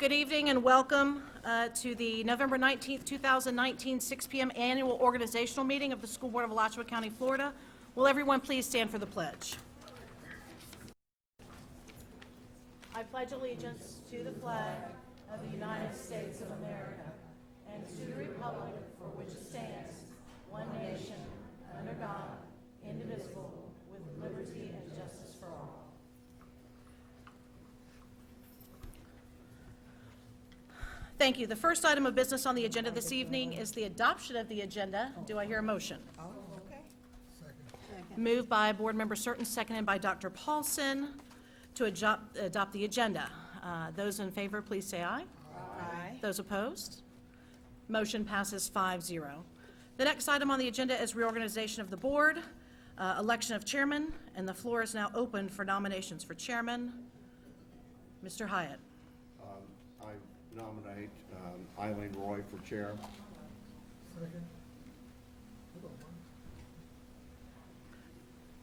Good evening and welcome to the November 19th, 2019, 6 p.m. annual organizational meeting of the School Board of Alachua County, Florida. Will everyone please stand for the pledge? I pledge allegiance to the flag of the United States of America and to the republic for which it stands, one nation, under God, indivisible, with liberty and justice for all. Thank you. The first item of business on the agenda this evening is the adoption of the agenda. Do I hear a motion? Moved by Board Member Certain, seconded by Dr. Paulson to adopt the agenda. Those in favor, please say aye. Aye. Those opposed? Motion passes 5-0. The next item on the agenda is reorganization of the board, election of chairman, and the floor is now open for nominations for chairman. Mr. Hyatt. I nominate Eileen Roy for chair. Second.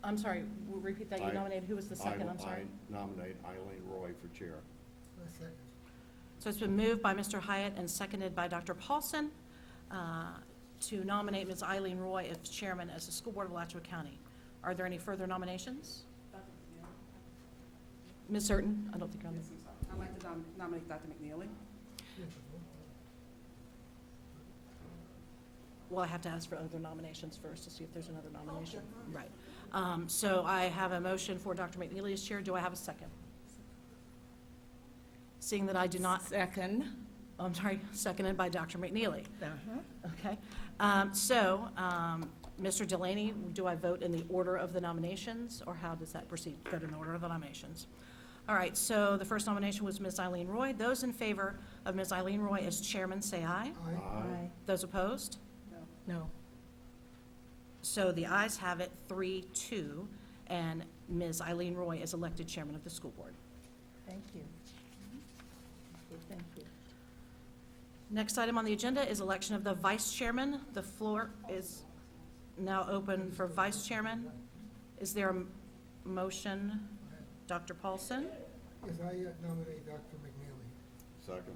I'm sorry, we'll repeat that. You nominated, who was the second? I'm sorry. I nominate Eileen Roy for chair. Second. So it's been moved by Mr. Hyatt and seconded by Dr. Paulson to nominate Ms. Eileen Roy as chairman as the School Board of Alachua County. Are there any further nominations? Ms. Certain? I don't think I'm... Yes, I'm sorry. I'd like to nominate Dr. McNeely. Well, I have to ask for other nominations first to see if there's another nomination. Right. So I have a motion for Dr. McNeely as chair. Do I have a second? Seeing that I do not... Second. I'm sorry, seconded by Dr. McNeely. Okay. Mr. Delaney, do I vote in the order of the nominations, or how does that proceed? Vote in the order of the nominations. All right, so the first nomination was Ms. Eileen Roy. Those in favor of Ms. Eileen Roy as chairman, say aye. Aye. Those opposed? No. So the ayes have it, 3-2, and Ms. Eileen Roy is elected chairman of the school board. Thank you. Thank you. Next item on the agenda is election of the vice chairman. The floor is now open for vice chairman. Is there a motion? Dr. Paulson? Yes, I nominate Dr. McNeely. Second.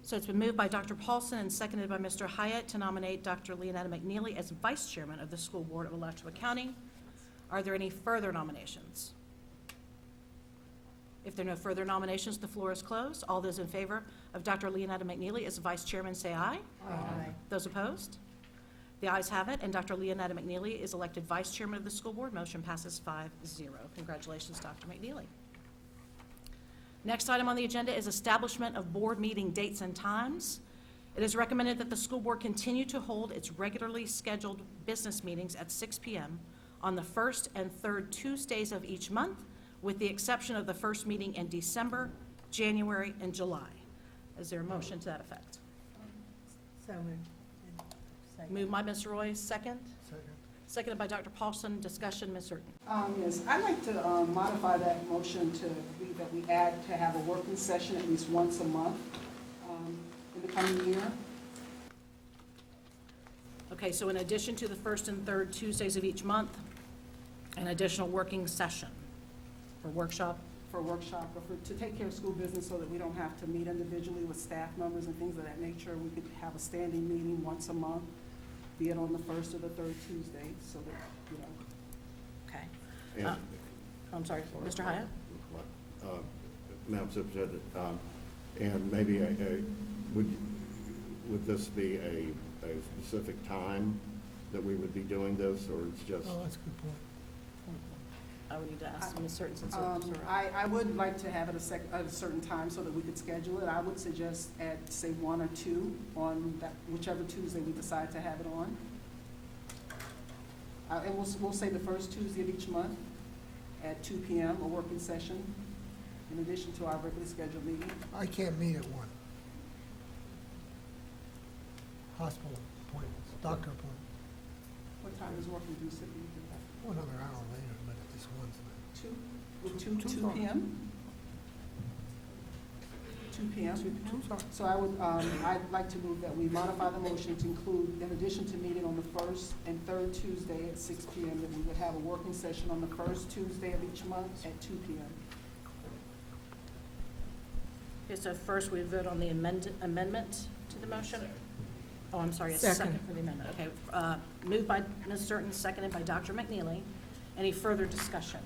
So it's been moved by Dr. Paulson and seconded by Mr. Hyatt to nominate Dr. Leonetta McNeely as vice chairman of the School Board of Alachua County. Are there any further nominations? If there are no further nominations, the floor is closed. All those in favor of Dr. Leonetta McNeely as vice chairman, say aye. Aye. Those opposed? The ayes have it, and Dr. Leonetta McNeely is elected vice chairman of the school board. Motion passes 5-0. Congratulations, Dr. McNeely. Next item on the agenda is establishment of board meeting dates and times. It is recommended that the school board continue to hold its regularly scheduled business meetings at 6 p.m. on the first and third Tuesdays of each month, with the exception of the first meeting in December, January, and July. Is there a motion to that effect? So moved. Moved by Ms. Roy, second. Second. Seconded by Dr. Paulson. Discussion, Ms. Certain. Yes, I'd like to modify that motion to be that we add to have a working session at least once a month in the coming year. Okay, so in addition to the first and third Tuesdays of each month, an additional working session or workshop? For a workshop, or to take care of school business so that we don't have to meet individually with staff members and things of that nature. We could have a standing meeting once a month, be it on the first or the third Tuesday, so that, you know. Okay. And, I'm sorry, Mr. Hyatt? Madam Superintendent, and maybe would this be a specific time that we would be doing this, or it's just? Oh, that's a good point. I would need to ask Ms. Certain since I would like to have it at a certain time so that we could schedule it. I would suggest at, say, 1 or 2 on that, whichever Tuesday we decide to have it on. And we'll say the first Tuesday of each month at 2 p.m., a working session, in addition to our regularly scheduled meeting. I can't meet at 1. Hospital appointments, doctor appointments. What time is working due city? Well, another hour later, but at this one's not. 2 p.m.? 2 p.m.? So I'd like to move that we modify the motion to include, in addition to meeting on the first and third Tuesday at 6 p.m., that we would have a working session on the first Tuesday of each month at 2 p.m. Okay, so first we vote on the amendment to the motion. Oh, I'm sorry, a Second. second for the amendment. Okay, moved by Ms. Certain, seconded by Dr. McNeely. Any further discussion?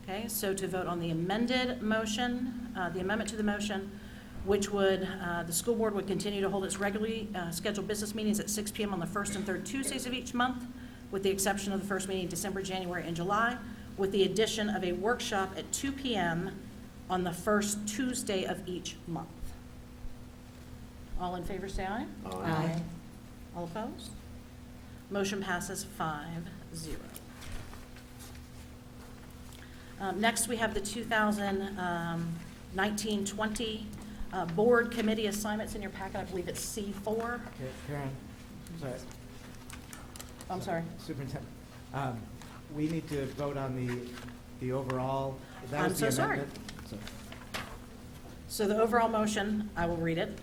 Okay, so to vote on the amended motion, the amendment to the motion, which would, the school board would continue to hold its regularly scheduled business meetings at 6 p.m. on the first and third Tuesdays of each month, with the exception of the first meeting in December, January, and July, with the addition of a workshop at 2 p.m. on the first Tuesday of each month. All in favor, say aye. Aye. All opposed? Motion passes 5-0. Next, we have the 2019-20 board committee assignments in your packet. I believe it's C4. Okay, Karen, sorry, I'm sorry. Superintendent, we need to vote on the overall. That I'm was the so sorry. amendment. So- So the overall motion, I will read it,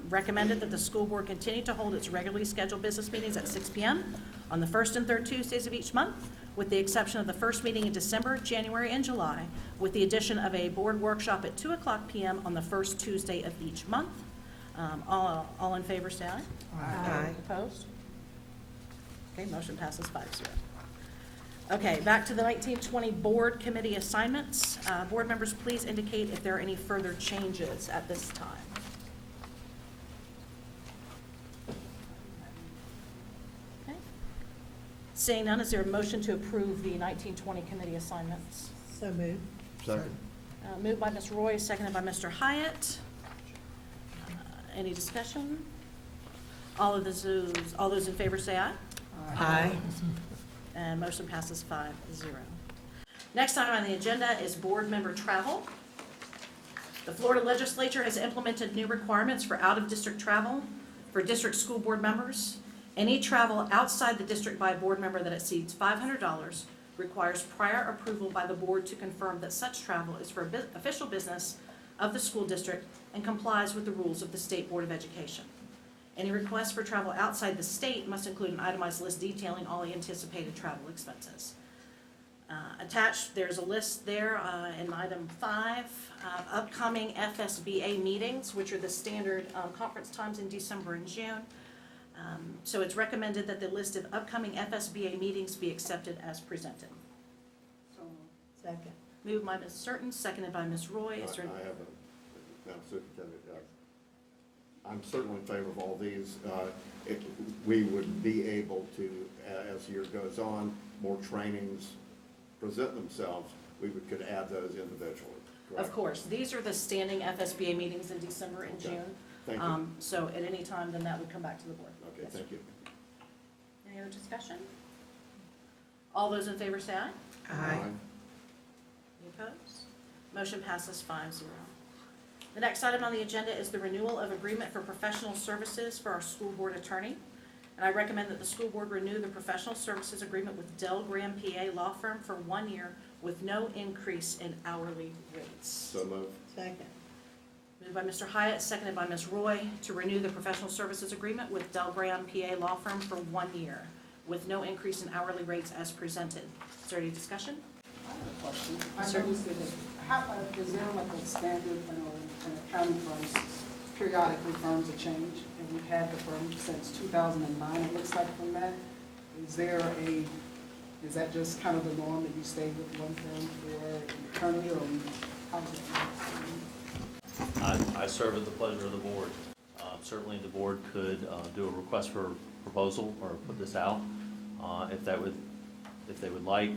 recommended that the school board continue to hold its regularly scheduled business meetings at 6 p.m. on the first and third Tuesdays of each month, with the exception of the first meeting in December, January, and July, with the addition of a board workshop at 2:00 p.m. on the first Tuesday of each month. All in favor, say aye. Aye. Opposed? Okay, motion passes 5-0. Okay, back to the 1920 board committee assignments. Board members, please indicate if there are any further changes at this time. Okay. Seeing none, is there a motion to approve the 1920 committee assignments? So moved. Second. Moved by Ms. Roy, seconded by Mr. Hyatt. Any discussion? All those in favor say aye. Aye. And motion passes 5-0. Next item on the agenda is board member travel. The Florida Legislature has implemented new requirements for out-of-district travel for district school board members. Any travel outside the district by a board member that exceeds $500 requires prior approval by the board to confirm that such travel is for official business of the school district and complies with the rules of the State Board of Education. Any request for travel outside the state must include an itemized list detailing all anticipated travel expenses. Attached, there's a list there in item 5 of upcoming FSBA meetings, which are the standard conference times in December and June. So it's recommended that the list of upcoming FSBA meetings be accepted as presented. So, Second. Moved by Ms. Certain, seconded by Ms. Roy. Is there- I have Madam Superintendent, I'm certainly in favor of all these. We would be able to, as the year goes on, more trainings present themselves, could add those individually, correct? Of course, these are the standing FSBA meetings in December and Okay. June. Thank you. So at any time, then that would come back to the board. Okay, Yes, thank you. Any other discussion? All those in favor say aye. Aye. Any opposed? Motion passes 5-0. The next item on the agenda is the renewal of agreement for professional services for our school board attorney. And I recommend that the school board renew the professional services agreement with Dell Graham PA Law Firm for 1 year with no increase in hourly rates. So moved. Second. Moved by Mr. Hyatt, seconded by Ms. Roy, to renew the professional services agreement with Dell Graham PA Law Firm for 1 year with no increase in hourly rates as presented. Is there any discussion? I have a question. I Sure. noticed that, is there like a standard, in accounting firms, periodically firms are changed, and we've had the firm since 2009, it looks like from that. Is that just kind of the norm that you stay with one firm for an attorney, or how's it? I serve at the pleasure of the board. Certainly, the board could do a request for proposal or put this out if they would like.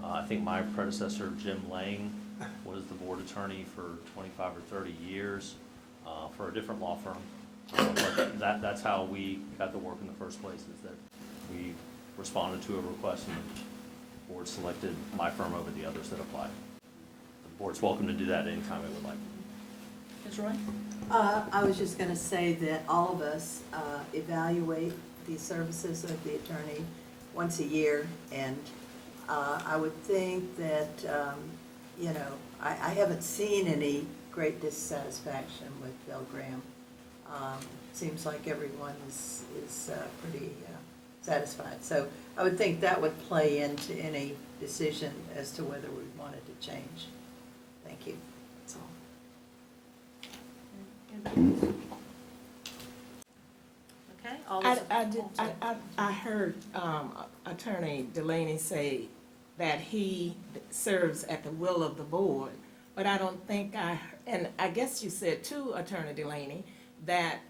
I think my predecessor, Jim Lang, was the board attorney for 25 or 30 years for a different law firm. But that's how we got the work in the first place, is that we responded to a request and the board selected my firm over the others that applied. The board's welcome to do that anytime it would like. Ms. Roy? I was just going to say that all of us evaluate the services of the attorney once a year, and I would think that, I haven't seen any great dissatisfaction with Bill Graham. Seems like everyone is pretty satisfied. So I would think that would play into any decision as to whether we wanted to change Thank you. That's all. Anybody else? Okay, all those. I heard Attorney Delaney say that he serves at the will of the board, but I don't think and I guess you said too, Attorney Delaney, that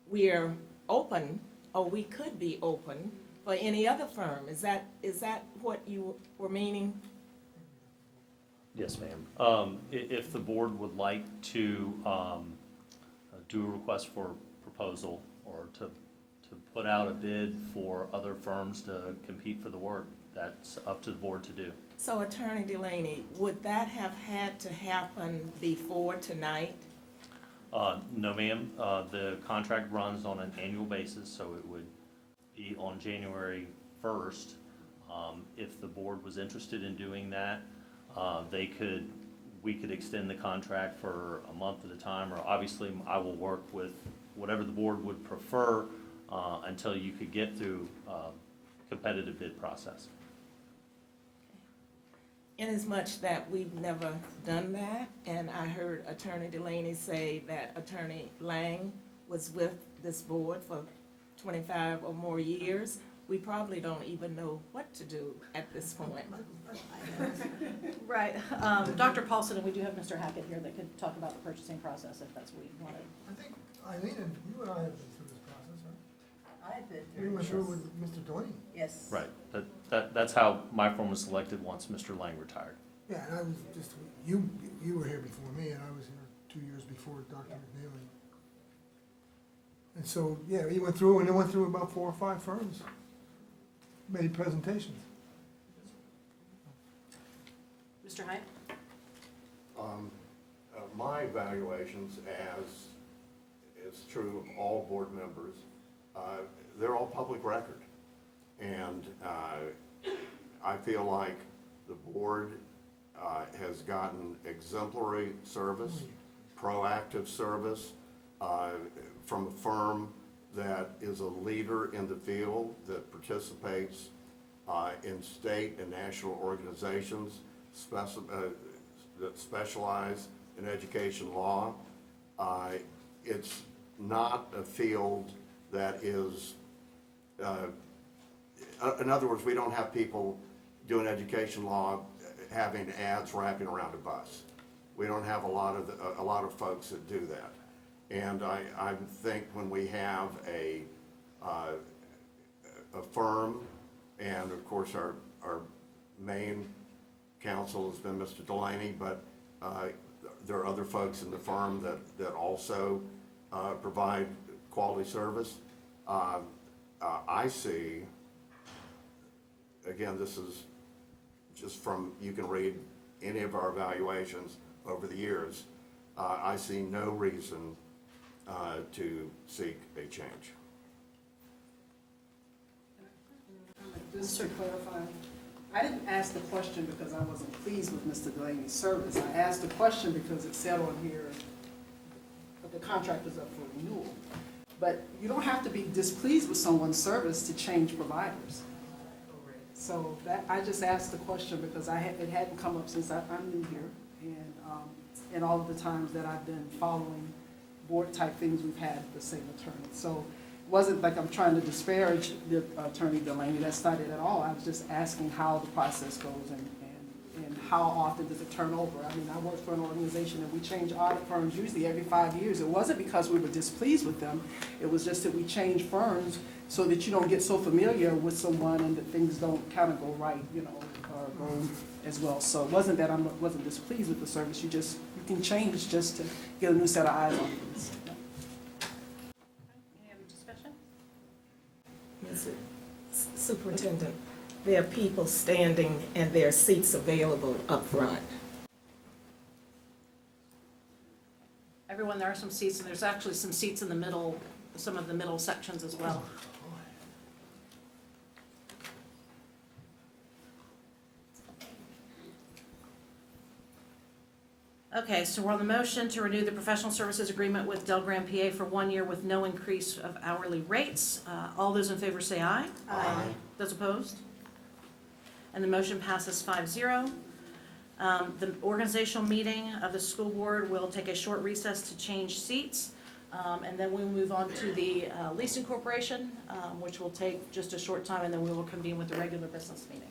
we're open, or we could be open for any other firm. Is that what you were meaning? Yes, ma'am. If the board would like to do a request for proposal or to put out a bid for other firms to compete for the work, that's up to the board to do. So Attorney Delaney, would that have had to happen before tonight? No, ma'am. The contract runs on an annual basis, so it would be on January 1st. If the board was interested in doing that, we could extend the contract for a month at a time, or obviously I will work with whatever the board would prefer until you could get through competitive bid process. Inasmuch that we've never done that, and I heard Attorney Delaney say that Attorney Lang was with this board for 25 or more years, we probably don't even know what to do at this point. Right, Dr. Paulson, and we do have Mr. Hackett here that could talk about the purchasing process if that's what you wanted. I think Eileen and you and I have been through this process, right? I've been We went through it with Mr. Delaney. Yes. Right. That's how my firm was selected once Mr. Lang retired. Yeah, and I was just, you were here before me, and I was here 2 years before Dr. McNeely. And so, yeah, he went through, and it went through about 4 or 5 firms, made presentations. Mr. Hyatt? My evaluations, as is true of all board members, they're all public record. And I feel like the board has gotten exemplary service, proactive service from a firm that is a leader in the field, that participates in state and national organizations that specialize in education law. It's not a field that is, in other words, we don't have people doing education law having ads wrapping around a bus. We don't have a lot of folks that do that. And I think when we have a firm, and of course our main counsel has been Mr. Delaney, but there are other folks in the firm that also provide quality service. I see, again, this is just from, you can read any of our evaluations over the years, I see no reason to seek a change. Just to clarify, I didn't ask the question because I wasn't pleased with Mr. Delaney's service. I asked the question because it said on here that the contract is up for renewal. But you don't have to be displeased with someone's service to change providers. So that, I just asked the question because it hadn't come up since I'm new here. And all of the times that I've been following board type things, we've had the same attorney. So it wasn't like I'm trying to disparage the Attorney Delaney, that's not it at all. I was just asking how the process goes and how often does it turn over. I mean, I work for an organization and we change audit firms usually every 5 years. It wasn't because we were displeased with them, it was just that we change firms so that you don't get so familiar with someone and that things don't kind of go right, you know, or go as well. So it wasn't that I wasn't displeased with the service, you can change just to get a new set of eyes on things. Any other discussion? Mr. Superintendent, there are people standing and there are seats available up front. Everyone, there are some seats, and there's actually some seats in the middle, some of the middle sections as well. Okay, so we're on the motion to renew the professional services agreement with Del Graham PA for 1 year with no increase of hourly rates. All those in favor say aye. Aye. Those opposed? And the motion passes 5-0. The organizational meeting of the school board will take a short recess to change seats, and then we'll move on to the leasing corporation, which will take just a short time, and then we will convene with the regular business meeting.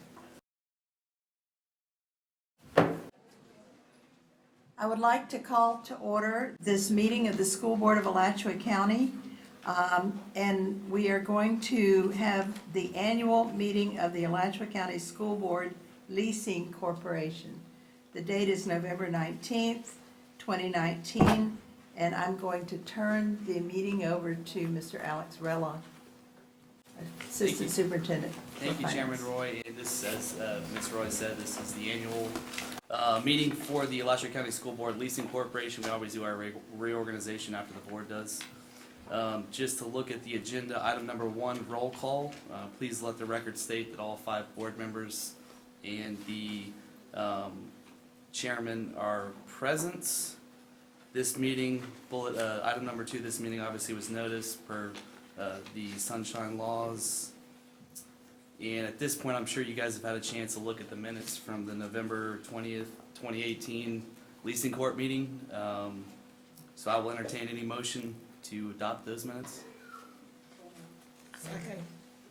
I would like to call to order this meeting of the School Board of Alachua County. And we are going to have the annual meeting of the Alachua County School Board Leasing Corporation. The date is November 19th, 2019, and I'm going to turn the meeting over to Mr. Alex Rella, Assistant Superintendent. Thank you, Chairman Roy. And this, as Ms. Roy said, this is the annual meeting for the Alachua County School Board Leasing Corporation. We always do our reorganization after the board does. Just to look at the agenda, item number 1, roll call. Please let the record state that all 5 board members and the chairman are present. This meeting, item number 2, this meeting obviously was noticed per the sunshine laws. And at this point, I'm sure you guys have had a chance to look at the minutes from the November 20th, 2018 leasing court meeting. So I will entertain any motion to adopt those minutes. Second.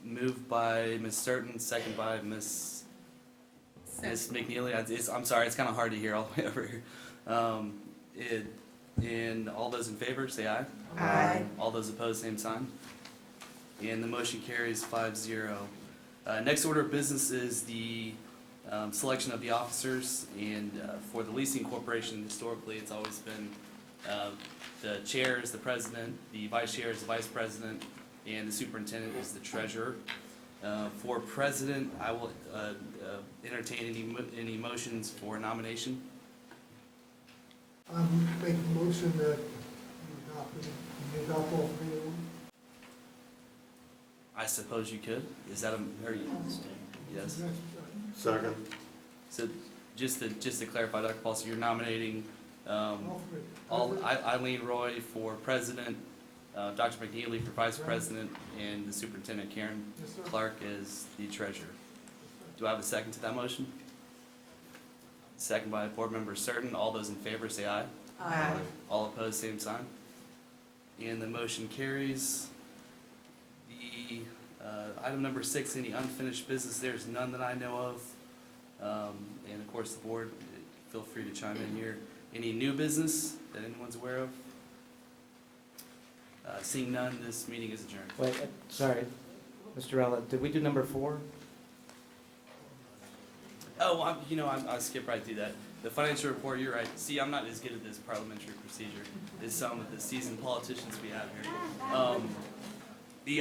Moved by Ms. Certain, second by Ms. McNeely. I'm sorry, it's kind of hard to hear all the way over here. And all those in favor, say aye. Aye. All those opposed, same sign. And the motion carries 5-0. Next order of business is the selection of the officers. And for the leasing corporation, historically, it's always been the chair is the president, the vice chair is the vice president, and the superintendent is the treasurer. For president, I will entertain any motions for nomination. Make a motion that you adopt all 3 of them. I suppose you could. Is that yes? Second. So just to clarify, Dr. Paul, so you're nominating All 3. Eileen Roy for president, Dr. McNeely for vice president, and the superintendent, Karen Yes, sir. Clark, as the treasurer. Do I have a second to that motion? Second by Board Member Certain. All those in favor say aye. Aye. All opposed, same sign. And the motion carries. The item number 6, any unfinished business, there's none that I know of. And of course, the board, feel free to chime in here. Any new business that anyone's aware of? Seeing none, this meeting is adjourned. Wait, sorry, Mr. Rella, did we do number 4? Oh, I skipped right through that. The financial report, you're right. See, I'm not as good at this parliamentary procedure as some of the seasoned politicians we have here.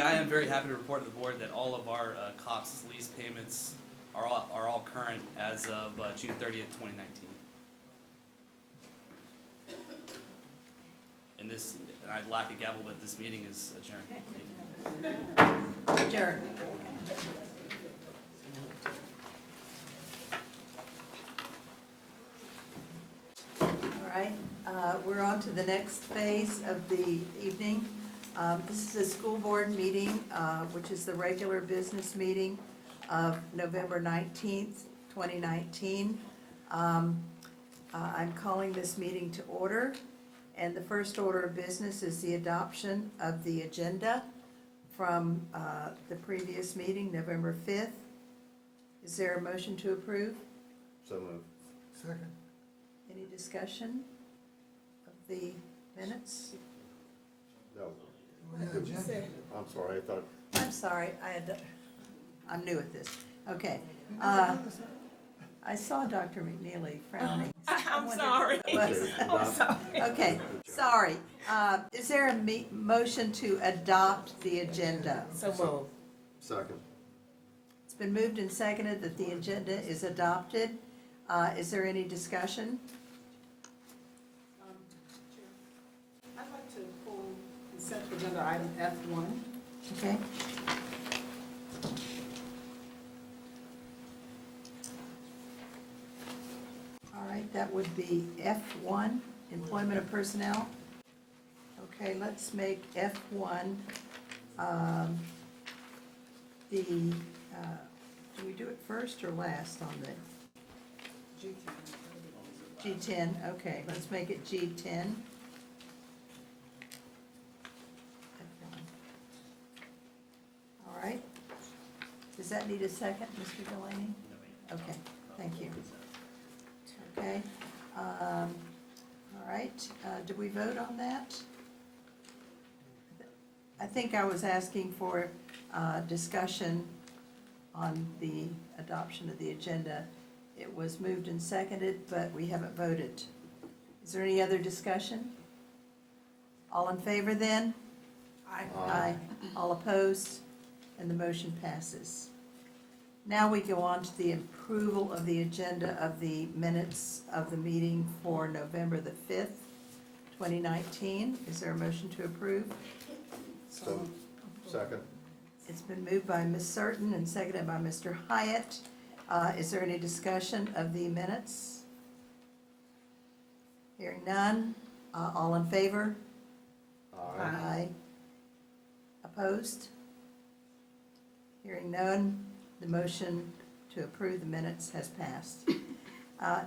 I am very happy to report to the board that all of our COPS lease payments are all current as of June 30th, 2019. And I lack a gavel, but this meeting is adjourned. Adjourned. All right, we're on to the next phase of the evening. This is a school board meeting, which is the regular business meeting of November 19th, 2019. I'm calling this meeting to order, and the first order of business is the adoption of the agenda from the previous meeting, November 5th. Is there a motion to approve? So moved. Second. Any discussion of the minutes? No, Oh, yeah, agenda. I'm sorry, I thought, I'm sorry, I'm new at this. Okay. I saw Dr. McNeely frowning. I'm sorry. Okay, sorry. Is there a motion to adopt the agenda? So moved. second. It's been moved and seconded that the agenda is adopted. Is there any discussion? I'd like to pull consent agenda item F1. Okay. All right, that would be F1, employment of personnel. Okay, let's make F1, do we do it first or last on the? G10, okay, let's make it G10. All right. Does that need a second, Mr. Delaney? Okay, thank you. Okay, all right, did we vote on that? I think I was asking for discussion on the adoption of the agenda. It was moved and seconded, but we haven't voted. Is there any other discussion? All in favor then? Aye. All opposed? And the motion passes. Now we go on to the approval of the agenda of the minutes of the meeting for November the 5th, 2019. Is there a motion to approve? So, second. It's been moved by Ms. Certain and seconded by Mr. Hyatt. Is there any discussion of the minutes? Hearing none. All in favor? Aye. Opposed? Hearing none, the motion to approve the minutes has passed.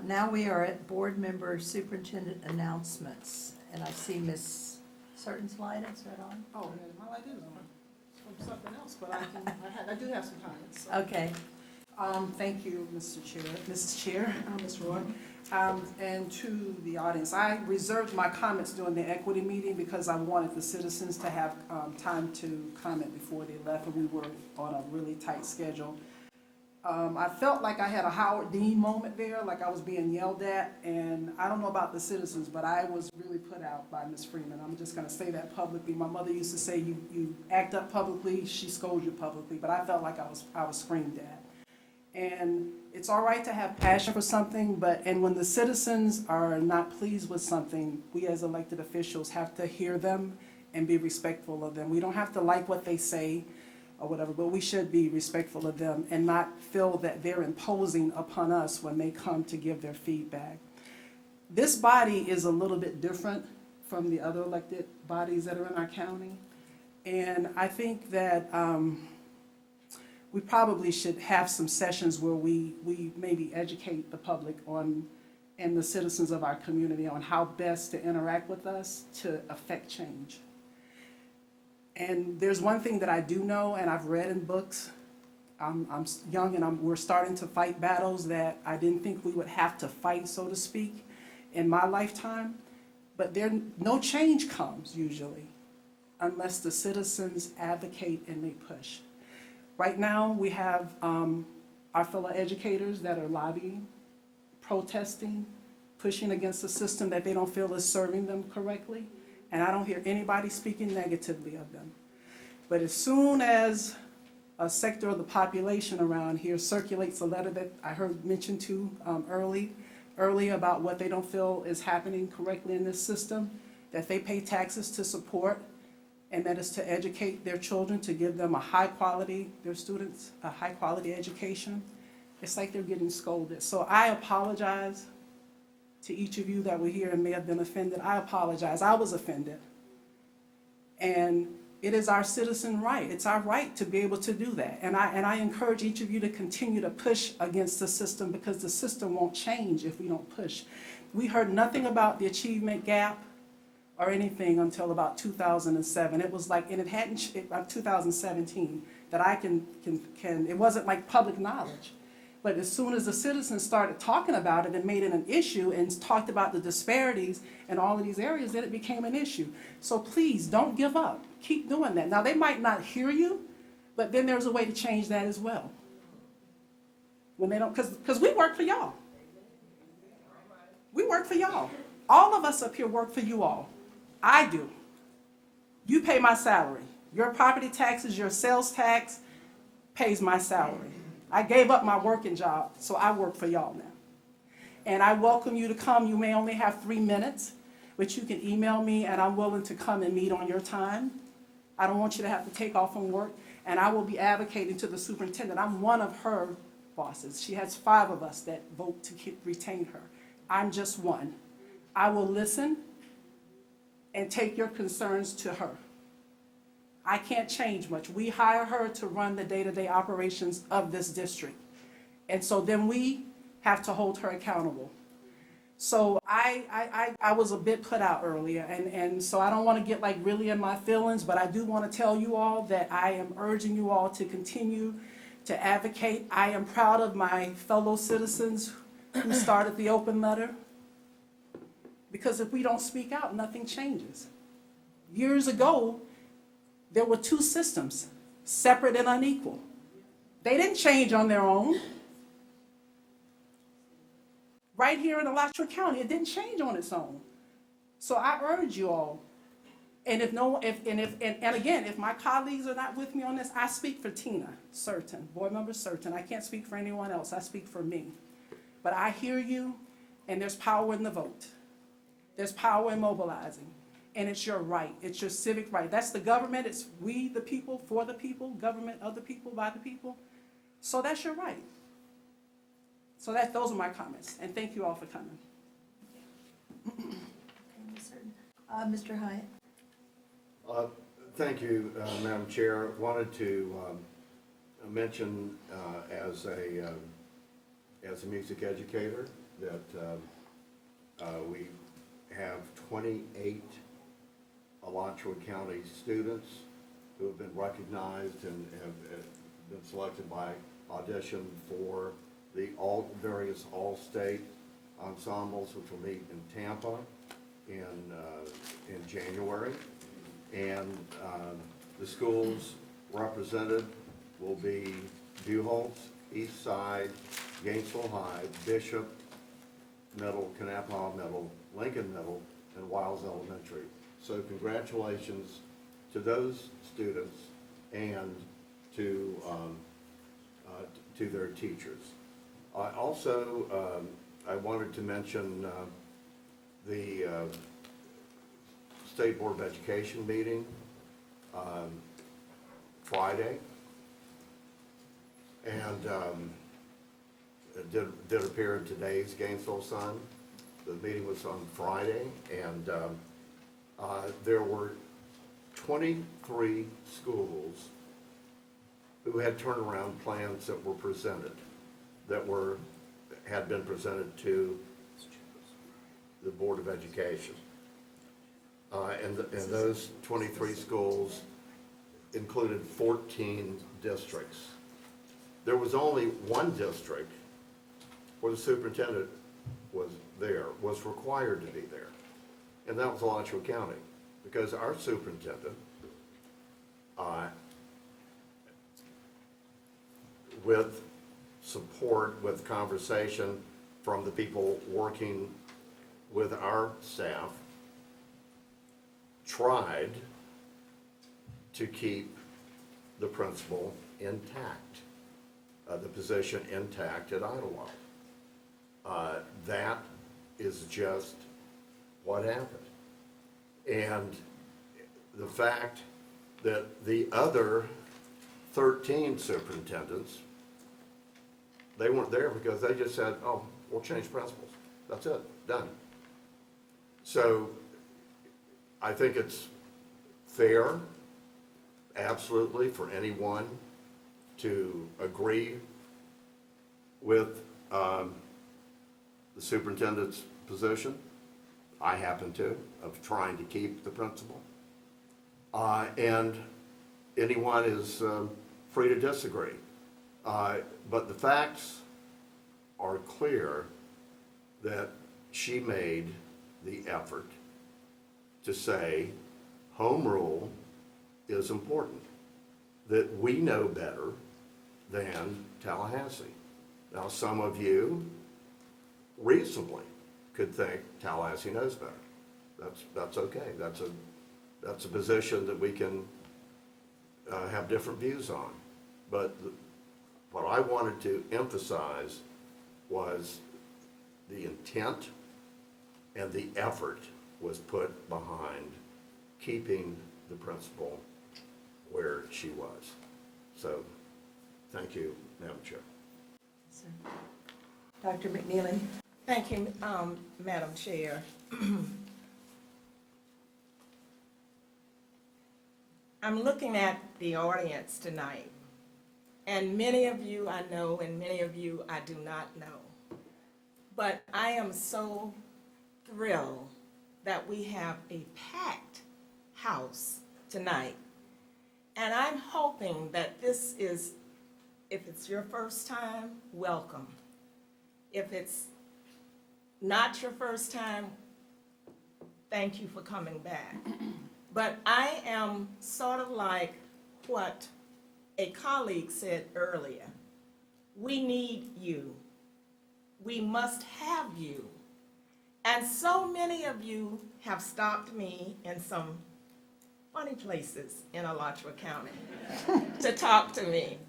Now we are at board member superintendent announcements, and I see Ms. Certain slide, is that on? Oh, yeah, my light is on. It's from something else, but I do have some comments. Okay, Thank you, Mr. Chair, Mrs. Chair, Ms. Roy. And to the audience, I reserved my comments during the equity meeting because I wanted the citizens to have time to comment before they left, and we were on a really tight schedule. I felt like I had a Howard Dean moment there, like I was being yelled at, and I don't know about the citizens, but I was really put out by Ms. Freeman. I'm just gonna say that publicly. My mother used to say, you act up publicly, she scolds you publicly, but I felt like I was screamed at. And it's all right to have passion for something, and when the citizens are not pleased with something, we as elected officials have to hear them and be respectful of them. We don't have to like what they say or whatever, but we should be respectful of them and not feel that they're imposing upon us when they come to give their feedback. This body is a little bit different from the other elected bodies that are in our county. And I think that we probably should have some sessions where we maybe educate the public on, and the citizens of our community on how best to interact with us to affect change. And there's one thing that I do know, and I've read in books. I'm young, and we're starting to fight battles that I didn't think we would have to fight, so to speak, in my lifetime. But no change comes usually unless the citizens advocate and they push. Right now, we have our fellow educators that are lobbying, protesting, pushing against a system that they don't feel is serving them correctly. And I don't hear anybody speaking negatively of them. But as soon as a sector of the population around here circulates a letter that I heard mentioned to early about what they don't feel is happening correctly in this system, that they pay taxes to support, and that is to educate their children, to give them their students a high quality education, it's like they're getting scolded. So I apologize to each of you that were here and may have been offended. I apologize, I was offended. And it is our citizen right, it's our right to be able to do that. And I encourage each of you to continue to push against the system, because the system won't change if we don't push. We heard nothing about the achievement gap or anything until about 2007. It was like, and it hadn't, 2017, that I can, it wasn't like public knowledge. But as soon as the citizens started talking about it and made it an issue and talked about the disparities in all of these areas, then it became an issue. So please, don't give up. Keep doing that. Now, they might not hear you, but then there's a way to change that as well. When they don't, because we work for y'all. We work for y'all. All of us up here work for you all. I do. You pay my salary. Your property taxes, your sales tax pays my salary. I gave up my working job, so I work for y'all now. And I welcome you to come. You may only have 3 minutes, but you can email me, and I'm willing to come and meet on your time. I don't want you to have to take off from work, and I will be advocating to the superintendent. I'm one of her bosses. She has 5 of us that vote to retain her. I'm just one. I will listen and take your concerns to her. I can't change much. We hire her to run the day-to-day operations of this district. And so then we have to hold her accountable. So I was a bit put out earlier, and so I don't want to get like really in my feelings, but I do want to tell you all that I am urging you all to continue to advocate. I am proud of my fellow citizens who started the open letter, because if we don't speak out, nothing changes. Years ago, there were two systems, separate and unequal. They didn't change on their own. Right here in Alachua County, it didn't change on its own. So I urge you all, and again, if my colleagues are not with me on this, I speak for Tina Certain, board member Certain. I can't speak for anyone else. I speak for me. But I hear you, and there's power in the vote. There's power in mobilizing, and it's your right. It's your civic right. That's the government. It's we, the people, for the people, government of the people, by the people. So that's your right. So those are my comments, and thank you all for coming. Mr. Hyatt? Thank you, Madam Chair. Wanted to mention as a music educator that we have 28 Alachua County students who have been recognized and have been selected by audition for the various all-state ensembles, which will meet in Tampa in January. And the schools represented will be Buchholz, East Side, Gainesville High, Bishop Middle, Kanapaha Middle, Lincoln Middle, and Wiles Elementary. So congratulations to those students and to their teachers. Also, I wanted to mention the State Board of Education meeting Friday, and it did appear in today's Gainesville Sun. The meeting was on Friday, and there were 23 schools who had turnaround plans that were presented, had been presented to the Board of Education. And those 23 schools included 14 districts. There was only one district where the superintendent was required to be there, and that was Alachua County, because our superintendent, with support, with conversation from the people working with our staff, tried to keep the principal intact, the position intact at Idlewild. That is just what happened. And the fact that the other 13 superintendents, they weren't there because they just said, oh, we'll change principals. That's it, done. So I think it's fair, absolutely, for anyone to agree with the superintendent's position. I happen to, of trying to keep the principal. And anyone is free to disagree. But the facts are clear that she made the effort to say home rule is important, that we know better than Tallahassee. Now, some of you reasonably could think Tallahassee knows better. That's okay. That's a position that we can have different views on. But what I wanted to emphasize was the intent and the effort was put behind keeping the principal where she was. So, thank you, Madam Chair. Sir. Dr. McNeely? Thank you, Madam Chair. I'm looking at the audience tonight, and many of you I know and many of you I do not know. But I am so thrilled that we have a packed house tonight. And I'm hoping that this is, if it's your first time, welcome. If it's not your first time, thank you for coming back. But I am sort of like what a colleague said earlier. We need you. We must have you. And so many of you have stopped me in some funny places in Alachua County to talk to me.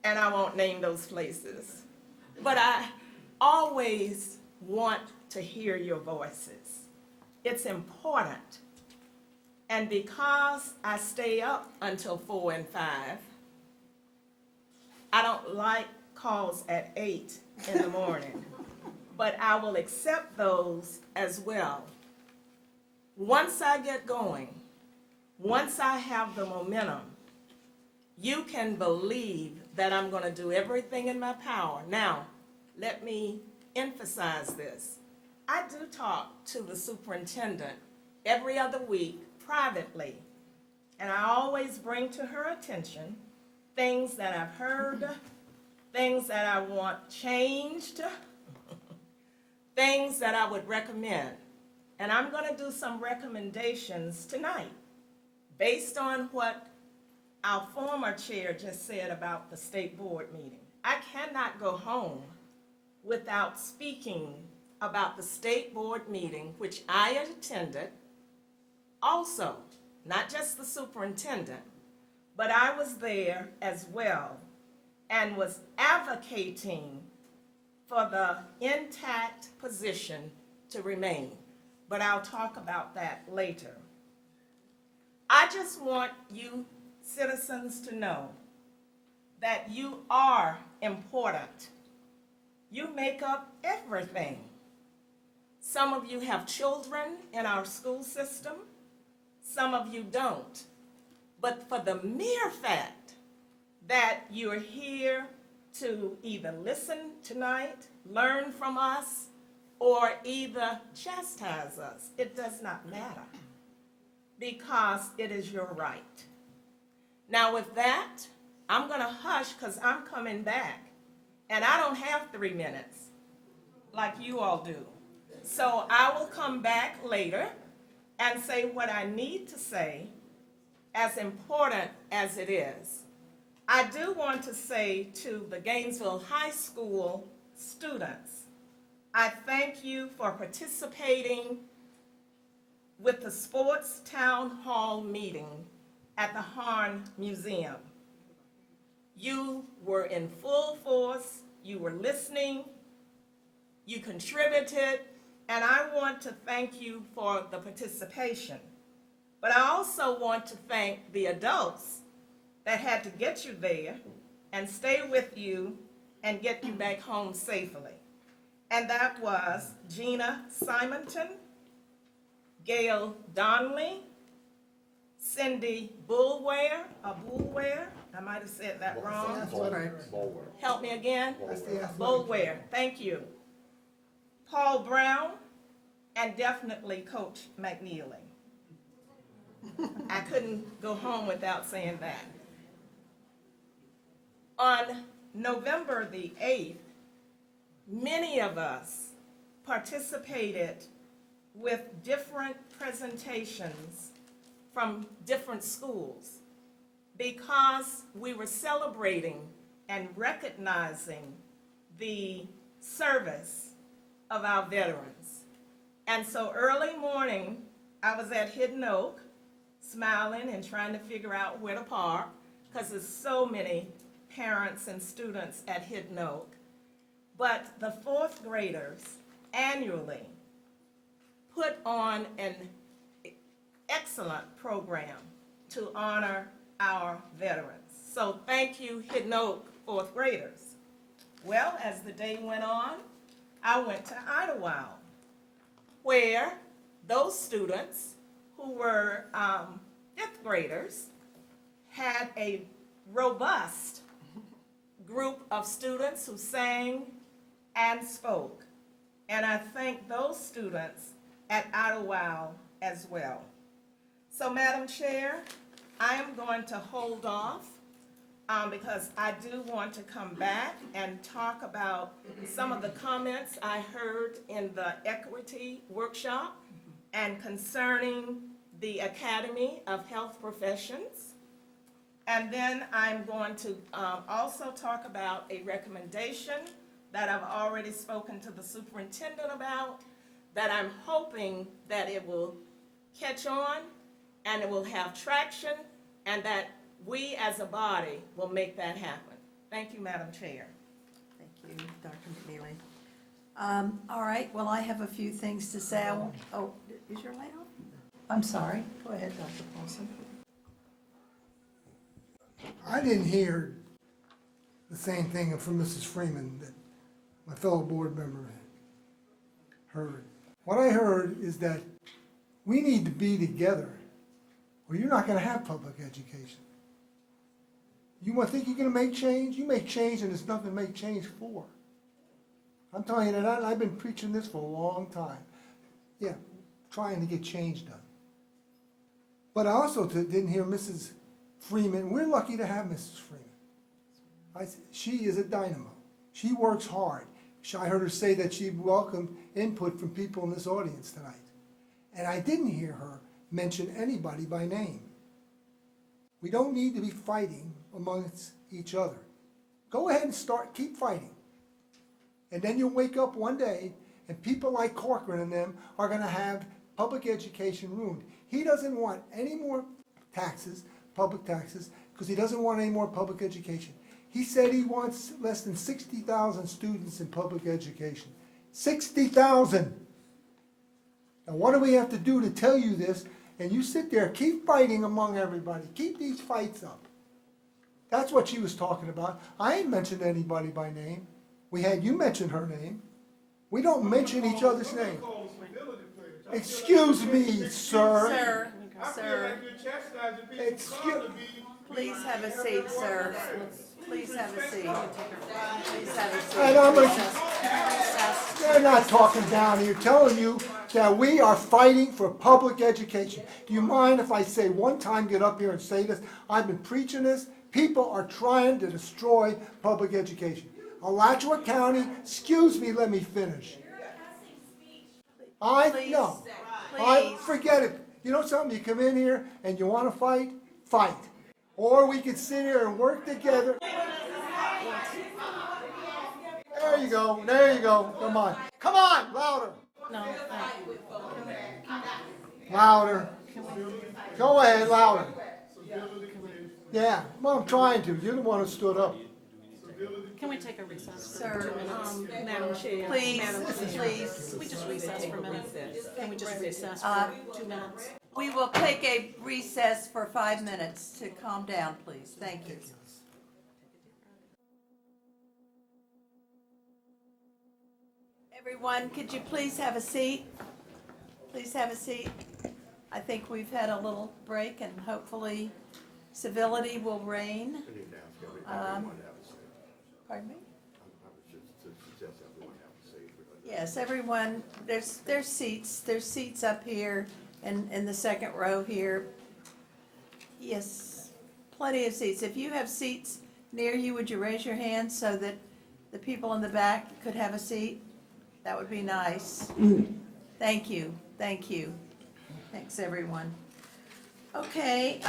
And I won't name those places. But I always want to hear your voices. It's important. And because I stay up until 4 and 5, I don't like calls at 8 in the morning, but I will accept those as well. Once I get going, once I have the momentum, you can believe that I'm going to do everything in my power. Now, let me emphasize this. I do talk to the superintendent every other week privately, and I always bring to her attention things that I've heard, things that I want changed, things that I would recommend. And I'm going to do some recommendations tonight based on what our former chair just said about the state board meeting. I cannot go home without speaking about the state board meeting, which I attended also, not just the superintendent, but I was there as well and was advocating for the intact position to remain. But I'll talk about that later. I just want you citizens to know that you are important. You make up everything. Some of you have children in our school system, some of you don't. But for the mere fact that you're here to either listen tonight, learn from us, or either chastise us, it does not matter, because it is your right. Now with that, I'm going to hush because I'm coming back, and I don't have 3 minutes like you all do. So I will come back later and say what I need to say, as important as it is. I do want to say to the Gainesville High School students, I thank you for participating with the Sports Town Hall meeting at the Harn Museum. You were in full force, you were listening, you contributed, and I want to thank you for the participation. But I also want to thank the adults that had to get you there and stay with you and get you back home safely. And that was Gina Simonton, Gail Donnelly, Cindy Bullware, I might have said that wrong. Help me again. Bullware, thank you. Paul Brown, and definitely Coach McNeely. I couldn't go home without saying that. On November the 8th, many of us participated with different presentations from different schools because we were celebrating and recognizing the service of our veterans. And so early morning, I was at Hidden Oak, smiling and trying to figure out where to park, because there's so many parents and students at Hidden Oak. But the fourth graders annually put on an excellent program to honor our veterans. So thank you, Hidden Oak fourth graders. Well, as the day went on, I went to Idlewild, where those students who were fifth graders had a robust group of students who sang and spoke. and I thank those students at Idlewild as well. So, Madam Chair, I am going to hold off because I do want to come back and talk about some of the comments I heard in the equity workshop and concerning the Academy of Health Professions. And then I'm going to also talk about a recommendation that I've already spoken to the superintendent about, that I'm hoping that it will catch on and it will have traction, and that we as a body will make that happen. Thank you, Madam Chair. Thank you, Dr. McNeely. All right, well, I have a few things to say. Oh, is your light on? I'm sorry. Go ahead, Dr. Paulson. I didn't hear the same thing from Mrs. Freeman that my fellow board member heard. What I heard is that we need to be together, or you're not gonna have public education. You think you're gonna make change? You make change and there's nothing to make change for. I'm telling you that I've been preaching this for a long time. Yeah, trying to get change done. But I also didn't hear Mrs. Freeman. We're lucky to have Mrs. Freeman. She is a dynamo. She works hard. I heard her say that she welcomed input from people in this audience tonight. And I didn't hear her mention anybody by name. We don't need to be fighting amongst each other. Go ahead and keep fighting. And then you'll wake up one day and people like Corcoran and them are gonna have public education ruined. He doesn't want any more taxes, public taxes, because he doesn't want any more public education. He said he wants less than 60,000 students in public education. 60,000! Now what do we have to do to tell you this? And you sit there, keep fighting among everybody. Keep these fights up. That's what she was talking about. I ain't mentioned anybody by name. We had you mention her name. We don't mention each other's name. Excuse me, sir. Sir, please have a seat, sir. Please have a seat. Please have a seat. And they're not talking down here, telling you that we are fighting for public education. Do you mind if I say one time, get up here and say this? I've been preaching this. People are trying to destroy public education. Alachua County, excuse me, let me finish. No. Forget it. You know something? You come in here and you want to fight, fight. Or we could sit here and work together. There you go. There you go. Come on. Come on, louder. No, Louder. Go ahead, louder. Yeah, well, I'm trying to. You're the one who stood up. can we take a recess? Sir, Madam Chair. please, Madam Chair. please. Can we just recess for a minute? Can we just recess Uh, for 2 minutes? We will take a recess for 5 minutes to calm down, please. Thank you. Everyone, could you please have a seat? Please have a seat. I think we've had a little break and hopefully civility will reign. I need to ask everyone to have a seat. Pardon me? I was just to suggest everyone have a seat. Yes, everyone, there's seats up here and in the second row here. Yes, plenty of seats. If you have seats near you, would you raise your hand so that the people in the back could have a seat? That would be nice. Thank you, thank you. Thanks, everyone. Okay,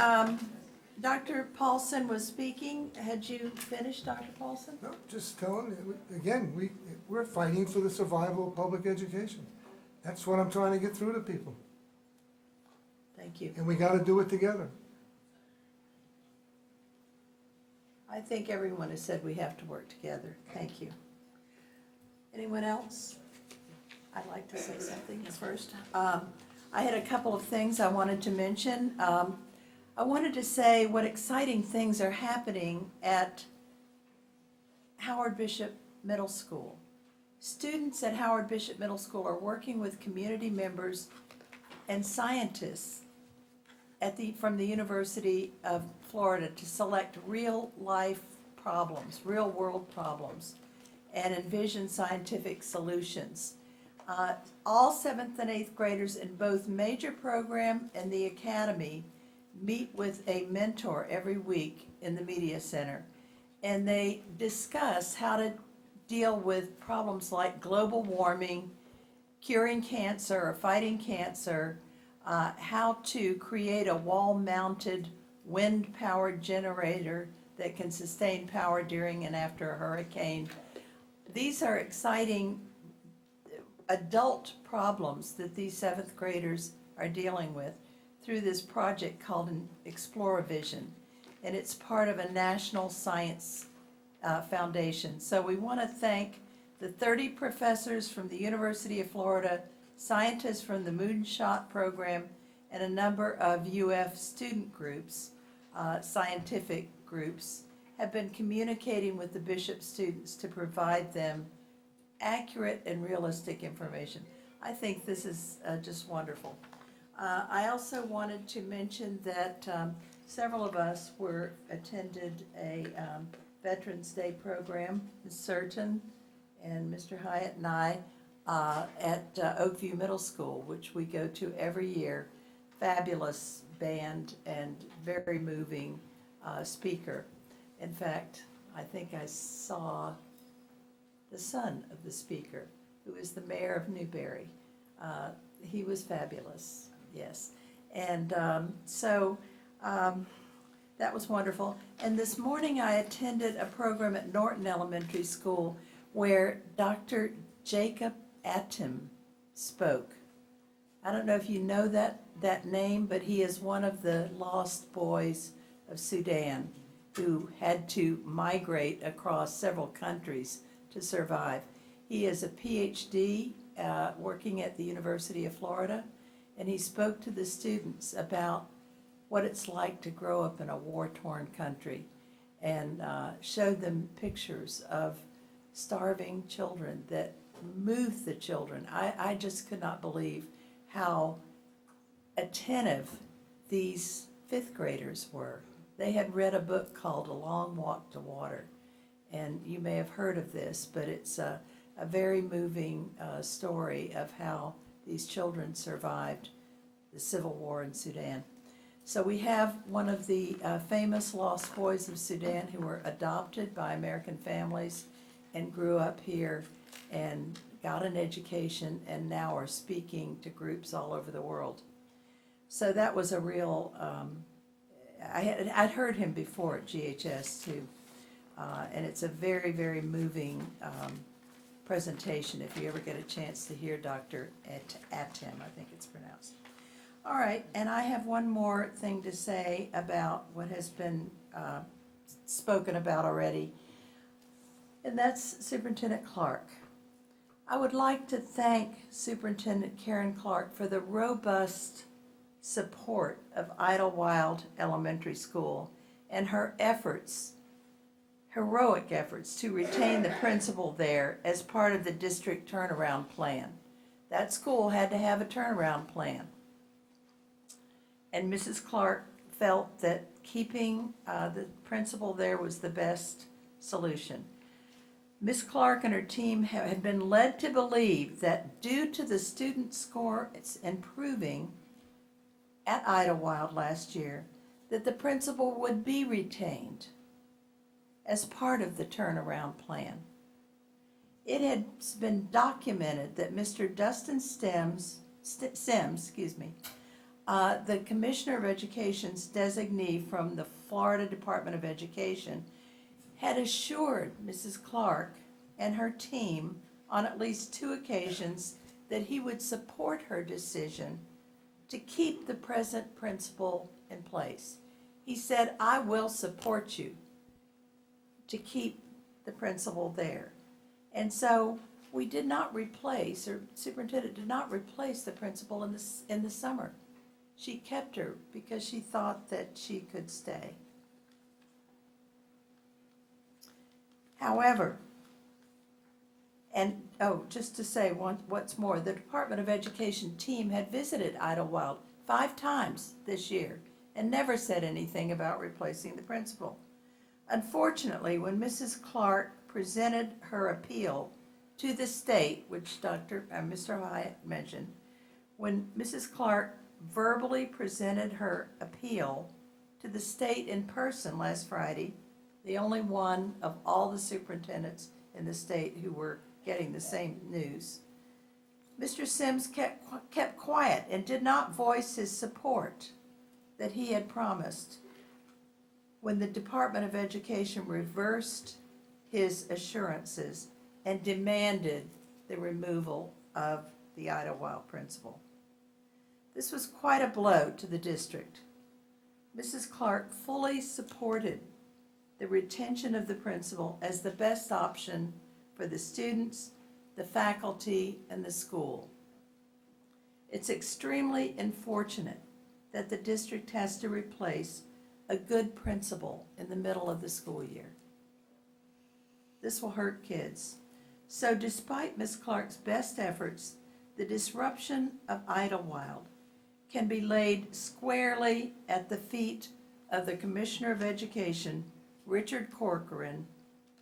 Dr. Paulson was speaking. Had you finished, Dr. Paulson? No, just telling you, again, we're fighting for the survival of public education. That's what I'm trying to get through to people. Thank you. And we gotta do it together. I think everyone has said we have to work together. Thank you. Anyone else? I'd like to say something first. I had a couple of things I wanted to mention. I wanted to say what exciting things are happening at Howard Bishop Middle School. Students at Howard Bishop Middle School are working with community members and scientists from the University of Florida to select real-life problems, real-world problems, and envision scientific solutions. All seventh and eighth graders in both major program and the academy meet with a mentor every week in the media center. And they discuss how to deal with problems like global warming, curing cancer or fighting cancer, how to create a wall-mounted wind-powered generator that can sustain power during and after a hurricane. These are exciting adult problems that these seventh graders are dealing with through this project called Exploravision. And it's part of a national science foundation. So we want to thank the 30 professors from the University of Florida, scientists from the Moonshot program, and a number of UF student groups, scientific groups, have been communicating with the Bishop students to provide them accurate and realistic information. I think this is just wonderful. I also wanted to mention that several of us attended a Veterans Day program, Ms. Surton and Mr. Hyatt and I, at Oakview Middle School, which we go to every year. Fabulous band and very moving speaker. In fact, I think I saw the son of the speaker, who is the mayor of Newberry. He was fabulous, yes. And that was wonderful. And this morning I attended a program at Norton Elementary School where Dr. Jacob Atim spoke. I don't know if you know that name, but he is one of the lost boys of Sudan who had to migrate across several countries to survive. He is a PhD working at the University of Florida, and he spoke to the students about what it's like to grow up in a war-torn country, and showed them pictures of starving children that moved the children. I just could not believe how attentive these fifth graders were. They had read a book called A Long Walk to Water, and you may have heard of this, but it's a very moving story of how these children survived the civil war in Sudan. So we have one of the famous lost boys of Sudan who were adopted by American families and grew up here and got an education and now are speaking to groups all over the world. So that was a real, I'd heard him before at GHS too. And it's a very, very moving presentation if you ever get a chance to hear Dr. Atim, I think it's pronounced. All right, and I have one more thing to say about what has been spoken about already, and that's Superintendent Clark. I would like to thank Superintendent Karen Clark for the robust support of Idlewild Elementary School and her efforts, heroic efforts, to retain the principal there as part of the district turnaround plan. That school had to have a turnaround plan. And Mrs. Clark felt that keeping the principal there was the best solution. Ms. Clark and her team had been led to believe that due to the student score improving at Idlewild last year, that the principal would be retained as part of the turnaround plan. It had been documented that Mr. Dustin Sims, the Commissioner of Education's designee from the Florida Department of Education, had assured Mrs. Clark and her team on at least 2 occasions that he would support her decision to keep the present principal in place. He said, "I will support you to keep the principal there." And so we did not replace, or superintendent did not replace the principal in the summer. She kept her because she thought that she could stay. However, and just to say what's more, the Department of Education team had visited Idlewild 5 times this year and never said anything about replacing the principal. Unfortunately, when Mrs. Clark presented her appeal to the state, which Mr. Hyatt mentioned, when Mrs. Clark verbally presented her appeal to the state in person last Friday, the only one of all the superintendents in the state who were getting the same news, Mr. Sims kept quiet and did not voice his support that he had promised when the Department of Education reversed his assurances and demanded the removal of the Idlewild principal. This was quite a blow to the district. Mrs. Clark fully supported the retention of the principal as the best option for the students, the faculty, and the school. It's extremely unfortunate that the district has to replace a good principal in the middle of the school year. This will hurt kids. So despite Ms. Clark's best efforts, the disruption of Idlewild can be laid squarely at the feet of the Commissioner of Education, Richard Corcoran,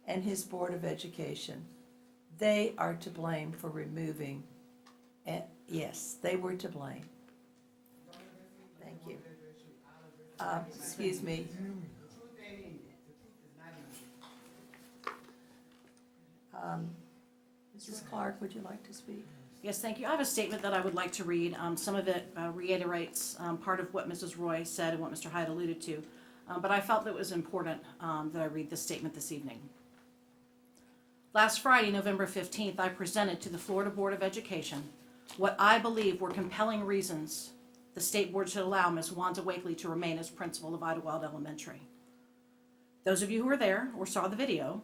and his Board of Education. They are to blame for removing, yes, they were to blame. Thank you. Excuse me. Mrs. Clark, would you like to speak? Yes, thank you. I have a statement that I would like to read. Some of it reiterates part of what Mrs. Roy said and what Mr. Hyatt alluded to, but I felt that it was important that I read this statement this evening. Last Friday, November 15th, I presented to the Florida Board of Education what I believe were compelling reasons the State Board should allow Ms. Wanda Wakely to remain as principal of Idlewild Elementary. Those of you who were there or saw the video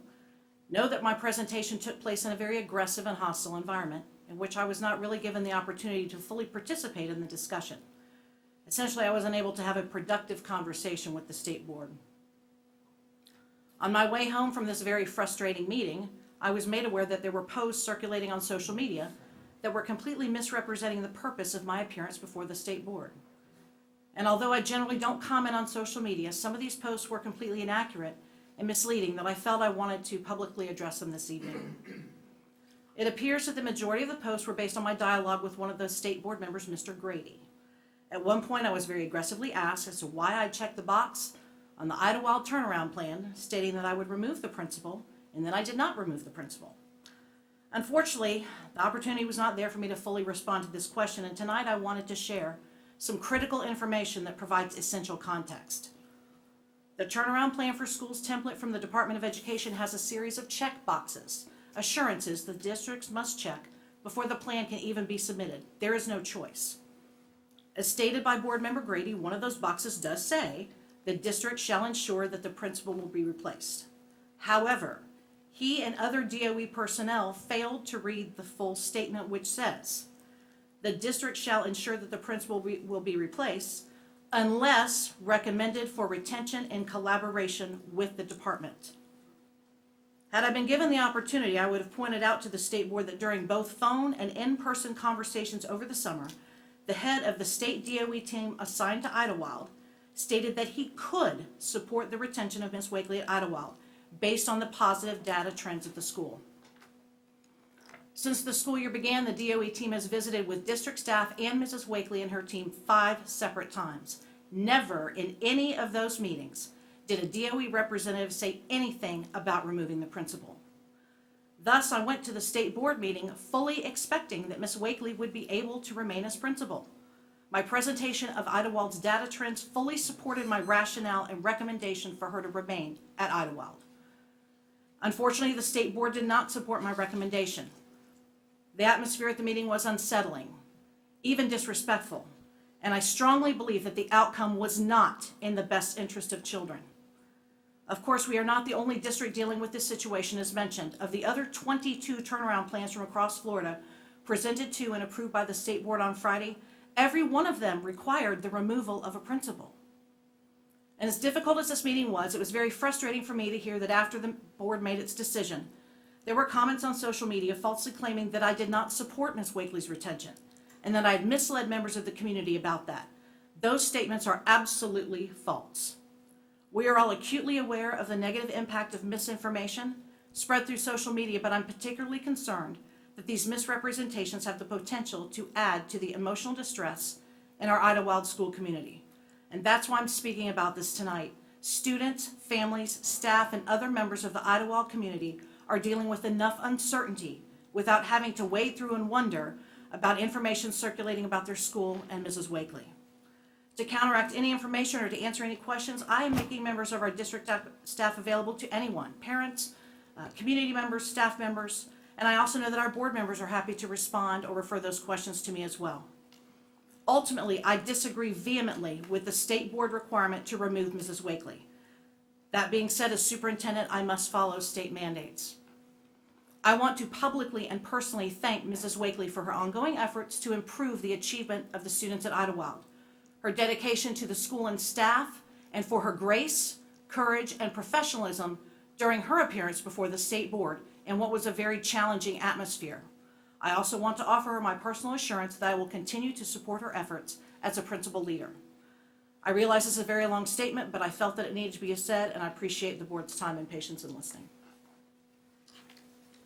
know that my presentation took place in a very aggressive and hostile environment in which I was not really given the opportunity to fully participate in the discussion. Essentially, I was unable to have a productive conversation with the State Board. On my way home from this very frustrating meeting, I was made aware that there were posts circulating on social media that were completely misrepresenting the purpose of my appearance before the State Board. And although I generally don't comment on social media, some of these posts were completely inaccurate and misleading that I felt I wanted to publicly address them this evening. It appears that the majority of the posts were based on my dialogue with one of the State Board members, Mr. Grady. At one point, I was very aggressively asked as to why I checked the box on the Idlewild turnaround plan, stating that I would remove the principal, and then I did not remove the principal. Unfortunately, the opportunity was not there for me to fully respond to this question, and tonight I wanted to share some critical information that provides essential context. The turnaround plan for schools template from the Department of Education has a series of check boxes, assurances the districts must check before the plan can even be submitted. There is no choice. As stated by Board Member Grady, one of those boxes does say the district shall ensure that the principal will be replaced. However, he and other DOE personnel failed to read the full statement, which says the district shall ensure that the principal will be replaced unless recommended for retention in collaboration with the department. Had I been given the opportunity, I would have pointed out to the State Board that during both phone and in-person conversations over the summer, the head of the state DOE team assigned to Idlewild stated that he could support the retention of Ms. Wakely at Idlewild based on the positive data trends at the school. Since the school year began, the DOE team has visited with district staff and Mrs. Wakely and her team 5 separate times. Never in any of those meetings did a DOE representative say anything about removing the principal. Thus, I went to the State Board meeting fully expecting that Ms. Wakely would be able to remain as principal. My presentation of Idlewild's data trends fully supported my rationale and recommendation for her to remain at Idlewild. Unfortunately, the State Board did not support my recommendation. The atmosphere at the meeting was unsettling, even disrespectful, and I strongly believe that the outcome was not in the best interest of children. Of course, we are not the only district dealing with this situation, as mentioned. Of the other 22 turnaround plans from across Florida presented to and approved by the State Board on Friday, every one of them required the removal of a principal. And as difficult as this meeting was, it was very frustrating for me to hear that after the board made its decision, there were comments on social media falsely claiming that I did not support Ms. Wakely's retention and that I had misled members of the community about that. Those statements are absolutely false. We are all acutely aware of the negative impact of misinformation, spread through social media, but I'm particularly concerned that these misrepresentations have the potential to add to the emotional distress in our Idlewild school community. And that's why I'm speaking about this tonight. Students, families, staff, and other members of the Idlewild community are dealing with enough uncertainty without having to wade through and wonder about information circulating about their school and Mrs. Wakely. To counteract any information or to answer any questions, I am making members of our district staff available to anyone, parents, community members, staff members, and I also know that our board members are happy to respond or refer those questions to me as well. Ultimately, I disagree vehemently with the state board requirement to remove Mrs. Wakely. That being said, as superintendent, I must follow state mandates. I want to publicly and personally thank Mrs. Wakely for her ongoing efforts to improve the achievement of the students at Idlewild, her dedication to the school and staff, and for her grace, courage, and professionalism during her appearance before the state board in what was a very challenging atmosphere. I also want to offer her my personal assurance that I will continue to support her efforts as a principal leader. I realize this is a very long statement, but I felt that it needed to be said, and I appreciate the board's time and patience in listening.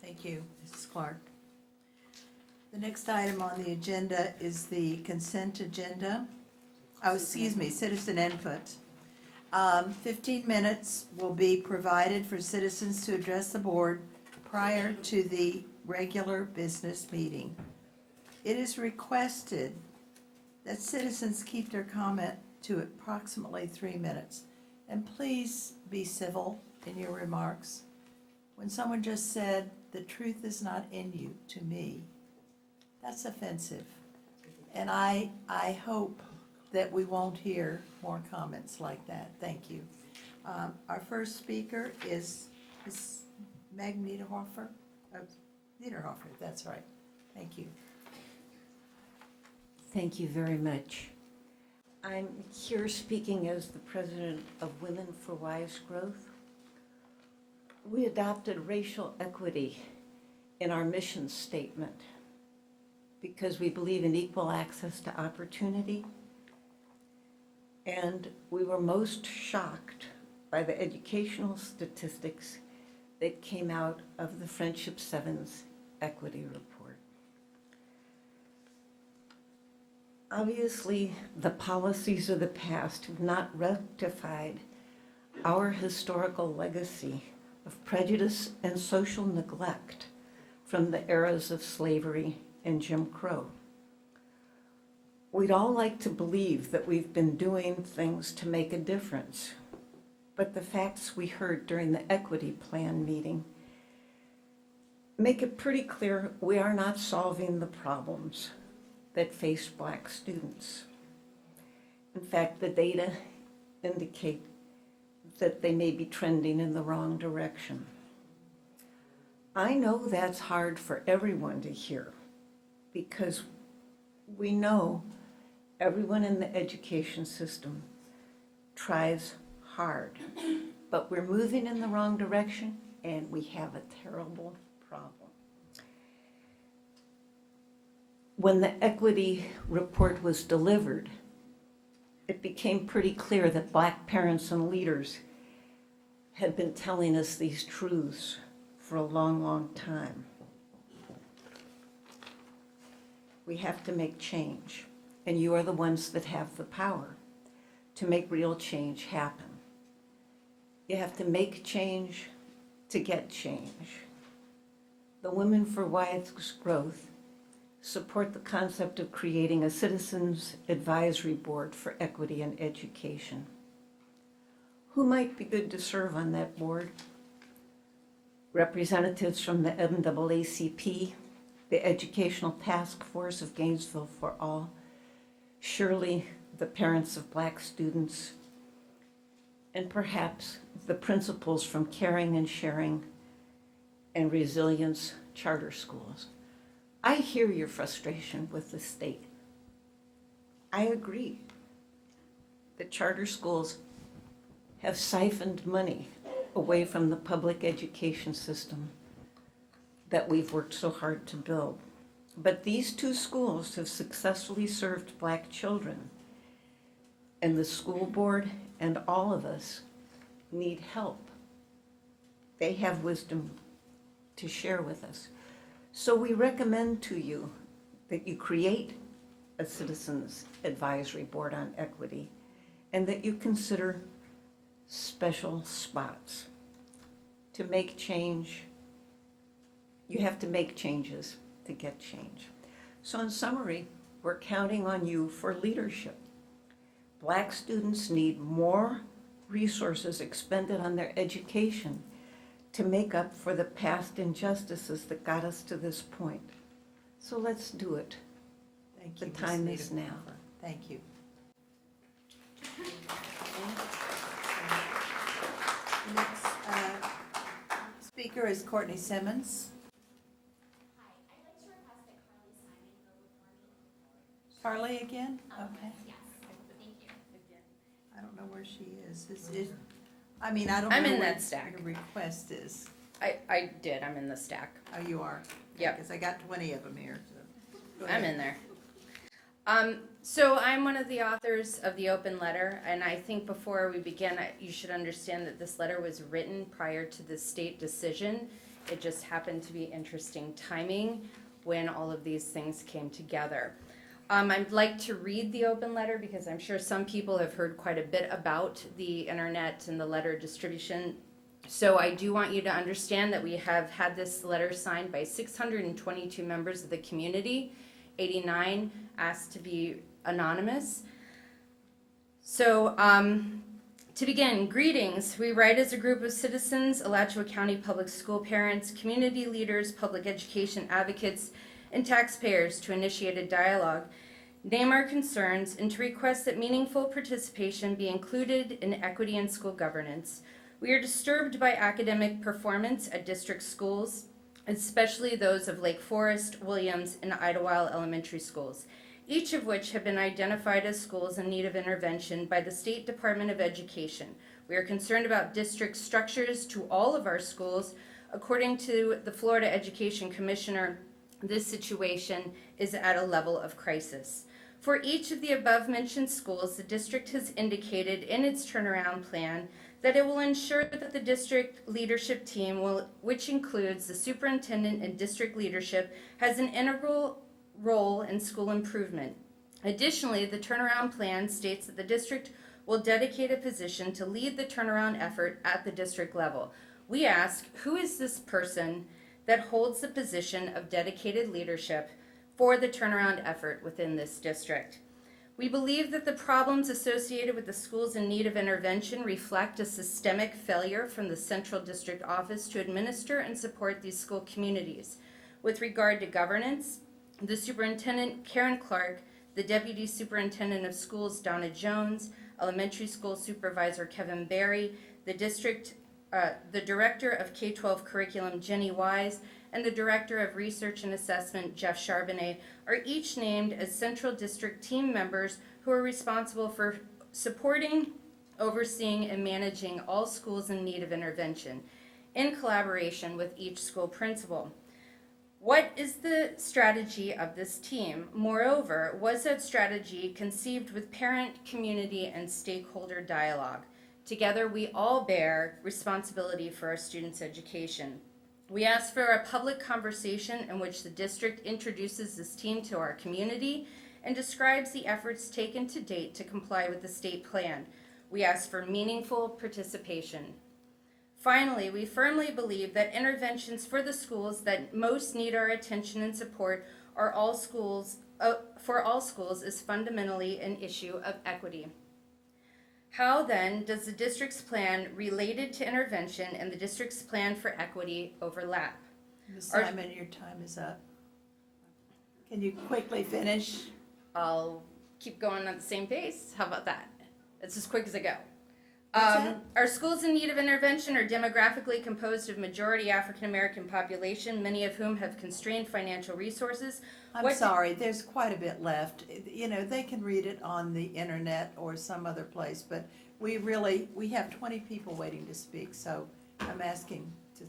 Thank you, Mrs. Clark. The next item on the agenda is the consent agenda. Oh, excuse me, citizen input. 15 minutes will be provided for citizens to address the board prior to the regular business meeting. It is requested that citizens keep their comment to approximately 3 minutes. And please be civil in your remarks. When someone just said, "The truth is not in you," to me, that's offensive. And I hope that we won't hear more comments like that. Thank you. Our first speaker is Ms. Meg Niederhofer. Niederhofer, that's right. Thank you. Thank you very much. I'm here speaking as the president of Women for Wise Growth. We adopted racial equity in our mission statement because we believe in equal access to opportunity. And we were most shocked by the educational statistics that came out of the Friendship Sevens Equity Report. Obviously, the policies of the past have not rectified our historical legacy of prejudice and social neglect from the eras of slavery and Jim Crow. We'd all like to believe that we've been doing things to make a difference, but the facts we heard during the equity plan meeting make it pretty clear we are not solving the problems that face Black students. In fact, the data indicate that they may be trending in the wrong direction. I know that's hard for everyone to hear because we know everyone in the education system tries hard, but we're moving in the wrong direction and we have a terrible problem. When the equity report was delivered, it became pretty clear that Black parents and leaders had been telling us these truths for a long, long time. We have to make change, and you are the ones that have the power to make real change happen. You have to make change to get change. The Women for Wise Growth support the concept of creating a Citizens Advisory Board for Equity in Education. Who might be good to serve on that board? Representatives from the NAACP, the Educational Task Force of Gainesville for All, surely the parents of Black students, and perhaps the principals from Caring and Sharing and Resilience charter schools. I hear your frustration with the state. I agree that charter schools have siphoned money away from the public education system that we've worked so hard to build. But these two schools have successfully served Black children, and the school board and all of us need help. They have wisdom to share with us. So we recommend to you that you create a Citizens Advisory Board on Equity and that you consider special spots. To make change, you have to make changes to get change. So in summary, we're counting on you for leadership. Black students need more resources expended on their education to make up for the past injustices that got us to this point. So let's do it. Thank The you, Ms. time is Niederhofer. now. Thank you. Next speaker is Courtney Simmons. Hi, I'd like to request that Carly Simon go before me. Carly again? Okay. Yes, thank you. I don't know where she is. I mean, I don't know. I'm in where that stack. Your request is. I did, I'm in the stack. Oh, you are? Yep. Because I got 20 of them here. So. Go I'm ahead. in there. So I'm one of the authors of the open letter, and I think before we begin, you should understand that this letter was written prior to the state decision. It just happened to be interesting timing when all of these things came together. I'd like to read the open letter because I'm sure some people have heard quite a bit about the internet and the letter distribution. So I do want you to understand that we have had this letter signed by 622 members of the community. 89 asked to be anonymous. So to begin, greetings. We write as a group of citizens, Alachua County Public School parents, community leaders, public education advocates, and taxpayers to initiate a dialogue, name our concerns, and to request that meaningful participation be included in equity in school governance. We are disturbed by academic performance at district schools, especially those of Lake Forest, Williams, and Idlewild Elementary Schools, each of which have been identified as schools in need of intervention by the State Department of Education. We are concerned about district structures to all of our schools. According to the Florida Education Commissioner, this situation is at a level of crisis. For each of the above-mentioned schools, the district has indicated in its turnaround plan that it will ensure that the district leadership team, which includes the superintendent and district leadership, has an integral role in school improvement. Additionally, the turnaround plan states that the district will dedicate a position to lead the turnaround effort at the district level. We ask, who is this person that holds the position of dedicated leadership for the turnaround effort within this district? We believe that the problems associated with the schools in need of intervention reflect a systemic failure from the Central District Office to administer and support these school communities. With regard to governance, the Superintendent Karen Clark, the Deputy Superintendent of Schools Donna Jones, Elementary School Supervisor Kevin Berry, the Director of K-12 Curriculum Jenny Wise, and the Director of Research and Assessment, Jeff Charbonnet, are each named as Central District team members who are responsible for supporting, overseeing, and managing all schools in need of intervention, in collaboration with each school principal. What is the strategy of this team? Moreover, was that strategy conceived with parent, community, and stakeholder dialogue? Together, we all bear responsibility for our students' education. We ask for a public conversation in which the district introduces this team to our community and describes the efforts taken to date to comply with the state plan. We ask for meaningful participation. Finally, we firmly believe that interventions for the schools that most need our attention and support for all schools is fundamentally an issue of equity. How then does the district's plan related to intervention and the district's plan for equity overlap? Ms. Simon, your time is up. Can you quickly finish? I'll keep going at the same pace. How about that? It's as quick as I go. What's that? Our schools in need of intervention are demographically composed of majority African American population, many of whom have constrained financial resources. I'm sorry, there's quite a bit left. You know, they can read it on the internet or some other place, but we have 20 people waiting to speak, so I'm asking to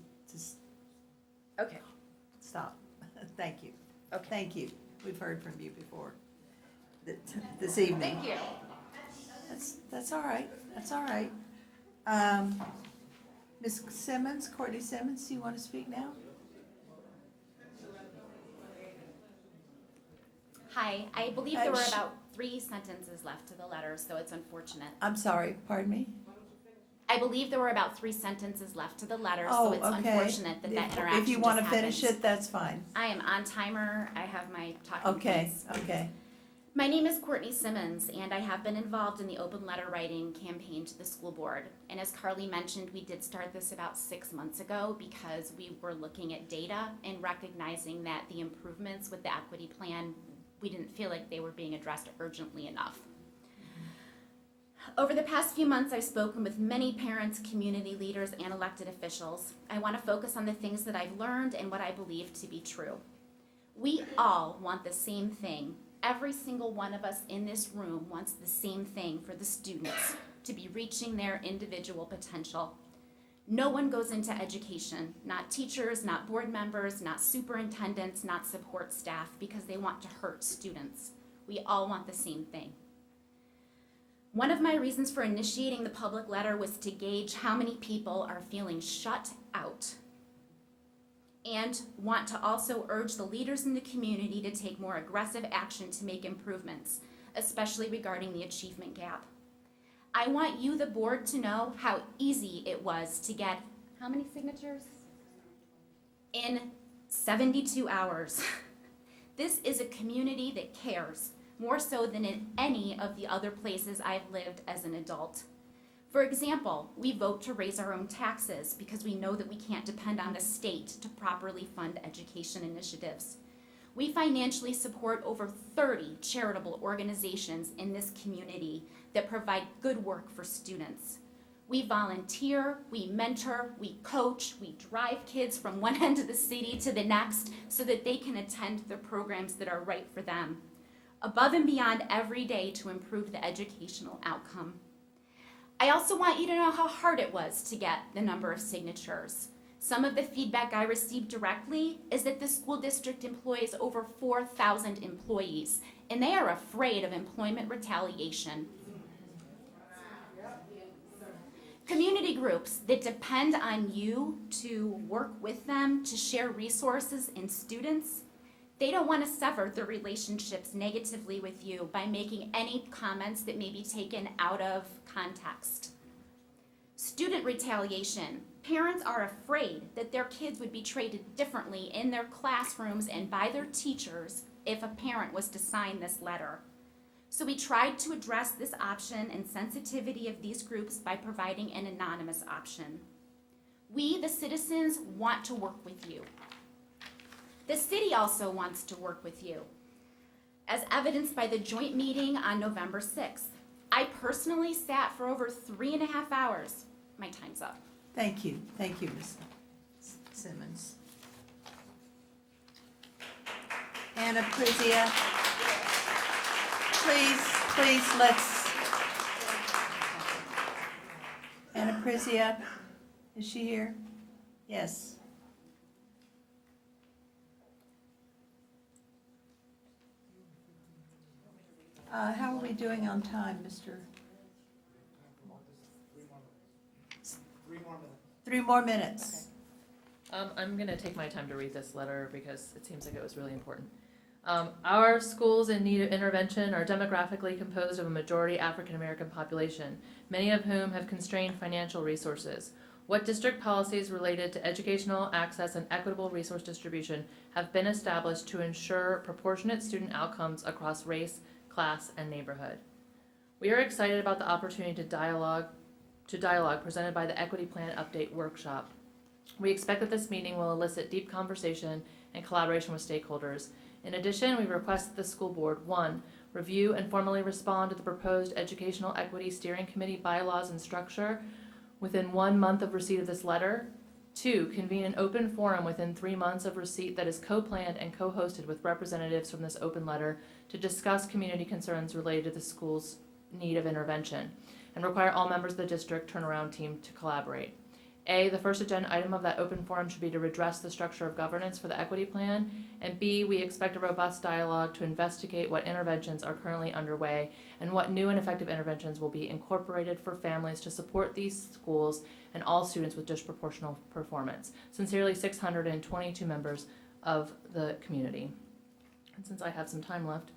Okay. stop. Thank you. Okay. Thank you. We've heard from you before this evening. Thank you. That's all right. That's all right. Ms. Simmons, Courtney Simmons, do you want to speak now? Hi, I believe there were sh- about 3 sentences left to the letter, so it's unfortunate. I'm sorry, pardon me? I believe there were about 3 sentences left to the letter, Oh, so it's okay. unfortunate that that interaction If you just want to finish happened. it, that's fine. I am on timer. I have my talking Okay, points. okay. My name is Courtney Simmons, and I have been involved in the open letter writing campaign to the school board. And as Carly mentioned, we did start this about 6 months ago because we were looking at data and recognizing that the improvements with the equity plan, we didn't feel like they were being addressed urgently enough. Over the past few months, I've spoken with many parents, community leaders, and elected officials. I want to focus on the things that I've learned and what I believe to be true. We all want the same thing. Every single one of us in this room wants the same thing for the students, to be reaching their individual potential. No one goes into education, not teachers, not board members, not superintendents, not support staff, because they want to hurt students. We all want the same thing. One of my reasons for initiating the public letter was to gauge how many people are feeling shut out, and want to also urge the leaders in the community to take more aggressive action to make improvements, especially regarding the achievement gap. I want you, the board, to know how easy it was to get, how many signatures? In 72 hours. This is a community that cares, more so than in any of the other places I've lived as an adult. For example, we vote to raise our own taxes because we know that we can't depend on the state to properly fund education initiatives. We financially support over 30 charitable organizations in this community that provide good work for students. We volunteer, we mentor, we coach, we drive kids from one end of the city to the next so that they can attend the programs that are right for them, above and beyond every day to improve the educational outcome. I also want you to know how hard it was to get the number of signatures. Some of the feedback I received directly is that the school district employs over 4,000 employees, and they are afraid of employment retaliation. Community groups that depend on you to work with them, to share resources and students, they don't want to sever their relationships negatively with you by making any comments that may be taken out of context. Student retaliation. Parents are afraid that their kids would be treated differently in their classrooms and by their teachers if a parent was to sign this letter. So we tried to address this option and sensitivity of these groups by providing an anonymous option. We, the citizens, want to work with you. The city also wants to work with you, as evidenced by the joint meeting on November 6th. I personally sat for over 3.5 hours. My time's up. Thank you, Ms. Simmons. Anna Prizia, please, let's. Anna Prizia, is she here? Yes. How are we doing on time, Mr.? 3 more minutes. I'm going to take my time to read this letter because it seems like it was really important. Our schools in need of intervention are demographically composed of a majority African American population, many of whom have constrained financial resources. What district policies related to educational access and equitable resource distribution have been established to ensure proportionate student outcomes across race, class, and neighborhood? We are excited about the opportunity to dialogue presented by the Equity Plan Update Workshop. We expect that this meeting will elicit deep conversation and collaboration with stakeholders. In addition, we request that the school board, 1, review and formally respond to the proposed Educational Equity Steering Committee bylaws and structure within 1 month of receipt of this letter. 2, convene an open forum within 3 months of receipt that is co-planned and co-hosted with representatives from this open letter to discuss community concerns related to the school's need of intervention, and require all members of the district turnaround team to collaborate. A, the first agenda item of that open forum should be to redress the structure of governance for the equity plan, and B, we expect a robust dialogue to investigate what interventions are currently underway and what new and effective interventions will be incorporated for families to support these schools and all students with disproportional performance. Sincerely, 622 members of the community. And since I have some time left,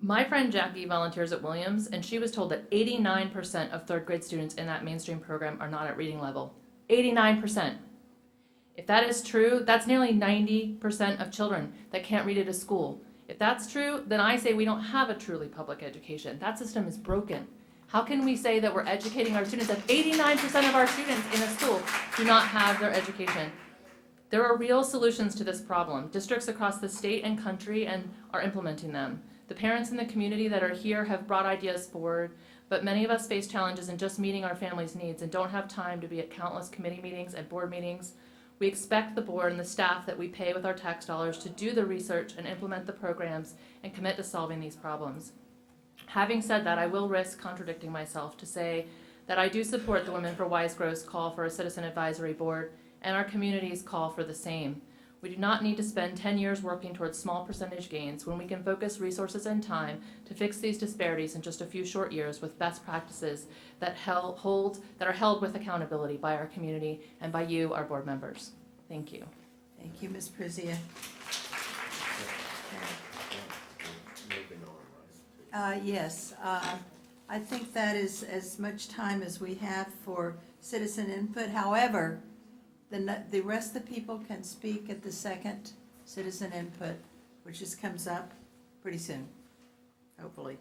My friend Jackie volunteers at Williams, and she was told that 89% of third grade students in that mainstream program are not at reading level. 89%. If that is true, that's nearly 90% of children that can't read at a school. If that's true, then I say we don't have a truly public education. That system is broken. How can we say that we're educating our students if 89% of our students in a school do not have their education? There are real solutions to this problem. Districts across the state and country are implementing them. The parents in the community that are here have brought ideas forward, but many of us face challenges in just meeting our families' needs and don't have time to be at countless committee meetings and board meetings. We expect the board and the staff that we pay with our tax dollars to do the research and implement the programs and commit to solving these problems. Having said that, I will risk contradicting myself to say that I do support the Women for Wise Growth's call for a citizen advisory board and our community's call for the same. We do not need to spend 10 years working towards small percentage gains when we can focus resources and time to fix these disparities in just a few short years with best practices that are held with accountability by our community and by you, our board members. Thank you. Thank you, Ms. Prizia. Yes, I think that is as much time as we have for citizen input. However, the rest of the people can speak at the second citizen input, which just comes up pretty soon, hopefully.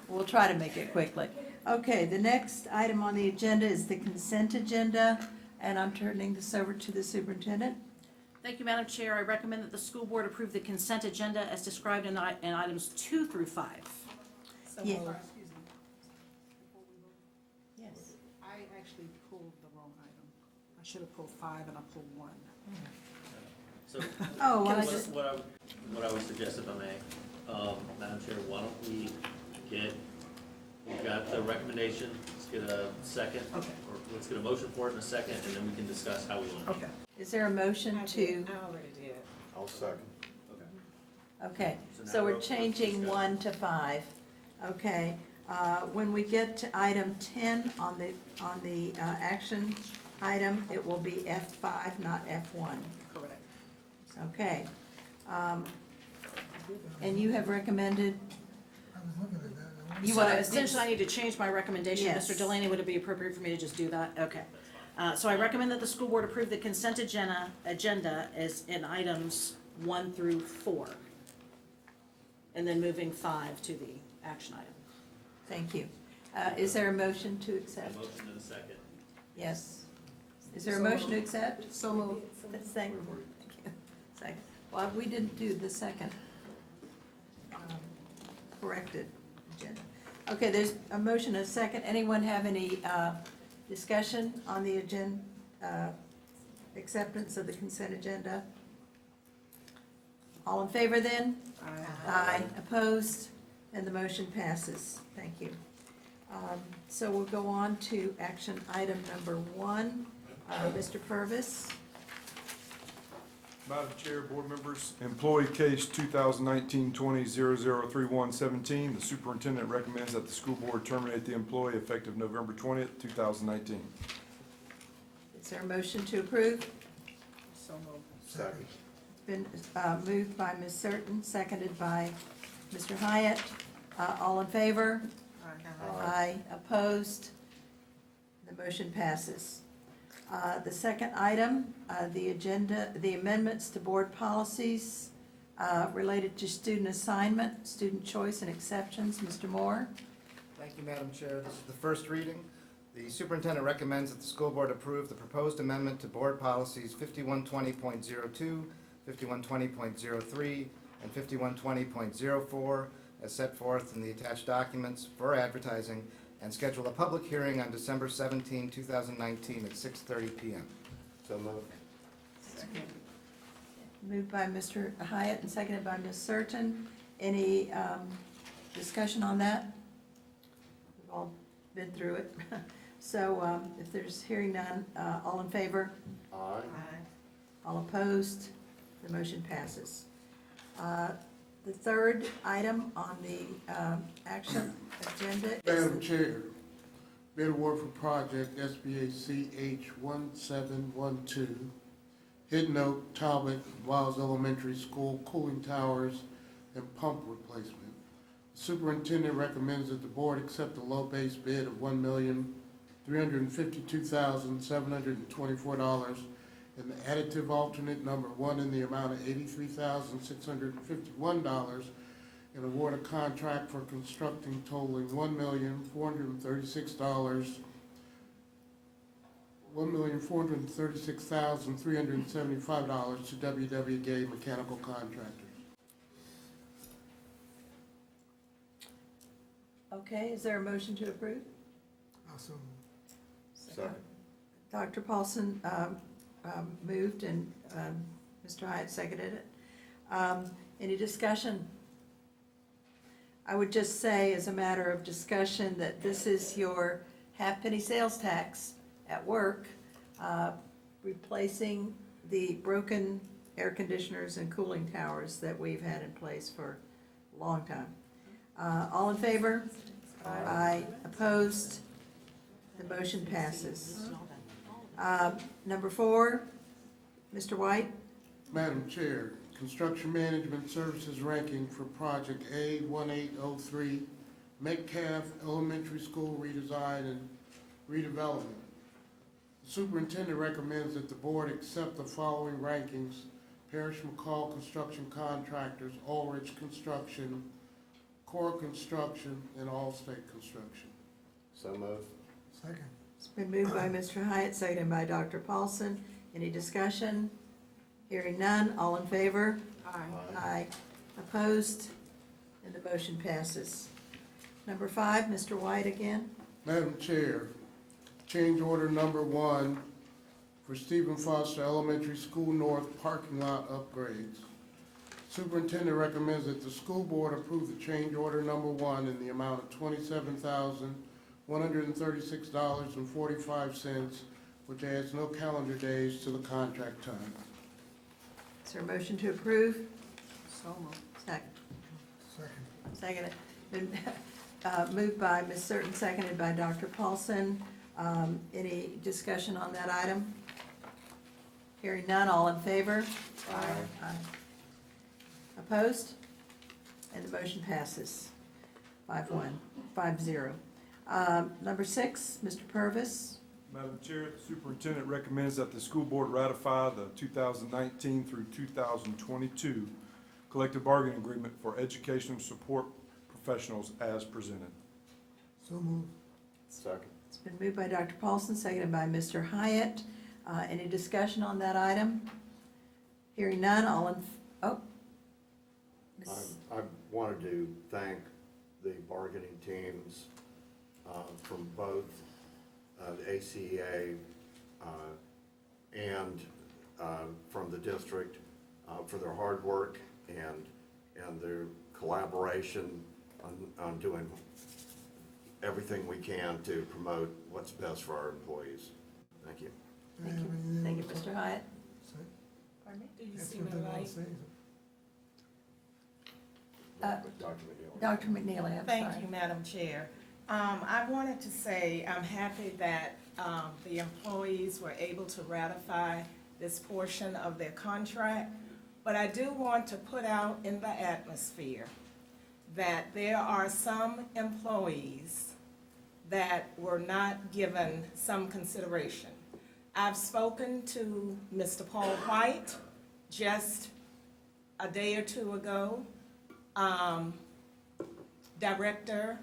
We'll try to make it quickly. Okay, the next item on the agenda is the consent agenda, and I'm turning this over to the superintendent. Thank you, Madam Chair. I recommend that the school board approve the consent agenda as described in items 2 through 5. Yeah. Sorry, excuse me. Before we vote, Yes. I actually pulled the wrong item. I should have pulled 5 and I pulled 1. So, Oh, well, I what just, what I would suggest, if I may, Madam Chair, why don't we've got the recommendation, let's get a second. Okay. Or let's get a motion for it in a second, and then we can discuss how we want to. Okay. is there a motion to, I already did. I'll second. okay, So now so we're we're changing discussing. 1 to 5. Okay, when we get to item 10 on the action item, it will be F5, not F1. Correct. Okay. And you have recommended, I was looking at that. and I You So wanna- essentially, I need to change my recommendation. Yes. Mr. Delaney, would it be appropriate for me to just do that? Okay. So I recommend that the school board approve the consent agenda as in items 1 through 4. And then moving 5 to the action item. thank you. Is there a motion to A accept? motion in a second. Yes. Is there a motion to accept? So moved. Thank you. Second. Well, we didn't do the second corrected agenda. Okay, there's a motion and a second. Anyone have any discussion on the agenda, acceptance of the consent agenda? All in favor then? Aye. Opposed? And the motion passes. Thank you. So we'll go on to action item number 1. Mr. Purvis? Madam Chair, board members, employee case 2019-20-003117. The superintendent recommends that the school board terminate the employee effective November 20th, 2019. Is there a motion to approve? So moved. Second. Been moved by Ms. Certain, seconded by Mr. Hyatt. All in favor? Aye. Opposed? The motion passes. The second item, the amendments to board policies related to student assignment, student choice, and exceptions. Mr. Moore? Thank you, Madam Chair. This is the first reading. The superintendent recommends that the school board approve the proposed amendment to board policies 5120.02, 5120.03, and 5120.04 as set forth in the attached documents for advertising, and schedule a public hearing on December 17, 2019 at 6:30 PM. So moved. Moved by Mr. Hyatt and seconded by Ms. Certain. Any discussion on that? We've all been through it. So if there's hearing none, all in favor? Aye. All opposed? The motion passes. The third item on the action agenda is Madam Chair, bid award for project SBAC H1712, Hidden Oak, Talbot, Wiles Elementary School, cooling towers, and pump replacement. The superintendent recommends that the board accept the low base bid of $1,352,724 and the additive alternate number 1 in the amount of $83,651 and award a contract for constructing totaling $1,436,375 to WW Gay Mechanical Contractors. Okay, is there a motion to approve? Also, Second. Dr. Paulson moved and Mr. Hyatt seconded it. Any discussion? I would just say, as a matter of discussion, that this is your half-penny sales tax at work, replacing the broken air conditioners and cooling towers that we've had in place for a long time. All in favor? Aye. Opposed? The motion passes. Number 4, Mr. White? Madam Chair, Construction Management Services ranking for Project A1803, Metcalf Elementary School redesign and redevelopment. The superintendent recommends that the board accept the following rankings: Parrish McCall Construction Contractors, Ulrich Construction, Core Construction, and Allstate Construction. So moved. second. It's been moved by Mr. Hyatt, seconded by Dr. Paulson. Any discussion? Hearing none, all in favor? Aye. Opposed? And the motion passes. Number 5, Mr. White again. Madam Chair, change order number 1 for Stephen Foster Elementary School North parking lot upgrades. Superintendent recommends that the school board approve the change order number 1 in the amount of $27,136.45, which adds no calendar days to the contract time. Is there a motion to approve? So moved. Second. Second. Seconded. Been moved by Ms. Certain, seconded by Dr. Paulson. Any discussion on that item? Hearing none, all in favor? Aye. Opposed? And the motion passes. 5-0. Number 6, Mr. Purvis. Madam Chair, the superintendent recommends that the school board ratify the 2019 through 2022 collective bargaining agreement for educational support professionals as presented. So moved. Second. It's been moved by Dr. Paulson, seconded by Mr. Hyatt. Any discussion on that item? Hearing none, all in, Ms. I wanted to thank the bargaining teams from both the ACEA and from the district for their hard work and their collaboration on doing everything we can to promote what's best for our employees. Thank you. Thank you. Thank you, Mr. Hyatt. Pardon me? Do you That's see what my they want light? to say. Dr. McNeil. Dr. McNeely, I'm Thank sorry. you, Madam Chair. I wanted to say I'm happy that the employees were able to ratify this portion of their contract, but I do want to put out in the atmosphere that there are some employees that were not given some consideration. I've spoken to Mr. Paul White just a day or two ago, Director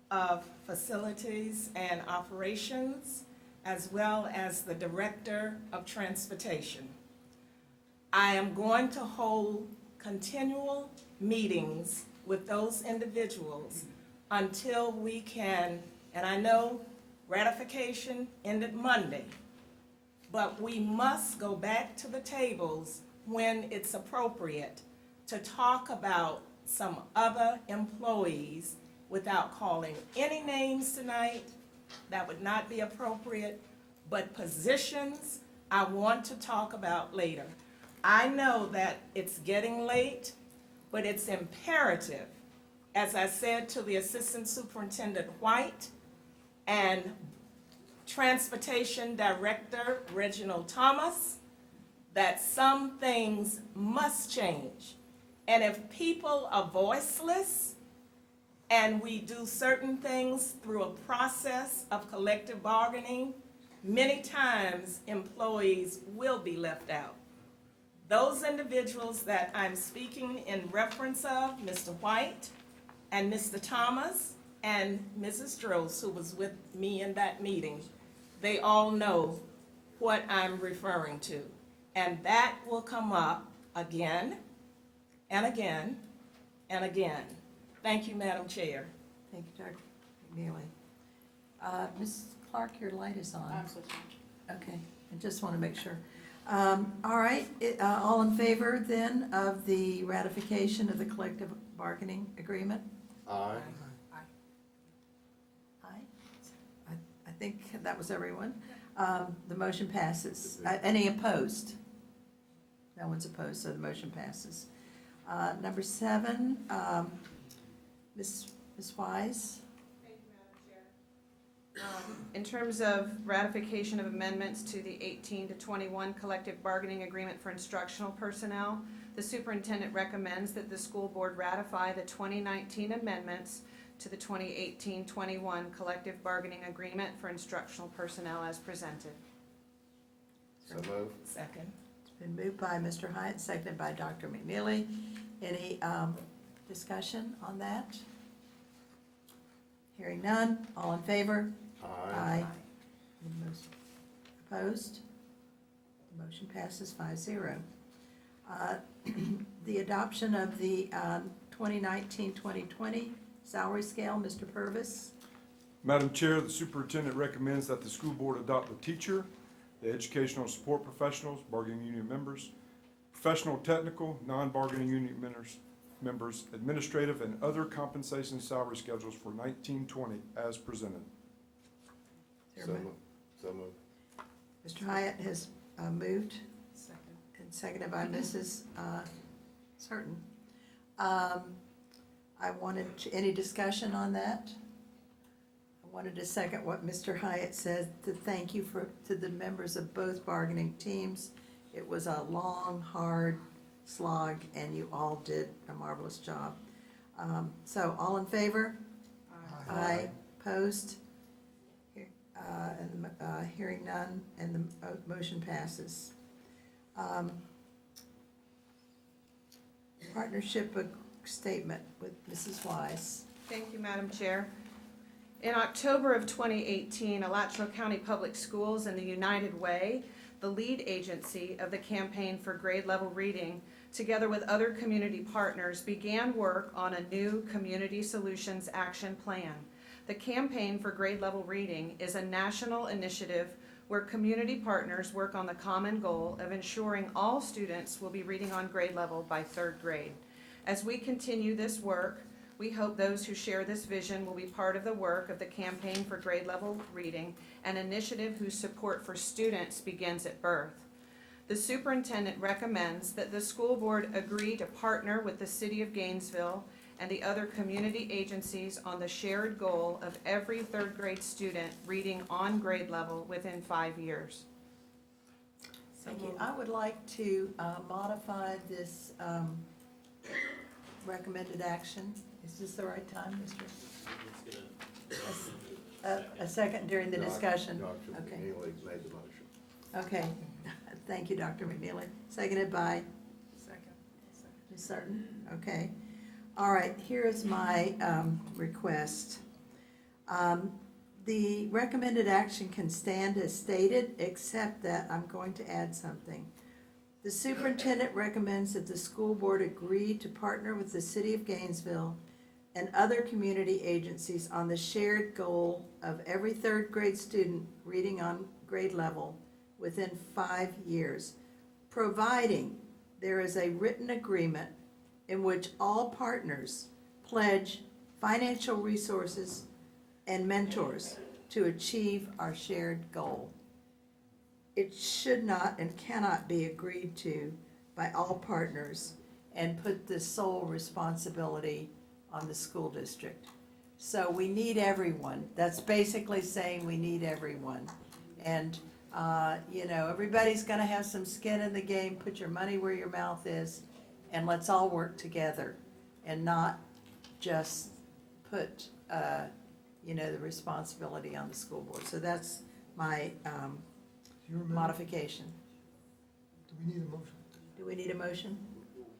of Facilities and Operations, as well as the Director of Transportation. I am going to hold continual meetings with those individuals until we can, and I know ratification ended Monday, but we must go back to the tables when it's appropriate to talk about some other employees without calling any names tonight. That would not be appropriate, but positions I want to talk about later. I know that it's getting late, but it's imperative, as I said to the Assistant Superintendent White and Transportation Director Reginald Thomas, that some things must change. And if people are voiceless and we do certain things through a process of collective bargaining, many times employees will be left out. Those individuals that I'm speaking in reference of, Mr. White and Mr. Thomas and Mrs. Stross, who was with me in that meeting, they all know what I'm referring to. And that will come up again and again and again. Thank you, Madam Chair. Thank you, Dr. McNeely. Ms. Clark, your light is on. Okay, I just want to make sure. All right, all in favor then of the ratification of the collective bargaining agreement? Aye. Aye. I think that was everyone. The motion passes. Any opposed? No one's opposed, so the motion passes. Number 7, Ms. Wise? In terms of ratification of amendments to the 18 to 21 collective bargaining agreement for instructional personnel, the superintendent recommends that the school board ratify the 2019 amendments to the 2018-21 collective bargaining agreement for instructional personnel as presented. So moved. Second. It's been moved by Mr. Hyatt, seconded by Dr. McNeely. Any discussion on that? Hearing none, all in favor? Aye. Any opposed? The motion passes 5-0. The adoption of the 2019-2020 salary scale, Mr. Purvis. Madam Chair, the superintendent recommends that the school board adopt the teacher, the educational support professionals, bargaining union members, professional technical, non-bargaining union members, administrative, and other compensation salary schedules for 1920 as presented. So moved. So moved. Mr. Hyatt has moved Second. and seconded by Mrs. Certain. I wanted, any discussion on that? I wanted to second what Mr. Hyatt said, to thank you to the members of both bargaining teams. It was a long, hard slog, and you all did a marvelous job. So, all in favor? Aye. Opposed? Hearing none, and the motion passes. Partnership statement with Mrs. Wise. Thank you, Madam Chair. In October of 2018, Alachua County Public Schools and the United Way, the lead agency of the Campaign for Grade Level Reading, together with other community partners, began work on a new Community Solutions Action Plan. The Campaign for Grade Level Reading is a national initiative where community partners work on the common goal of ensuring all students will be reading on grade level by 3rd grade. As we continue this work, we hope those who share this vision will be part of the work of the Campaign for Grade Level Reading, an initiative whose support for students begins at birth. The superintendent recommends that the school board agree to partner with the City of Gainesville and the other community agencies on the shared goal of every 3rd grade student reading on grade level within 5 years. Thank you. I would like to modify this recommended action. Is this the right time, Mr.? A second during the discussion. Dr. Okay. McNeely made the motion. Okay. Thank you, Dr. McNeely. Seconded by Second. Ms. Certain? Okay. All right, here is my request. The recommended action can stand as stated, except that I'm going to add something. The superintendent recommends that the school board agree to partner with the City of Gainesville and other community agencies on the shared goal of every 3rd grade student reading on grade level within 5 years, providing there is a written agreement in which all partners pledge financial resources and mentors to achieve our shared goal. It should not and cannot be agreed to by all partners and put the sole responsibility on the school district. So we need everyone. That's basically saying we need everyone. And, everybody's gonna have some skin in the game. Put your money where your mouth is. and let's all work together and not just put, the responsibility on the school board. So that's my Do you remember? modification. Do we need a motion? Do we need a motion?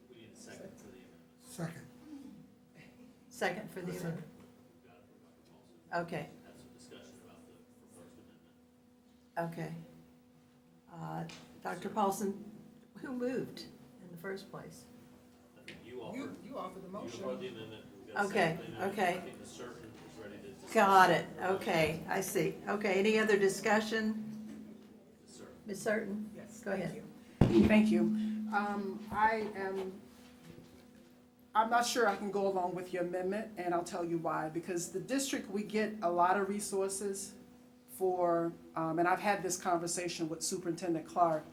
We need a second for the amendment. Second. Second for the Second. amendment? Okay, Have some discussion about the proposed amendment. okay. Dr. Paulson, who moved in the first place? I think you offered. You offered the motion. You offered the amendment. We've got a Okay, second for the amendment. okay. I think Ms. Certain is ready to discuss. Got it, okay, I see. Okay, any other discussion? Ms. Certain. Ms. Certain? Yes. Go ahead. Thank you. I'm not sure I can go along with your amendment, and I'll tell you why. Because the district, we get a lot of resources for, and I've had this conversation with Superintendent Clark.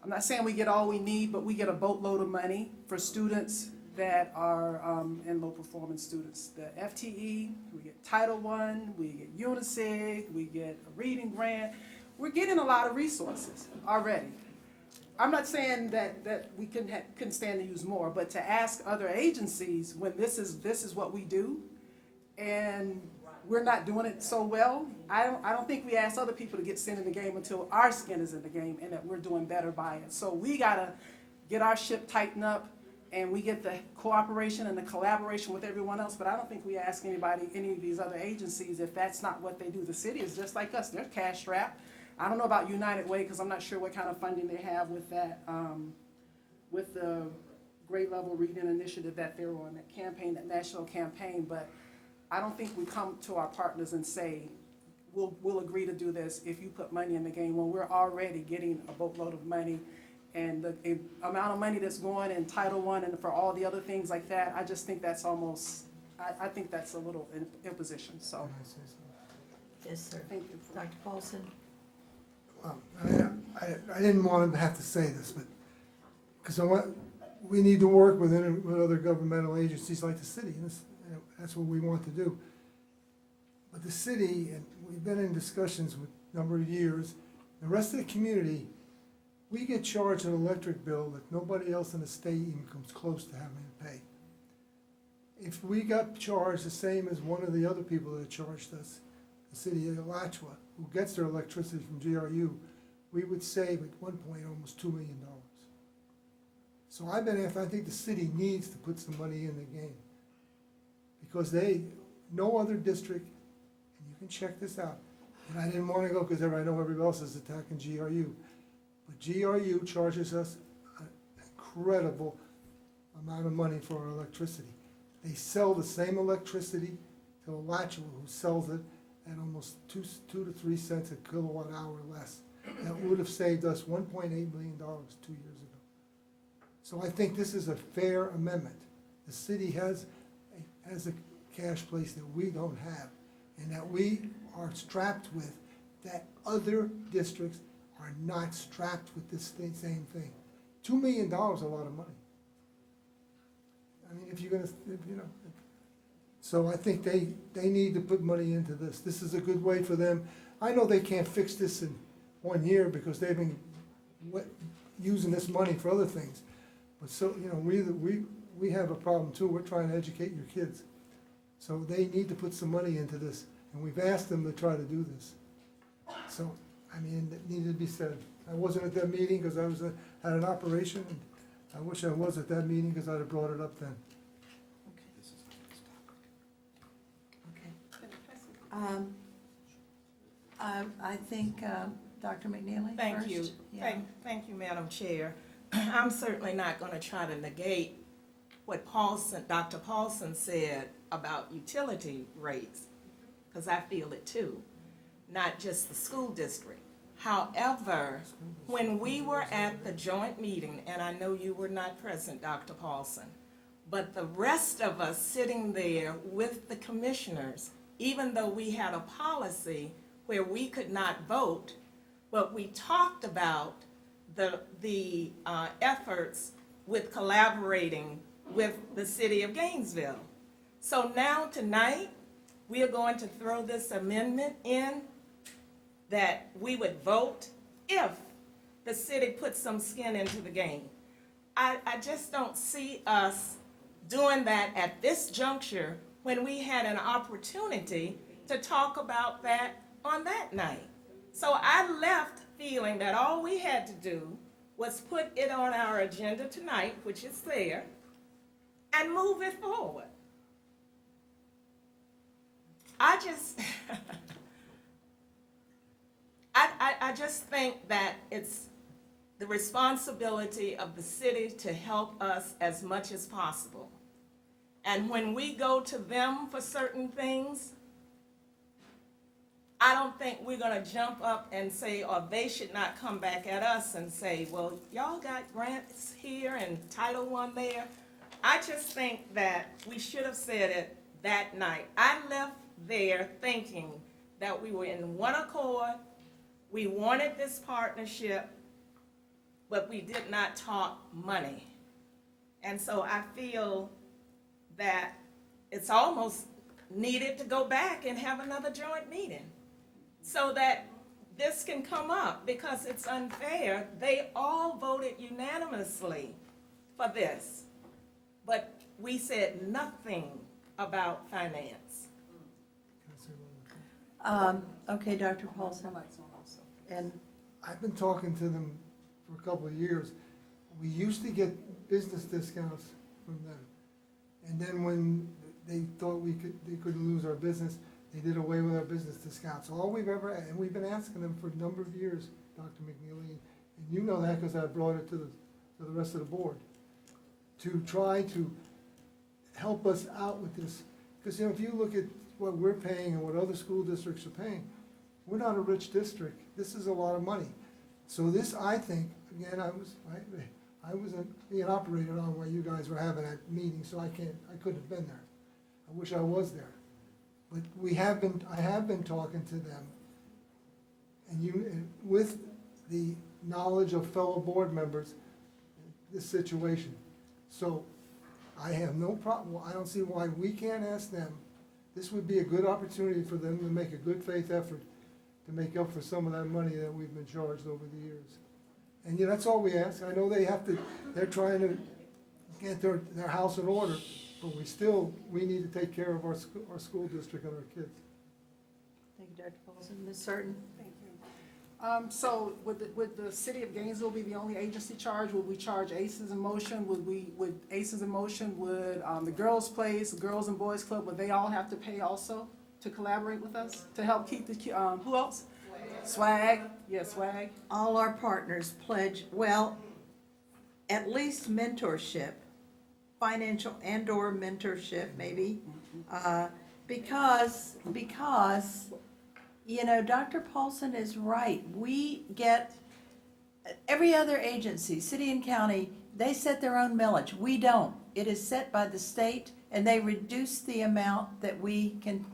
I'm not saying we get all we need, but we get a boatload of money for students that are in low-performing students. The FTE, we get Title I, we get UNICEF, we get a reading grant. We're getting a lot of resources already. I'm not saying that we couldn't stand to use more, but to ask other agencies when this is what we do, and we're not doing it so well, I don't think we ask other people to get skin in the game until our skin is in the game and that we're doing better by it. So we gotta get our ship tightened up, and we get the cooperation and the collaboration with everyone else, but I don't think we ask anybody, any of these other agencies, if that's not what they do. The city is just like us, they're cash strapped. I don't know about United Way, because I'm not sure what kind of funding they have with that, with the grade level reading initiative that they're on, that campaign, that national campaign, but I don't think we come to our partners and say, we'll agree to do this if you put money in the game, when we're already getting a boatload of money. And the amount of money that's going in Title I and for all the other things like that, I just think that's almost, I think that's a little imposition, so. Can I say something? Yes, sir. Thank you. Dr. Paulson? Well, I didn't want to have to say this, but, because we need to work with other governmental agencies like the city, and that's what we want to do. But the city, and we've been in discussions with a number of years, the rest of the community, we get charged an electric bill that nobody else in the state even comes close to having to pay. If we got charged the same as one of the other people that charged us, the city of Alachua, who gets their electricity from GRU, we would save at one point almost $2 million. So I think the city needs to put some money in the game. Because no other district, and you can check this out, and I didn't want to go because I know everybody else is attacking GRU, but GRU charges us an incredible amount of money for our electricity. They sell the same electricity to Alachua, who sells it at almost 2 to 3 cents a kilowatt hour less. That would have saved us $1.8 million 2 years ago. So I think this is a fair amendment. The city has a cash place that we don't have, and that we are strapped with, that other districts are not strapped with this same thing. $2 million is a lot of money. I mean, if you're gonna, so I think they need to put money into this. This is a good way for them. I know they can't fix this in 1 year because they've been using this money for other things. But so, we have a problem too. We're trying to educate your kids. So they need to put some money into this, and we've asked them to try to do this. So, I mean, it needed to be said. I wasn't at that meeting because I was at an operation, and I wish I was at that meeting because I'd have brought it up then. Okay. I think Dr. McNeely first. Thank you. Yeah. Thank you, Madam Chair. I'm certainly not going to try to negate what Dr. Paulson said about utility rates, because I feel it too, not just the school district. However, when we were at the joint meeting, and I know you were not present, Dr. Paulson, but the rest of us sitting there with the commissioners, even though we had a policy where we could not vote, but we talked about the efforts with collaborating with the city of Gainesville. So now tonight, we are going to throw this amendment in that we would vote if the city put some skin into the game. I just don't see us doing that at this juncture when we had an opportunity to talk about that on that night. So I left feeling that all we had to do was put it on our agenda tonight, which is there, and move it forward. I just, I just think that it's the responsibility of the city to help us as much as possible. And when we go to them for certain things, I don't think we're gonna jump up and say, or they should not come back at us and say, well, y'all got grants here and Title I there. I just think that we should have said it that night. I left there thinking that we were in one accord, we wanted this partnership, but we did not talk money. And so I feel that it's almost needed to go back and have another joint meeting so that this can come up, because it's unfair. They all voted unanimously for this, but we said nothing about finance. Can I say one more thing? Okay, Dr. Paulson. And I've been talking to them for a couple of years. We used to get business discounts from them. And then when they thought they couldn't lose our business, they did away with our business discounts. All we've ever, and we've been asking them for a number of years, Dr. McNeely, and you know that because I brought it to the rest of the board, to try to help us out with this. Because, if you look at what we're paying and what other school districts are paying, we're not a rich district. This is a lot of money. So this, I think, again, I wasn't being operated on while you guys were having that meeting, so I couldn't have been there. I wish I was there. But I have been talking to them, and with the knowledge of fellow board members, this situation. So I have no problem, I don't see why we can't ask them. This would be a good opportunity for them to make a good faith effort to make up for some of that money that we've been charged over the years. And that's all we ask. I know they're trying to get their house in order, but we need to take care of our school district and our kids. Thank you, Dr. Paulson. Ms. Certain? Thank you. So would the city of Gainesville be the only agency charged? Would we charge Aces in Motion? Would Aces in Motion, would the Girls Place, the Girls and Boys Club, would they all have to pay also to collaborate with us to help keep who else? Swag. Yeah, Swag. All our partners pledge, well, at least mentorship, financial and/or mentorship maybe, because, Dr. Paulson is right. We get, every other agency, city and county, they set their own millage. We don't. It is set by the state, and they reduce the amount that we can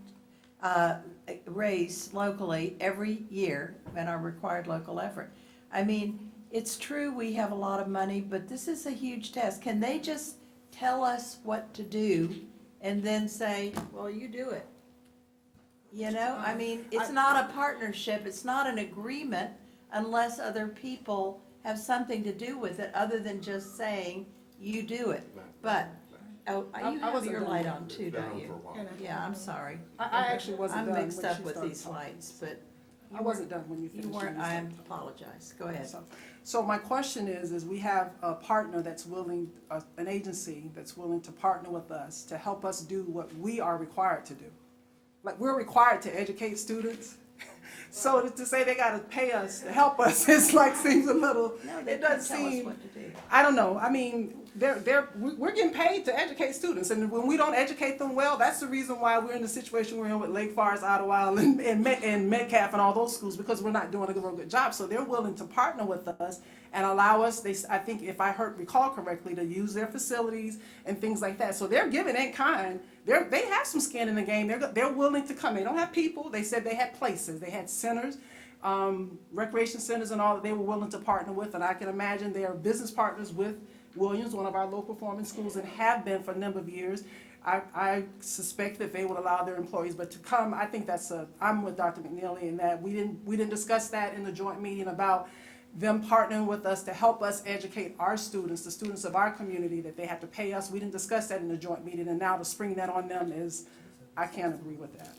raise locally every year in our required local effort. I mean, it's true we have a lot of money, but this is a huge task. Can they just tell us what to do and then say, well, you do it? I mean, it's not a partnership, it's not an agreement unless other people have something to do with it other than just saying, you do it. But, you have your light on too, don't you? Yeah, I'm sorry. I actually wasn't done. I'm mixed when up she with started these talking. lights, but. I wasn't done when you finished. You weren't, when you I started. apologize. Go ahead. So my question is we have a partner that's willing, an agency that's willing to partner with us to help us do what we are required to do. Like, we're required to educate students. So to say they gotta pay us to help us, it's like, seems a little, No, they it can doesn't tell us seem, what to do. I don't know, I mean, we're getting paid to educate students, and when we don't educate them well, that's the reason why we're in the situation we're in with Lake Forest, Ottawa, and Metcalf and all those schools, because we're not doing a real good job. So they're willing to partner with us and allow us, I think if I recall correctly, to use their facilities and things like that. So they're giving in kind. They have some skin in the game. They're willing to come. They don't have people. They said they had places. They had centers, recreation centers and all that they were willing to partner with. And I can imagine they are business partners with Williams, one of our low performing schools, and have been for a number of years. I suspect that they would allow their employees, but to come, I think I'm with Dr. McNeely in that we didn't discuss that in the joint meeting about them partnering with us to help us educate our students, the students of our community, that they have to pay us. We didn't discuss that in the joint meeting, and now to spring that on them is, I can't agree with that.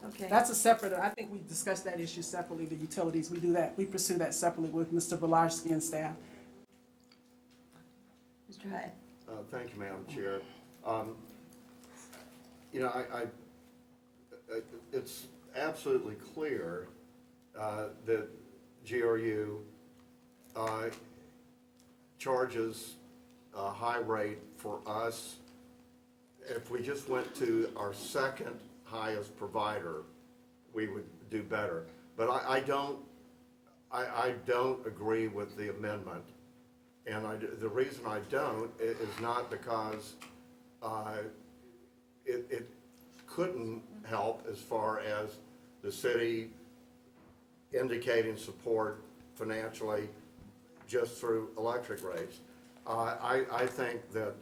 Okay. That's a separate, I think we discussed that issue separately, the utilities, we do that, we pursue that separately with Mr. Velarski and staff. Mr. Hyatt. Thank you, Madam Chair. You know, it's absolutely clear that GRU charges a high rate for us. If we just went to our second highest provider, we would do better. But I don't agree with the amendment. And the reason I don't is not because it couldn't help as far as the city indicating support financially just through electric rates. I think that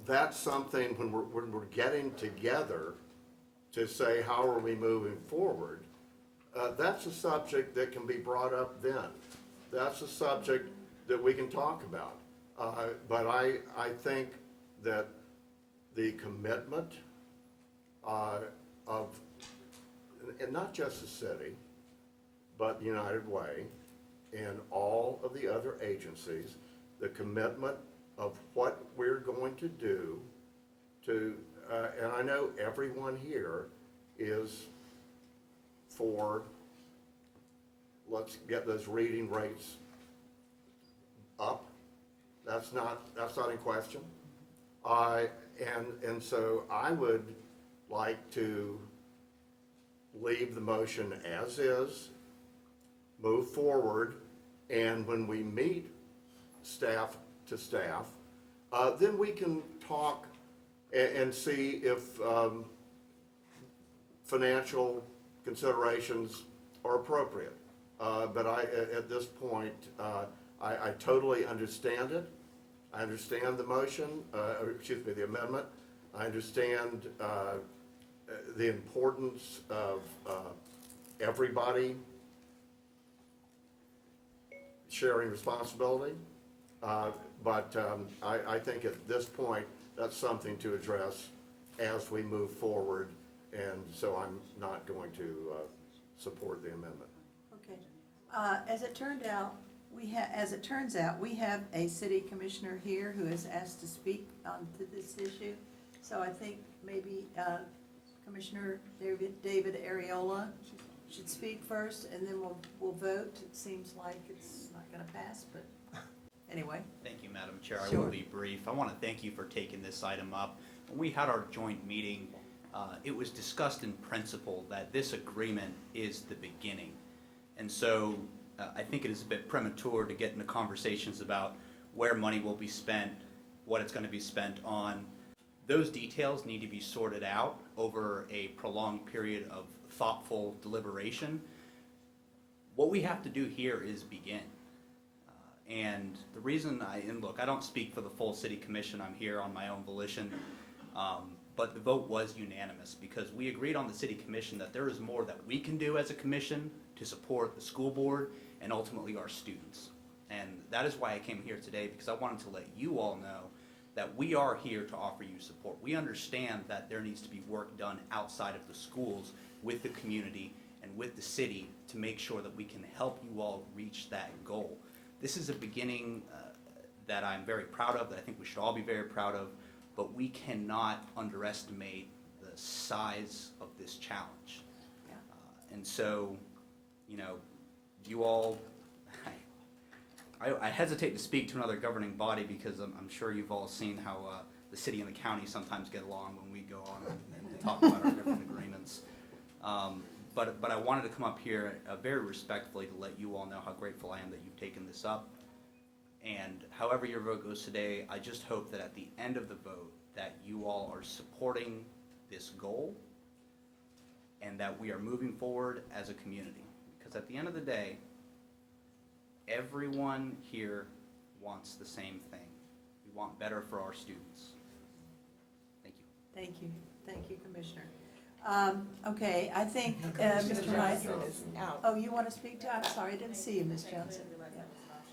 that's something when we're getting together to say how are we moving forward, that's a subject that can be brought up then. That's a subject that we can talk about. But I think that the commitment of, and not just the city, but United Way and all of the other agencies, the commitment of what we're going to do to, and I know everyone here is for, let's get those reading rates up. That's not in question. And so I would like to leave the motion as is, move forward, and when we meet staff to staff, then we can talk and see if financial considerations are appropriate. But at this point, I totally understand it. I understand the motion, the amendment. I understand the importance of everybody sharing responsibility. But I think at this point, that's something to address as we move forward, and so I'm not going to support the amendment. Okay. As it turns out, we have a city commissioner here who has asked to speak to this issue. So I think maybe Commissioner David Ariola should speak first, and then we'll vote. It seems like it's not going to pass, but anyway. Thank you, Madam Chair. I Sure. will be brief. I want to thank you for taking this item up. When we had our joint meeting, it was discussed in principle that this agreement is the beginning. And so I think it is a bit premature to get into conversations about where money will be spent, what it's going to be spent on. Those details need to be sorted out over a prolonged period of thoughtful deliberation. What we have to do here is begin. And the reason I don't speak for the full city commission, I'm here on my own volition, but the vote was unanimous because we agreed on the city commission that there is more that we can do as a commission to support the school board and ultimately our students. And that is why I came here today, because I wanted to let you all know that we are here to offer you support. We understand that there needs to be work done outside of the schools with the community and with the city to make sure that we can help you all reach that goal. This is a beginning that I'm very proud of, that I think we should all be very proud of, but we cannot underestimate the size of this challenge. Yeah. And so, you know, you all, I hesitate to speak to another governing body because I'm sure you've all seen how the city and the county sometimes get along when we go on and talk about our different agreements. But I wanted to come up here very respectfully to let you all know how grateful I am that you've taken this up. And however your vote goes today, I just hope that at the end of the vote that you all are supporting this goal and that we are moving forward as a community. Because at the end of the day, everyone here wants the same thing. We want better for our students. Thank you. Thank you. Thank you, Commissioner. Okay, I think, Mr. Wright. is out. Oh, you want to speak to, I'm sorry, I didn't see you, Ms. Johnson.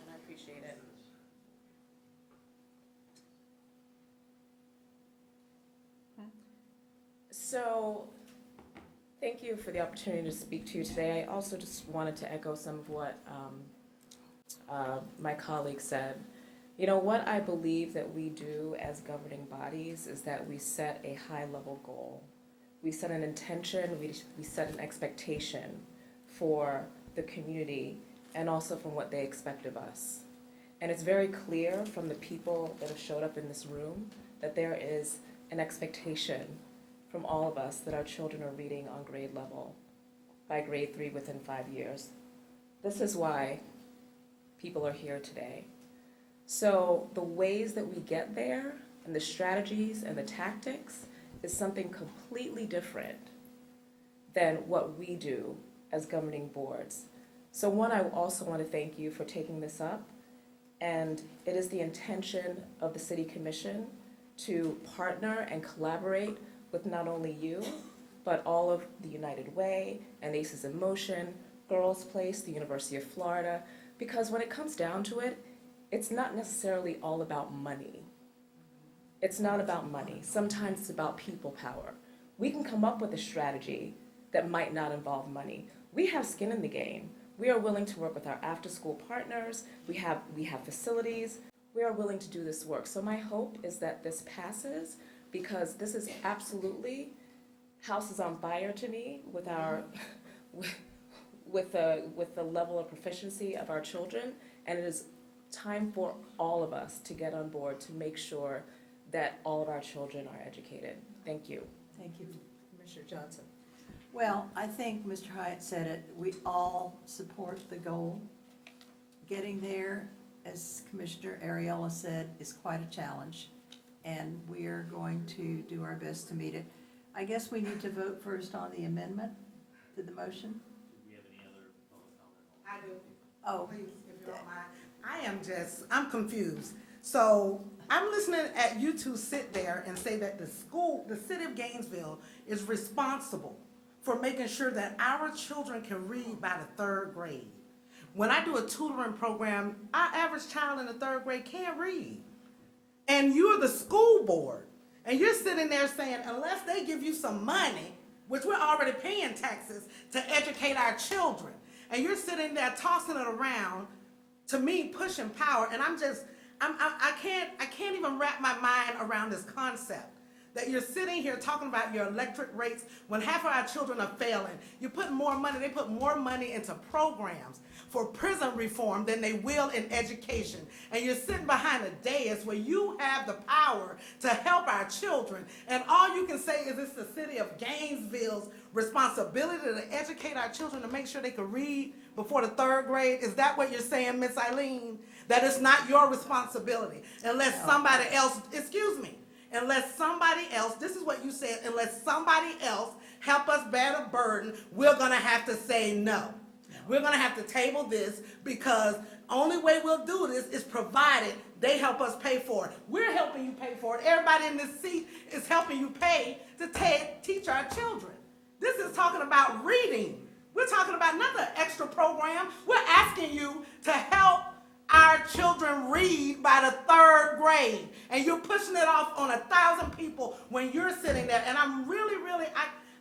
I appreciate it. So, thank you for the opportunity to speak to you today. I also just wanted to echo some of what my colleague said. You know, what I believe that we do as governing bodies is that we set a high-level goal. We set an intention, we set an expectation for the community and also from what they expect of us. And it's very clear from the people that have showed up in this room that there is an expectation from all of us that our children are reading on grade level by grade 3 within 5 years. This is why people are here today. So the ways that we get there and the strategies and the tactics is something completely different than what we do as governing boards. So one, I also want to thank you for taking this up, and it is the intention of the City Commission to partner and collaborate with not only you, but all of the United Way and Aces in Motion, Girls Place, the University of Florida, because when it comes down to it, it's not necessarily all about money. It's not about money. Sometimes it's about people power. We can come up with a strategy that might not involve money. We have skin in the game. We are willing to work with our after-school partners. We have facilities. We are willing to do this work. So my hope is that this passes, because this is absolutely house is on fire to me with our with the level of proficiency of our children, and it is time for all of us to get on board to make sure that all of our children are educated. Thank you. Thank you, Commissioner Johnson. Well, I think Mr. Hyatt said it, we all support the goal. Getting there, as Commissioner Ariella said, is quite a challenge, and we are going to do our best to meet it. I guess we need to vote first on the amendment to the motion. Do we have any other public comment? I do. Oh, Please, if you don't mind. I'm confused. So I'm listening at you two sit there and say that the city of Gainesville is responsible for making sure that our children can read by the 3rd grade. When I do a tutoring program, our average child in the 3rd grade can't read. And you're the school board, and you're sitting there saying, unless they give you some money, which we're already paying taxes to educate our children, and you're sitting there tossing it around, to me, pushing power, and I can't even wrap my mind around this concept that you're sitting here talking about your electric rates when half of our children are failing. You put more money, they put more money into programs for prison reform than they will in education. And you're sitting behind a dais where you have the power to help our children, and all you can say is it's the city of Gainesville's responsibility to educate our children to make sure they can read before the 3rd grade. Is that what you're saying, Miss Eileen? That it's not your responsibility unless somebody else, unless somebody else, this is what you said, unless somebody else help us bear the burden, we're gonna have to say no. We're gonna have to table this, because only way we'll do this is provided they help us pay for it. We're helping you pay for it. Everybody in this seat is helping you pay to teach our children. This is talking about reading. We're talking about another extra program. We're asking you to help our children read by the 3rd grade. And you're pushing it off on 1,000 people when you're sitting there. And I'm really,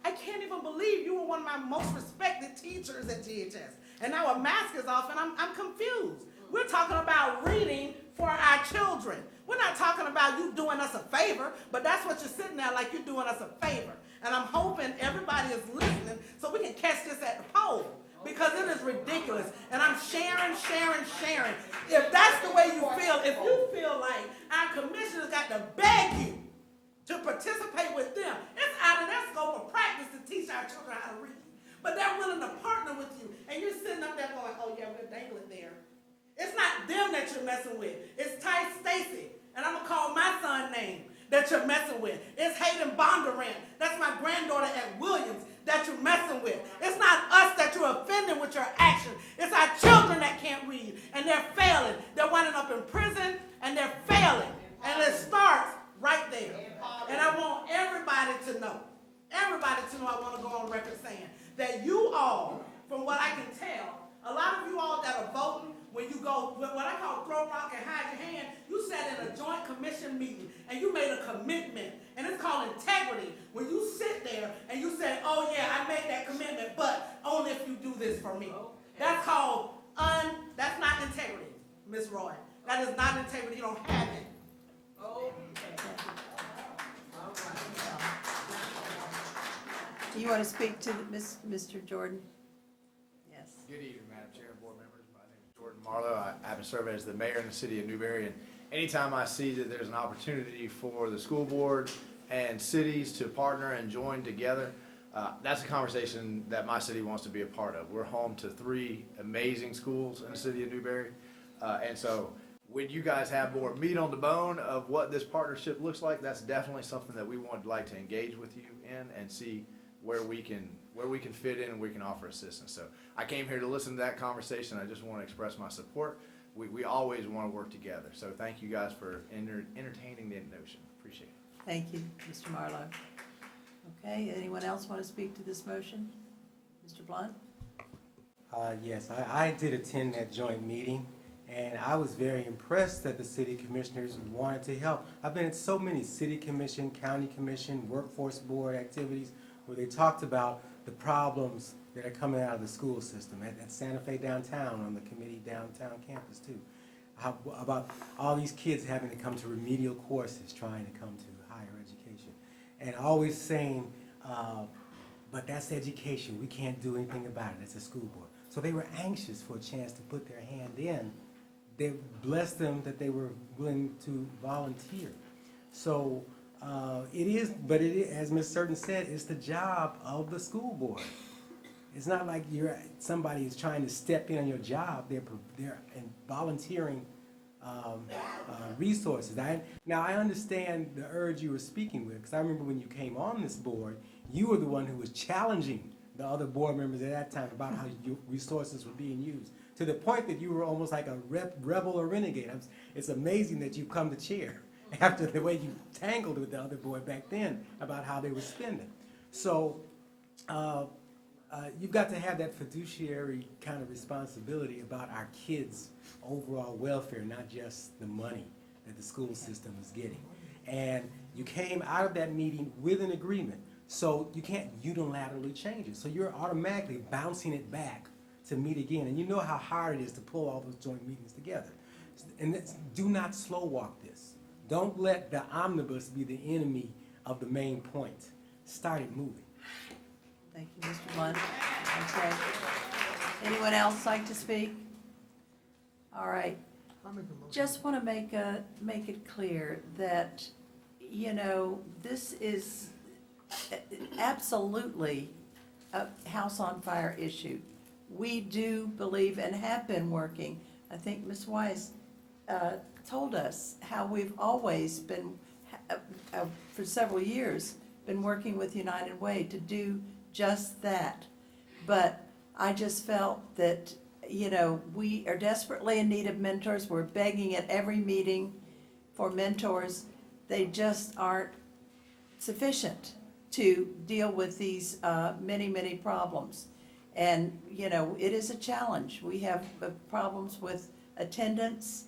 I can't even believe you were one of my most respected teachers at GHS. And now a mask is off, and I'm confused. We're talking about reading for our children. We're not talking about you doing us a favor, but that's what you're sitting there like you're doing us a favor. And I'm hoping everybody is listening so we can catch this at the poll, because it is ridiculous. And I'm sharing. If that's the way you feel, if you feel like our commissioners got to beg you to participate with them, it's out of their scope of practice to teach our children how to read. But they're willing to partner with you, and you're sitting up there going, oh yeah, we're dangling there. It's not them that you're messing with. It's Ty Stacy, and I'm gonna call my son name that you're messing with. It's Hayden Bondurant, that's my granddaughter at Williams, that you're messing with. It's not us that you're offending with your action. It's our children that can't read, and they're failing. They're winding up in prison, and they're failing. And it starts right there. And I want everybody to know. I a commission meeting and you made a commitment, and it's called integrity, when you sit there and you say, oh yeah, I made that commitment, but only if you do this for me. That's called that's not integrity, Ms. Roy. That is not integrity, you don't have it. Do you want to speak to Mr. Jordan? Yes. Good evening, Madam Chair and board members. My name is Jordan Marlowe. I happen to serve as the mayor in the city of Newberry, and anytime I see that there's an opportunity for the school board and cities to partner and join together, that's a conversation that my city wants to be a part of. We're home to 3 amazing schools in the city of Newberry, and so when you guys have more meat on the bone of what this partnership looks like, that's definitely something that we would like to engage with you in and see where we can fit in and we can offer assistance. So I came here to listen to that conversation. I just want to express my support. We always want to work together. So thank you guys for entertaining the notion. Appreciate it. Thank you, Mr. Marlowe. Okay, anyone else want to speak to this motion? Mr. Blunt? Yes, I did attend that joint meeting, and I was very impressed that the city commissioners wanted to help. I've been at so many city commission, county commission, workforce board activities where they talked about the problems that are coming out of the school system. At Santa Fe downtown, on the committee downtown campus too. About all these kids having to come to remedial courses, trying to come to higher education. And always saying, but that's education, we can't do anything about it, it's a school board. So they were anxious for a chance to put their hand in. They blessed them that they were willing to volunteer. So it is, as Ms. Certain said, it's the job of the school board. It's not like somebody is trying to step in on your job. They're volunteering resources. Now I understand the urge you were speaking with, because I remember when you came on this board, you were the one who was challenging the other board members at that time about how your resources were being used, to the point that you were almost like a rebel or renegade. It's amazing that you come to chair after the way you tangled with the other board back then about how they were spending. So you've got to have that fiduciary kind of responsibility about our kids' overall welfare, not just the money that the school system is getting. And you came out of that meeting with an agreement, so you can't unilaterally change it. So you're automatically bouncing it back to meet again. And you know how hard it is to pull all those joint meetings together. And do not slow walk this. Don't let the omnibus be the enemy of the main point. Start it moving. Thank you, Mr. Blunt. Okay. Anyone else like to speak? All right. Just want to make it clear that, this is absolutely a house on fire issue. We do believe and have been working. I think Ms. Wise told us how we've always been, for several years, been working with United Way to do just that. But I just felt that, we are desperately in need of mentors. We're begging at every meeting for mentors. They just aren't sufficient to deal with these many, many problems. And, it is a challenge. We have problems with attendance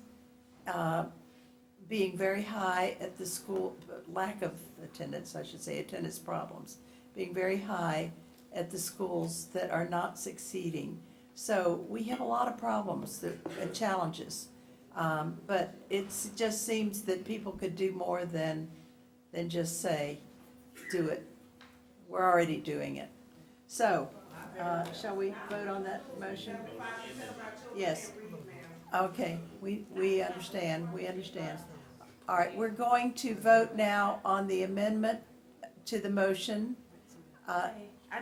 being very high at the school, lack of attendance, I should say, attendance problems, being very high at the schools that are not succeeding. So we have a lot of problems and challenges. But it just seems that people could do more than just say, do it. We're already doing it. So, shall we vote on that motion? Yes. Okay, we understand, All right, we're going to vote now on the amendment to the motion. I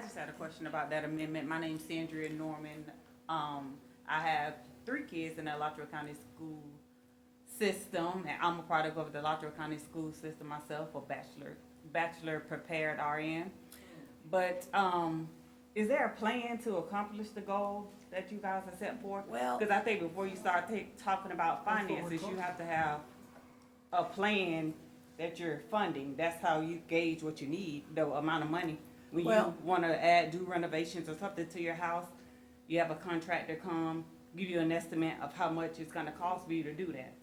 just had a question about that amendment. My name's Sandria Norman. I have 3 kids in the Alachua County school system, and I'm a product of the Alachua County school system myself, a bachelor prepared RN. But is there a plan to accomplish the goal that you guys have set forth? Well, because I think before you start talking about finances, you have to have a plan that you're funding. That's how you gauge what you need, the amount of money. When you want to do renovations or something to your house, you have a contractor come, give you an estimate of how much it's going to cost for you to do that.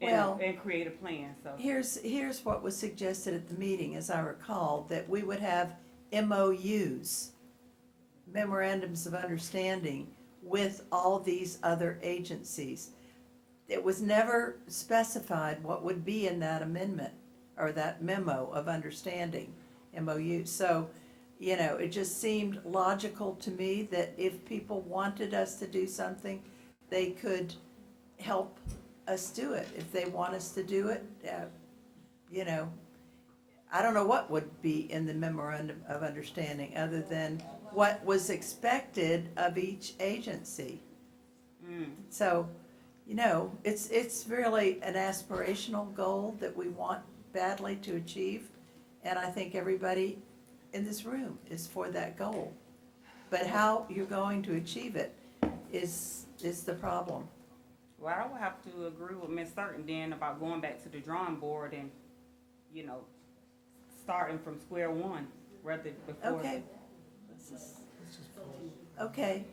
Well- and create a plan, so. Here's what was suggested at the meeting, as I recall, that we would have MOUs, memorandums of understanding, with all these other agencies. It was never specified what would be in that amendment, or that memo of understanding, MOU. So, you know, it just seemed logical to me that if people wanted us to do something, they could help us do it. If they want us to do it, you know, I don't know what would be in the memorandum of understanding other than what was expected of each agency. So, you know, it's really an aspirational goal that we want badly to achieve, and I think everybody in this room is for that goal. But how you're going to achieve it is the problem. Well, I would have to agree with Ms. Certain then about going back to the drawing board and, you know, starting from square one rather before. Okay. Okay.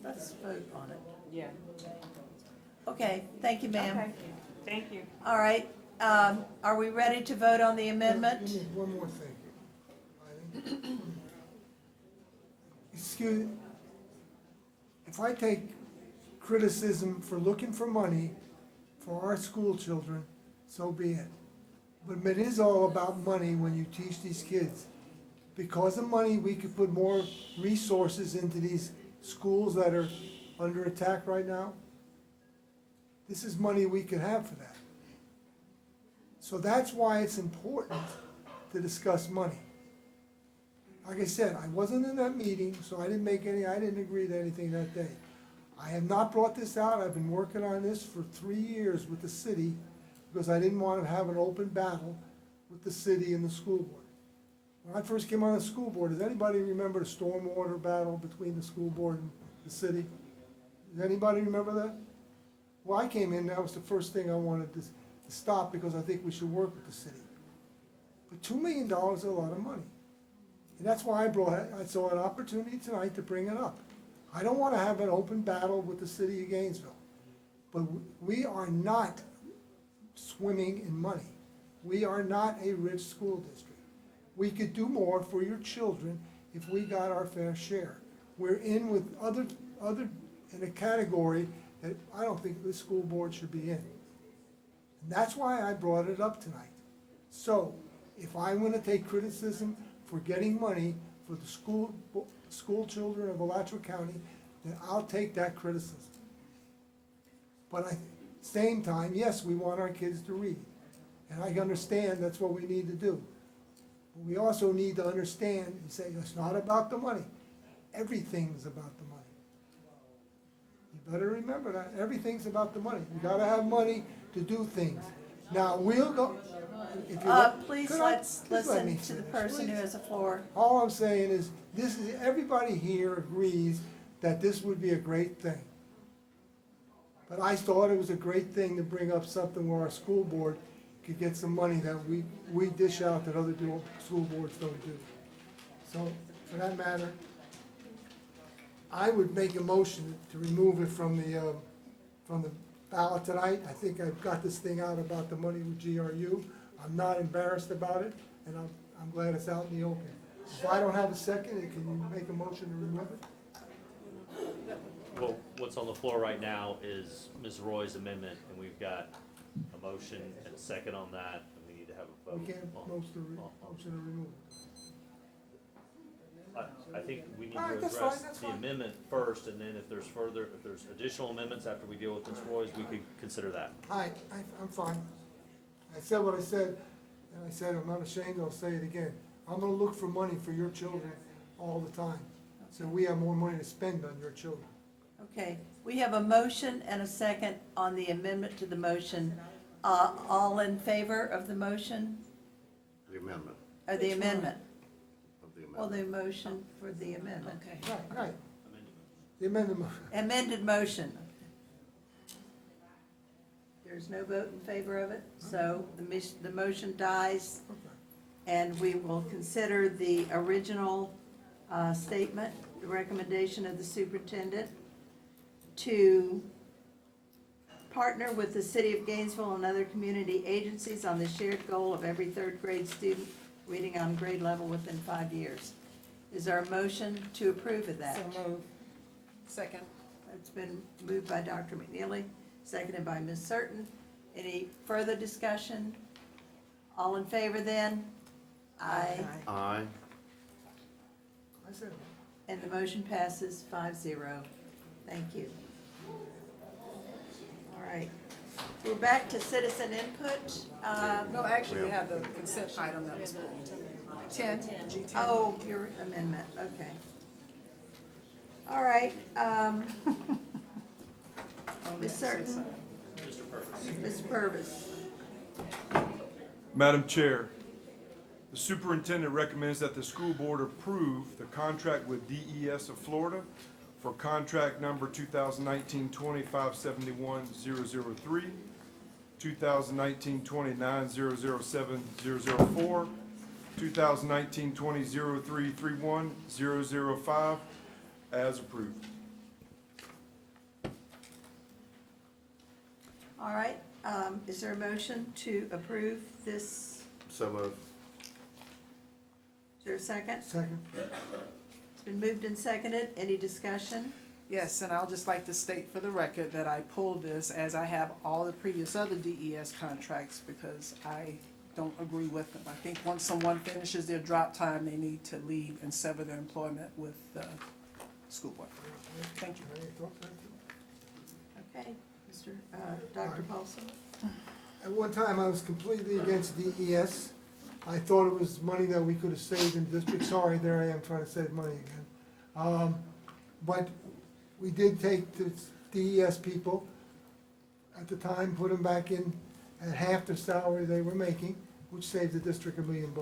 Let's vote on it. Yeah. Okay, thank you, ma'am. Okay, thank you. All right, are we ready to vote on the amendment? Give me one more thing. Excuse, if I take criticism for looking for money for our school children, so be it. But it is all about money when you teach these kids. Because of money, we could put more resources into these schools that are under attack right now. This is money we could have for that. So that's why it's important to discuss money. Like I said, I wasn't in that meeting, so I didn't agree to anything that day. I have not brought this out. I've been working on this for 3 years with the city because I didn't want to have an open battle with the city and the school board. When I first came on the school board, does anybody remember the stormwater battle between the school board and the city? Does anybody remember that? Well, I came in, that was the first thing I wanted to stop because I think we should work with the city. But $2 million is a lot of money. And that's why I saw an opportunity tonight to bring it up. I don't want to have an open battle with the city of Gainesville. But we are not swimming in money. We are not a rich school district. We could do more for your children if we got our fair share. We're in with other in a category that I don't think the school board should be in. And that's why I brought it up tonight. So, if I'm going to take criticism for getting money for the school children of Alachua County, then I'll take that criticism. But at the same time, yes, we want our kids to read. And I understand that's what we need to do. But we also need to understand and say, it's not about the money. Everything's about the money. You better remember that. Everything's about the money. You gotta have money to do things. Now, we'll go. If you Please could let's just let me listen to the finish, person who please? has the floor. All I'm saying is, everybody here agrees that this would be a great thing. But I thought it was a great thing to bring up something where our school board could get some money that we dish out that other school boards don't do. So, for that matter, I would make a motion to remove it from the ballot tonight. I think I've got this thing out about the money with GRU. I'm not embarrassed about it, and I'm glad it's out in the open. If I don't have a second, can you make a motion to remove it? Well, what's on the floor right now is Ms. Roy's amendment, and we've got a motion and a second on that, and we need to have a vote. We can't motion to remove it. I think we need All to right, that's address fine, that's the fine. amendment first, and then if there's additional amendments after we deal with Ms. Roy's, we could consider that. I'm fine. I said what I said, and I said I'm not ashamed, I'll say it again. I'm gonna look for money for your children all the time, so we have more money to spend on your children. Okay, we have a motion and a second on the amendment to the motion. All in favor of the motion, The amendment or the amendment? of the Well, amendment. the motion for the amendment. Okay. Right. The amended motion. Amended motion. There's no vote in favor of it, so the motion dies, and we will consider the original statement, the recommendation of the superintendent to partner with the City of Gainesville and other community agencies on the shared goal of every third grade student reading on grade level within 5 years. Is there a motion to approve of that? So moved. Second. It's been moved by Dr. McNeely, seconded by Ms. Certain. Any further discussion? All in favor then? Aye. Aye. I said, And the motion passes 5-0. Thank you. All right. We're back to citizen input. No, actually, we have the consent item that was 10, G10. Oh, your amendment, okay. All right, Ms. Certain? Ms. Purvis? Madam Chair, the superintendent recommends that the school board approve the contract with DES of Florida for contract number 2019-2571-003, 2019-29-007-004, 2019-20-0331-005, as approved. All right, is there a motion to approve this? So moved. Is there a second? second. It's been moved and seconded. Any discussion? Yes, and I'll just like to state for the record that I pulled this as I have all the previous other DES contracts because I don't agree with them. I think once someone finishes their drop time, they need to leave and sever their employment with the school board. Thank you. Okay, Dr. Paulson? At one time, I was completely against DES. I thought it was money that we could have saved in the district. Sorry, there I am trying to save money again. But we did take the DES people at the time, put them back in at half the salary they were making, which saved the district $1 million.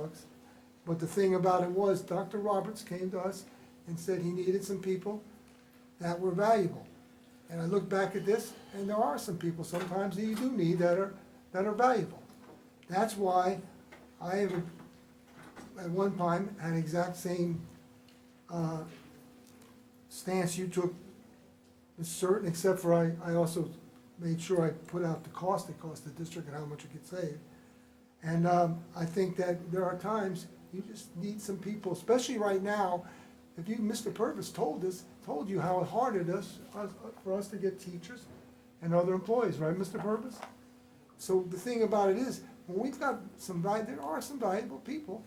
But the thing about it was, Dr. Roberts came to us and said he needed some people that were valuable. And I look back at this, and there are some people sometimes that you do need that are valuable. That's why I have, at one time, had exact same stance you took, Ms. Certain, except for I also made sure I put out the cost it cost the district and how much it could save. And I think that there are times you just need some people, especially right now. If you, Mr. Purvis told you how hard it is for us to get teachers and other employees, right, Mr. Purvis? So the thing about it is, when we've got there are some valuable people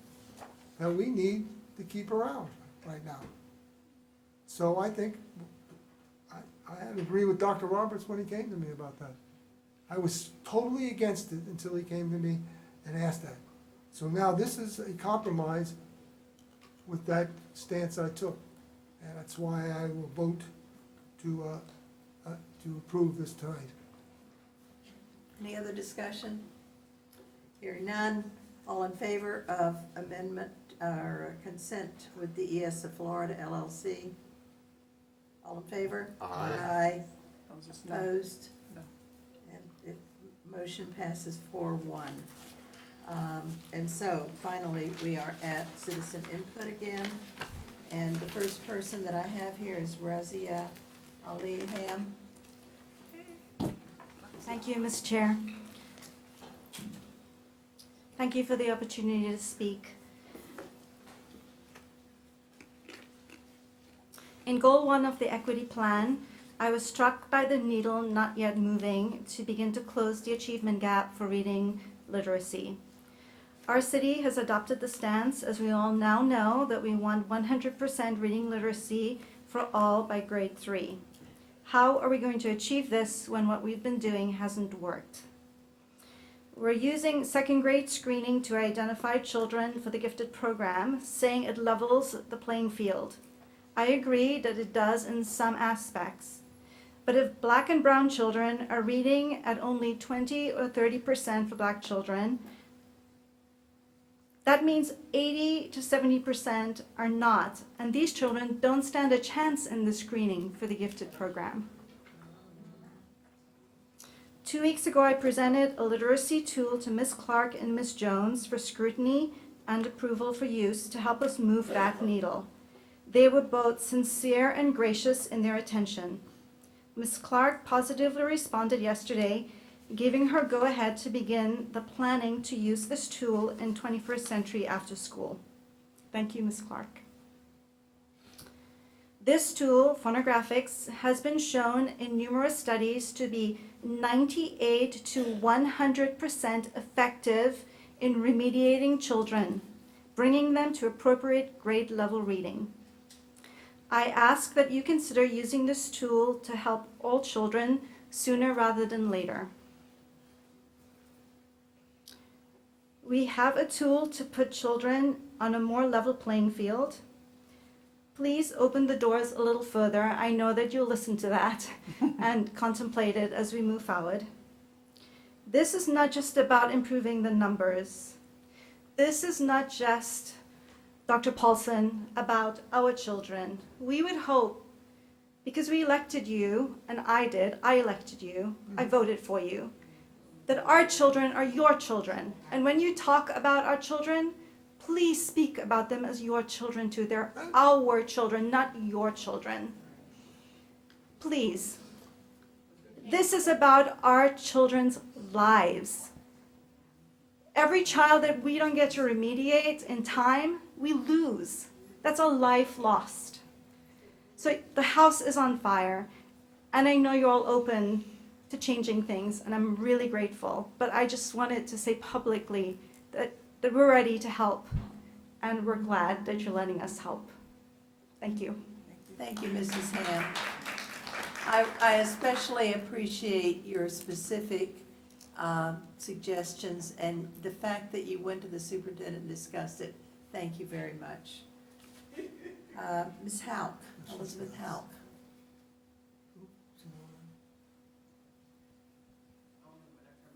that we need to keep around right now. So I think, I had to agree with Dr. Roberts when he came to me about that. I was totally against it until he came to me and asked that. So now this is a compromise with that stance I took. And that's why I will vote to approve this tonight. Any other discussion? Hearing none. All in favor of amendment or consent with DES of Florida LLC? All in favor? Aye. Opposed? No. And motion passes 4-1. And so, finally, we are at citizen input again. And the first person that I have here is Razia Ali Ham. Thank you, Ms. Chair. Thank you for the opportunity to speak. In Goal 1 of the Equity Plan, I was struck by the needle not yet moving to begin to close the achievement gap for reading literacy. Our city has adopted the stance, as we all now know, that we want 100% reading literacy for all by grade 3. How are we going to achieve this when what we've been doing hasn't worked? We're using second grade screening to identify children for the gifted program, saying it levels the playing field. I agree that it does in some aspects. But if Black and brown children are reading at only 20 or 30% for Black children, that means 80 to 70% are not, and these children don't stand a chance in the screening for the gifted program. 2 weeks ago, I presented a literacy tool to Ms. Clark and Ms. Jones for scrutiny and approval for use to help us move that needle. They were both sincere and gracious in their attention. Ms. Clark positively responded yesterday, giving her go-ahead to begin the planning to use this tool in 21st century after school. Thank you, Ms. Clark. This tool, phonographics, has been shown in numerous studies to be 98 to 100% effective in remediating children, bringing them to appropriate grade level reading. I ask that you consider using this tool to help all children sooner rather than later. We have a tool to put children on a more level playing field. Please open the doors a little further. I know that you'll listen to that and contemplate it as we move forward. This is not just about improving the numbers. This is not just, Dr. Paulson, about our children. We would hope, because we elected you, and I elected you, I voted for you, that our children are your children. And when you talk about our children, please speak about them as your children too. They're our children, not your children. Please. This is about our children's lives. Every child that we don't get to remediate in time, we lose. That's a life lost. So the house is on fire, and I know you're all open to changing things, and I'm really grateful. But I just wanted to say publicly that we're ready to help, and we're glad that you're letting us help. Thank you. Thank you, Mrs. Hand. I especially appreciate your specific suggestions and the fact that you went to the superintendent and discussed it. Thank you very much. Ms. Hauck, Elizabeth Hauck.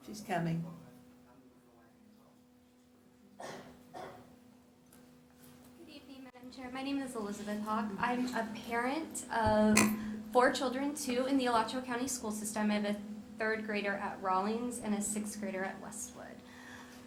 She's coming. Good evening, Madam Chair. My name is Elizabeth Hawk. I'm a parent of 4 children, 2 in the Alachua County school system. I have a 3rd grader at Rawlings and a 6th grader at Westwood.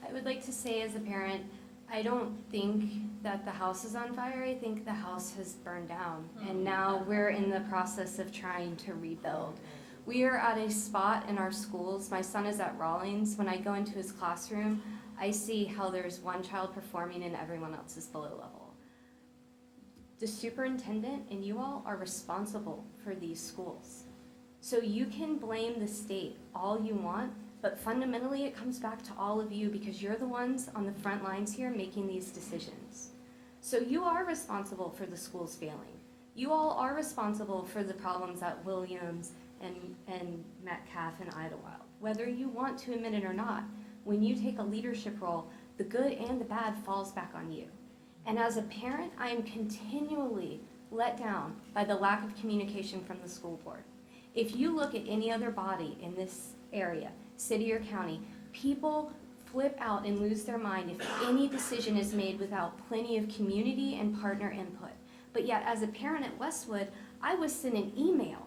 I would like to say as a parent, I don't think that the house is on fire. I think the house has burned down, and now we're in the process of trying to rebuild. We are at a spot in our schools. My son is at Rawlings. When I go into his classroom, I see how there's one child performing and everyone else is below level. The superintendent and you all are responsible for these schools. So you can blame the state all you want, but fundamentally it comes back to all of you because you're the ones on the front lines here making these decisions. So you are responsible for the schools failing. You all are responsible for the problems at Williams and Metcalf and Idlewild. Whether you want to admit it or not, when you take a leadership role, the good and the bad falls back on you. And as a parent, I am continually let down by the lack of communication from the school board. If you look at any other body in this area, city or county, people flip out and lose their mind if any decision is made without plenty of community and partner input. But yet, as a parent at Westwood, I was sent an email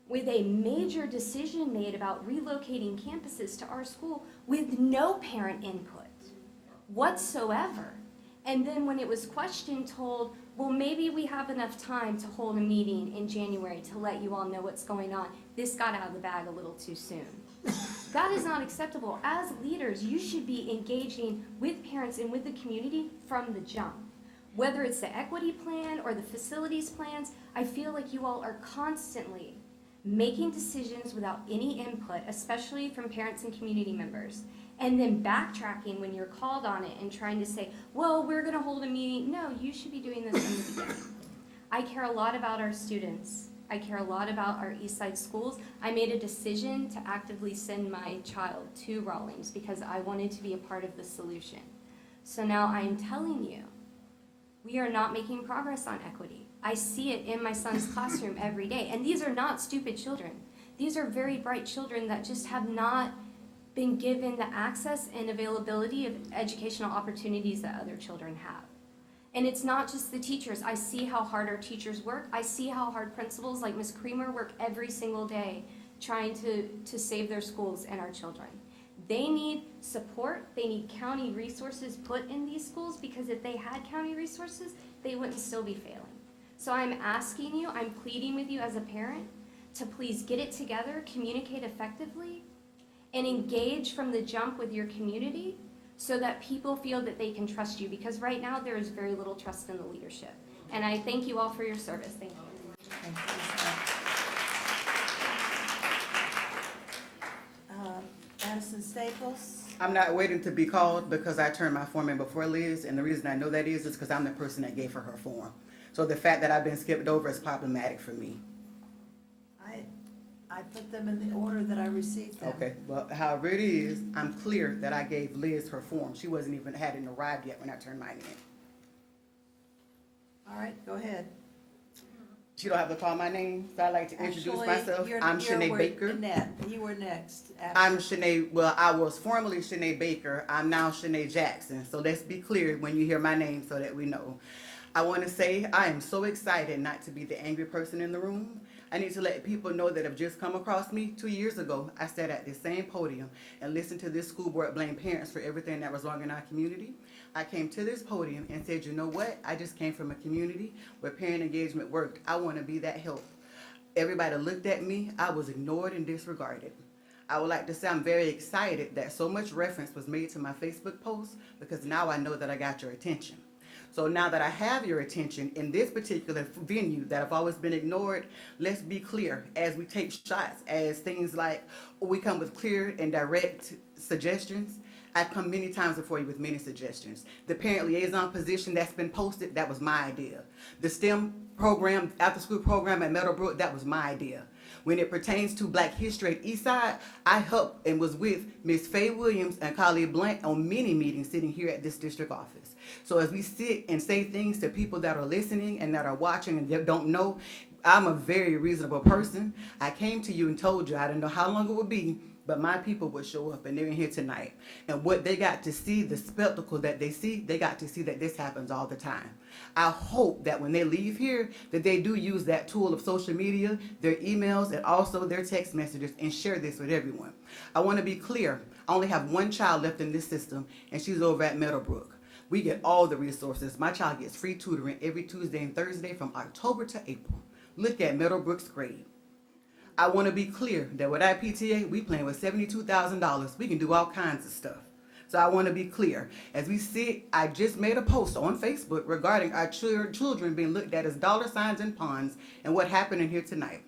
with a major decision made about relocating campuses to our school with no parent input whatsoever. And then when it was questioned, told, well, maybe we have enough time to hold a meeting in January to let you all know what's going on. This got out of the bag a little too soon. That is not acceptable. As leaders, you should be engaging with parents and with the community from the jump. Whether it's the equity plan or the facilities plans, I feel like you all are constantly making decisions without any input, especially from parents and community members, and then backtracking when you're called on it and trying to say, well, we're going to hold a meeting. No, you should be doing this from the beginning. I care a lot about our students. I care a lot about our East Side schools. I made a decision to actively send my child to Rawlings because I wanted to be a part of the solution. So now I am telling you, we are not making progress on equity. I see it in my son's classroom every day. And these are not stupid children. These are very bright children that just have not been given the access and availability of educational opportunities that other children have. And it's not just the teachers. I see how hard our teachers work. I see how hard principals like Ms. Creamer work every single day trying to save their schools and our children. They need support. They need county resources put in these schools because if they had county resources, they wouldn't still be failing. So I'm asking you, I'm pleading with you as a parent to please get it together, communicate effectively, and engage from the jump with your community so that people feel that they can trust you, because right now there is very little trust in the leadership. And I thank you all for your service. Thank you. Addison Staples? I'm not waiting to be called because I turned my form in before Liz, and the reason I know that is because I'm the person that gave her form. So the fact that I've been skipped over is problematic for me. I put them in the order that I received them. Okay, well, however it is, I'm clear that I gave Liz her form. She hadn't arrived yet when I turned mine in. All right, go ahead. She don't have to call my name, so I'd like to introduce Actually, myself. I'm Shanae Baker. You were next. I'm Shanae, well, I was formerly Shanae Baker. I'm now Shanae Jackson. So let's be clear when you hear my name so that we know. I want to say I am so excited not to be the angry person in the room. I need to let people know that have just come across me. 2 years ago, I sat at this same podium and listened to this school board blame parents for everything that was wrong in our community. I came to this podium and said, you know what? I just came from a community where parent engagement worked. I want to be that help. Everybody looked at me. I was ignored and disregarded. I would like to say I'm very excited that so much reference was made to my Facebook post because now I know that I got your attention. So now that I have your attention in this particular venue that have always been ignored, let's be clear as we take shots, as things like we come with clear and direct suggestions. I've come many times before you with many suggestions. The parent liaison position that's been posted, that was my idea. The STEM program, after school program at Meadowbrook, that was my idea. When it pertains to Black History at Eastside, I helped and was with Ms. Faye Williams and Khalid Blunt on many meetings sitting here at this district office. So as we sit and say things to people that are listening and that are watching and that don't know, I'm a very reasonable person. I came to you and told you I didn't know how long it would be, but my people would show up, and they're in here tonight. And what they got to see, the spectacle that they see, they got to see that this happens all the time. I hope that when they leave here, that they do use that tool of social media, their emails, and also their text messages, and share this with everyone. I want to be clear. I only have one child left in this system, and she's over at Meadowbrook. We get all the resources. My child gets free tutoring every Tuesday and Thursday from October to April. Look at Meadowbrook's grade. I want to be clear that with our PTA, we playing with $72,000. We can do all kinds of stuff. So I want to be clear. As we sit, I just made a post on Facebook regarding our children being looked at as dollar signs and pawns and what happened in here tonight.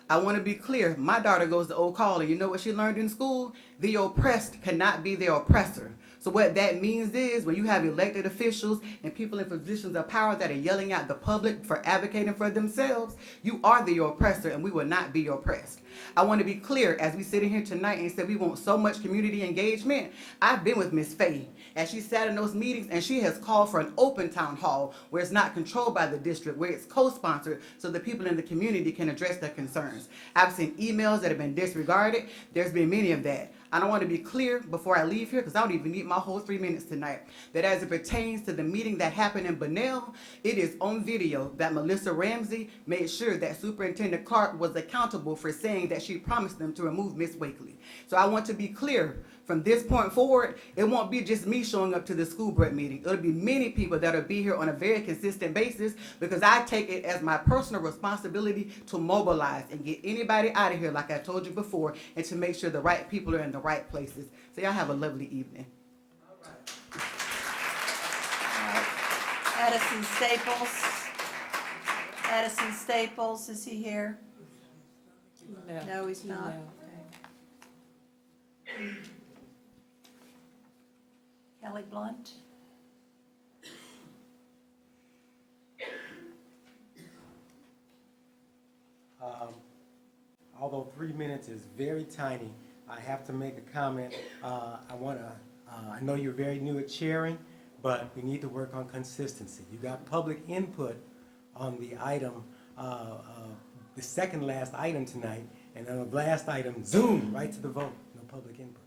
I want to be clear. My daughter goes to Old Collie. You know what she learned in school? The oppressed cannot be the oppressor. So what that means is when you have elected officials and people in positions of power that are yelling at the public for advocating for themselves, you are the oppressor and we will not be oppressed. I want to be clear as we sit in here tonight and say we want so much community engagement. I've been with Ms. Faye as she sat in those meetings and she has called for an open town hall where it's not controlled by the district, where it's co-sponsored so the people in the community can address their concerns. I've seen emails that have been disregarded. There's been many of that. I don't want to be clear before I leave here because I don't even need my whole 3 minutes tonight. That as it pertains to the meeting that happened in Bunnell, it is on video that Melissa Ramsey made sure that Superintendent Clark was accountable for saying that she promised them to remove Miss Wakely. So I want to be clear. From this point forward, it won't be just me showing up to the school board meeting. It'll be many people that'll be here on a very consistent basis because I take it as my personal responsibility to mobilize and get anybody out of here, like I told you before, and to make sure the right people are in the right places. So y'all have a lovely evening. Addison Staples. Addison Staples, is he here? No, he's not. Okay. Kelly Blunt. Although 3 minutes is very tiny, I have to make a comment. I know you're very new at chairing, but we need to work on consistency. You got public input on the item, the second last item tonight, and on the last item, zoom, right to the vote, no public input.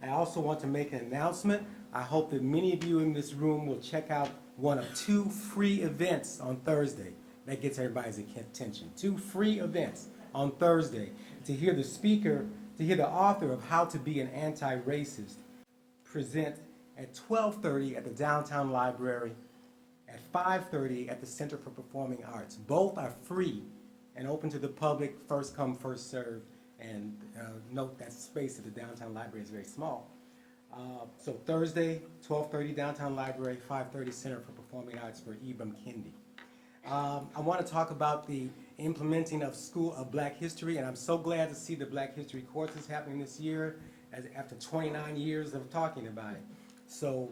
I also want to make an announcement. I hope that many of you in this room will check out one of 2 free events on Thursday. That gets everybody's attention. 2 free events on Thursday to hear the speaker, to hear the author of How to Be an Anti-Racist present at 12:30 at the Downtown Library, at 5:30 at the Center for Performing Arts. Both are free and open to the public, first come, first served. And note that space at the downtown library is very small. So Thursday, 12:30 downtown library, 5:30 Center for Performing Arts for Ibram Kendi. I want to talk about the implementing of School of Black History, and I'm so glad to see the Black History courses happening this year after 29 years of talking about it. So,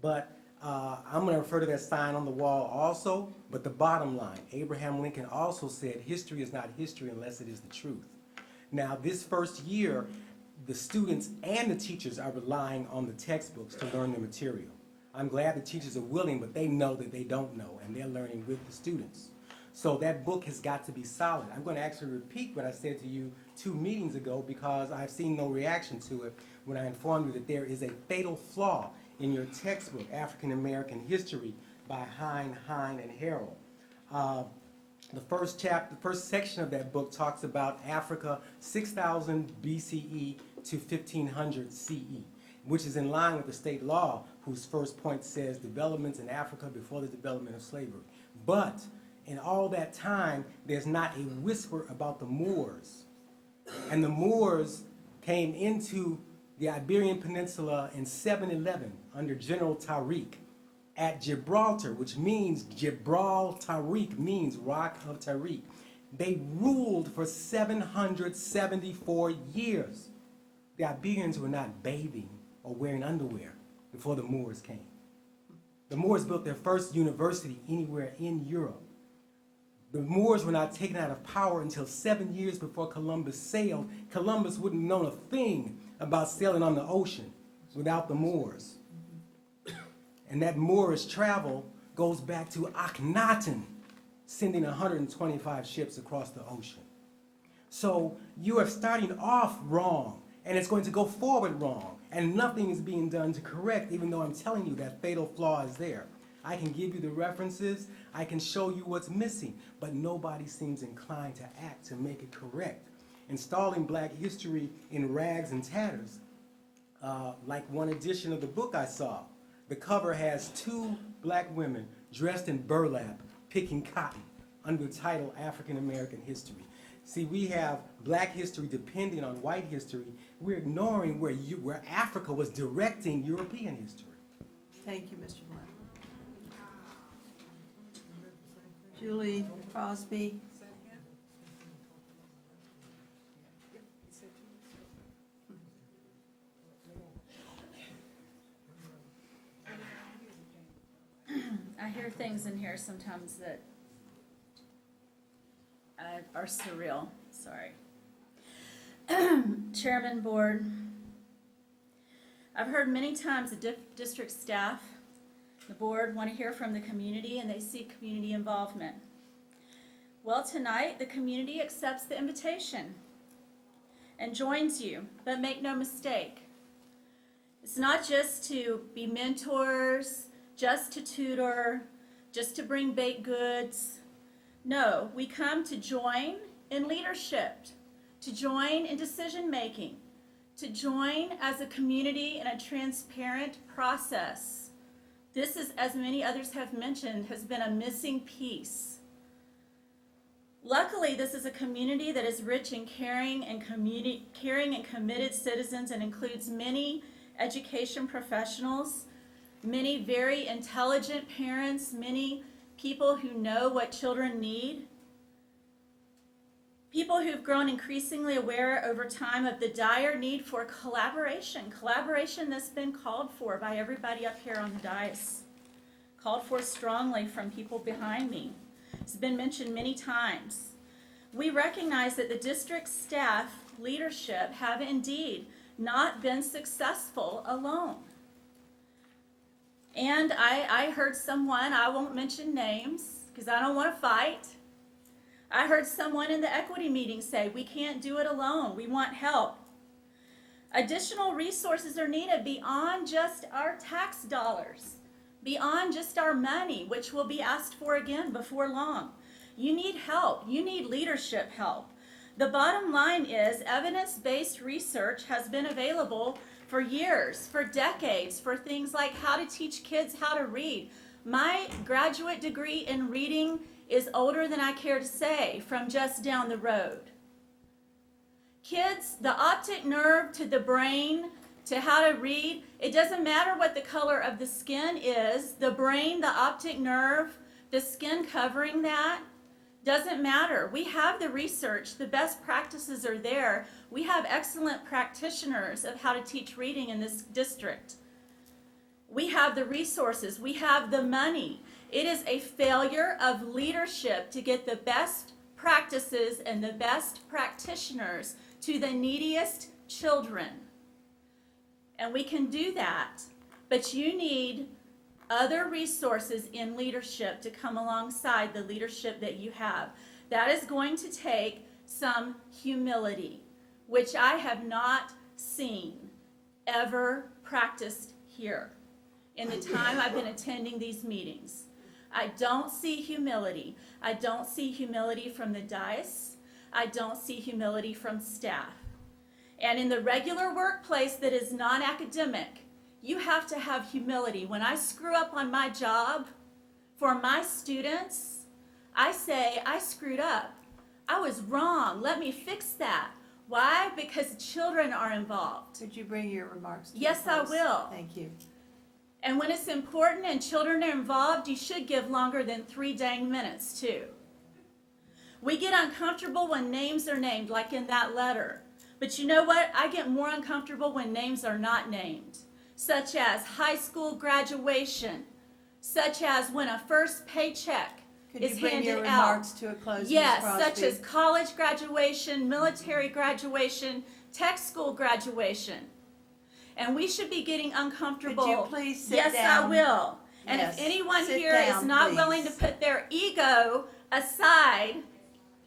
but I'm going to refer to that sign on the wall also, but the bottom line, Abraham Lincoln also said, history is not history unless it is the truth. Now, this first year, the students and the teachers are relying on the textbooks to learn the material. I'm glad the teachers are willing, but they know that they don't know, and they're learning with the students. So that book has got to be solid. I'm going to actually repeat what I said to you 2 meetings ago because I've seen no reaction to it when I informed you that there is a fatal flaw in your textbook, African American History by Hine, and Harold. The first section of that book talks about Africa 6000 BCE to 1500 CE, which is in line with the state law, whose first point says developments in Africa before the development of slavery. But in all that time, there's not a whisper about the Moors. And the Moors came into the Iberian Peninsula in 711 under General Tariq at Gibraltar, which means Tariq means Rock of Tariq. They ruled for 774 years. The Iberians were not bathing or wearing underwear before the Moors came. The Moors built their first university anywhere in Europe. The Moors were not taken out of power until 7 years before Columbus sailed. Columbus wouldn't have known a thing about sailing on the ocean without the Moors. And that Moorish travel goes back to Akhenaten, sending 125 ships across the ocean. So you are starting off wrong, and it's going to go forward wrong, and nothing is being done to correct, even though I'm telling you that fatal flaw is there. I can give you the references, I can show you what's missing, but nobody seems inclined to act to make it correct. Installing Black history in rags and tatters, like one edition of the book I saw. The cover has 2 black women dressed in burlap, picking cotton, under the title African American History. See, we have black history depending on white history. We're ignoring where Africa was directing European history. Thank you, Mr. Blunt. Julie Crosby. I hear things in here sometimes that are surreal. Sorry. Chairman, board, I've heard many times the district staff, the board, want to hear from the community and they seek community involvement. Well, tonight the community accepts the invitation and joins you, but make no mistake. It's not just to be mentors, just to tutor, just to bring baked goods. No, we come to join in leadership, to join in decision making, to join as a community in a transparent process. This is, as many others have mentioned, has been a missing piece. Luckily, this is a community that is rich in caring and committed citizens and includes many education professionals, many very intelligent parents, many people who know what children need, people who've grown increasingly aware over time of the dire need for collaboration that's been called for by everybody up here on the dais, called for strongly from people behind me. It's been mentioned many times. We recognize that the district staff leadership have indeed not been successful alone. And I heard someone, I won't mention names because I don't want to fight. I heard someone in the equity meeting say, we can't do it alone, we want help. Additional resources are needed beyond just our tax dollars, beyond just our money, which will be asked for again before long. You need help, you need leadership help. The bottom line is evidence-based research has been available for years, for decades, for things like how to teach kids how to read. My graduate degree in reading is older than I care to say, from just down the road. Kids, the optic nerve to the brain, to how to read, it doesn't matter what the color of the skin is. The brain, the optic nerve, the skin covering that, doesn't matter. We have the research. The best practices are there. We have excellent practitioners of how to teach reading in this district. We have the resources. We have the money. It is a failure of leadership to get the best practices and the best practitioners to the neediest children. And we can do that, but you need other resources in leadership to come alongside the leadership that you have. That is going to take some humility, which I have not seen ever practiced here in the time I've been attending these meetings. I don't see humility. I don't see humility from the dais. I don't see humility from staff. And in the regular workplace that is non-academic, you have to have humility. When I screw up on my job for my students, I say, I screwed up. I was wrong. Let me fix that. Why? Because children are involved. Could you bring your remarks to a Yes, I close? will. Thank you. And when it's important and children are involved, you should give longer than 3 dang minutes, too. We get uncomfortable when names are named, like in that letter. But you know what? I get more uncomfortable when names are not named, such as high school graduation, such as when a first paycheck Could is you bring handed your out. remarks to a close, Ms. Yes, Crosby? such as college graduation, military graduation, tech school graduation. And we should be getting uncomfortable. Could you please sit yes, down? I will. And Yes, if anyone sit here is down, not please. willing to put their ego aside,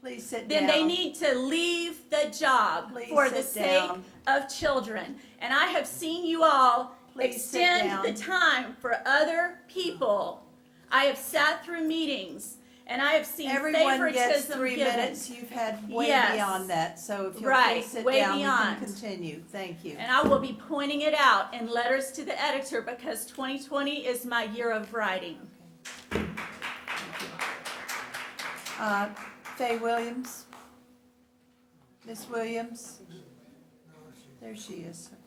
Please sit then down. they need to leave the job Please for the sit sake down. of children. And I have seen you all Please sit extend down. the time for other people. I have sat through meetings and I have seen Everyone favoritism gets 3 given. minutes. You've had way Yes. beyond that, so if you'll Right, please sit way down, beyond. we can continue. Thank you. And I will be pointing it out in letters to the editor because 2020 is my year of writing. Faye Williams? Miss Williams? There she is, okay.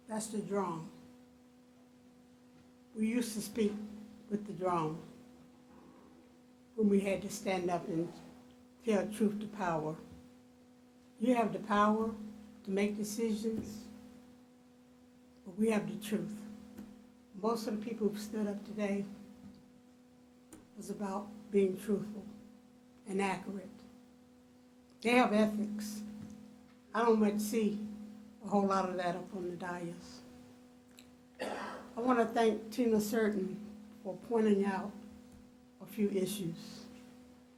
That's the drum. We used to speak with the drum when we had to stand up and tell truth to power. You have the power to make decisions, but we have the truth. Most of the people who stood up today was about being truthful and accurate. They have ethics. I don't much see a whole lot of that up on the dais. I want to thank Tina Certain for pointing out a few issues.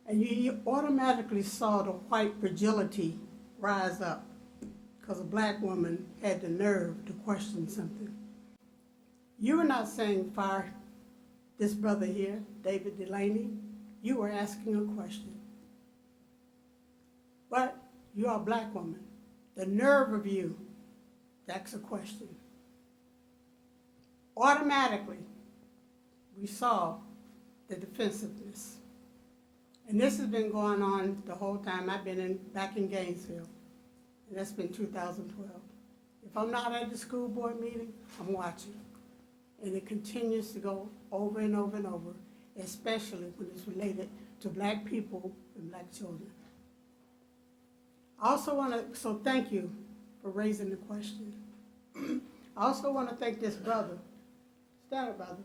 And you automatically saw the white fragility rise up because a black woman had the nerve to question something. You were not saying fire this brother here, David Delaney. You were asking a question. But you are a black woman. The nerve of you, that's a question. Automatically, we saw the defensiveness. And this has been going on the whole time I've been back in Gainesville. And that's been 2012. If I'm not at the school board meeting, I'm watching. And it continues to go over and over and over, especially when it's related to black people and black children. I also want to, so thank you for raising the question. I also want to thank this brother. Stand up, brother.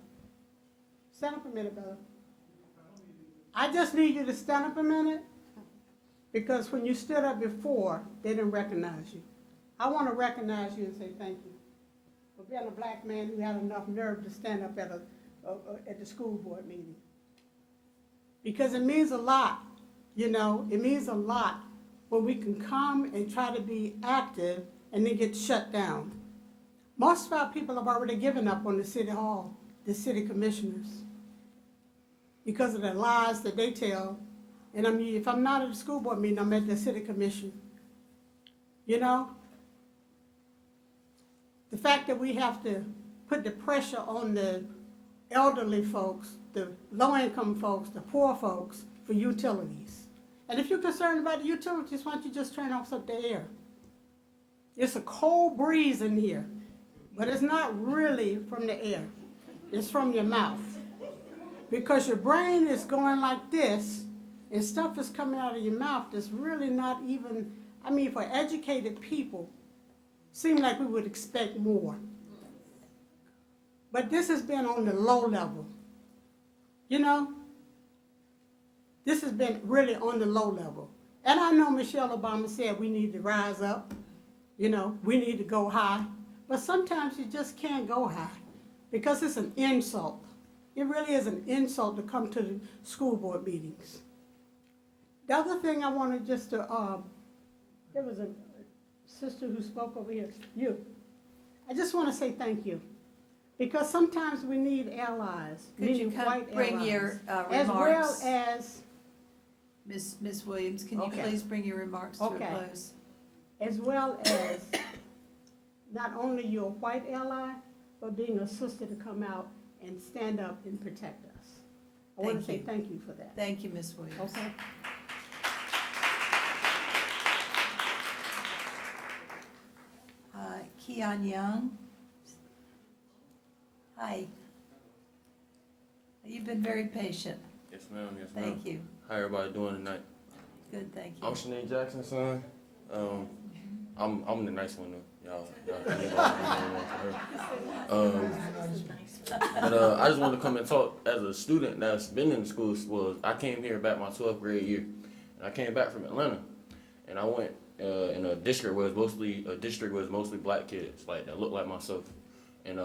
Stand up a minute, brother. I just need you to stand up a minute because when you stood up before, they didn't recognize you. I want to recognize you and say thank you for being a black man who had enough nerve to stand up at the school board meeting. Because it means a lot, you know, it means a lot where we can come and try to be active and then get shut down. Most of our people have already given up on the city hall, the city commissioners, because of the lies that they tell. And I mean, if I'm not at the school board meeting, I'm at the city commission. You know? The fact that we have to put the pressure on the elderly folks, the low-income folks, the poor folks for utilities. And if you're concerned about the utilities, why don't you just turn off some of the air? It's a cold breeze in here, but it's not really from the air. It's from your mouth. Because your brain is going like this, and stuff is coming out of your mouth that's really not even, I mean, for educated people, seem like we would expect more. But this has been on the low level. You know? This has been really on the low level. And I know Michelle Obama said we need to rise up. You know, we need to go high. But sometimes you just can't go high because it's an insult. It really is an insult to come to the school board meetings. The other thing I wanted just to, there was a sister who spoke over here, you. I just want to say thank you. Because sometimes we need allies, Could you meaning white bring allies, your as well remarks? as, Ms. Williams, can you Okay. please bring your remarks to a Okay. close? as well as not only your white ally, but being a sister to come out and stand up and protect us. I want to Thank say you. thank you for that. Thank you, Ms. Williams. Okay. Keon Young. Hi. You've been very patient. Yes, ma'am. Yes, ma'am. Thank you. How everybody doing tonight? Good, thank you. I'm Sinead Jackson's son. I'm the nice one though. Y'all but I just wanted to come and talk as a student that's been in the schools. Was I came here back my 12th grade year, and I came back from Atlanta, and I went in a district where it was mostly black kids, like that looked like myself, and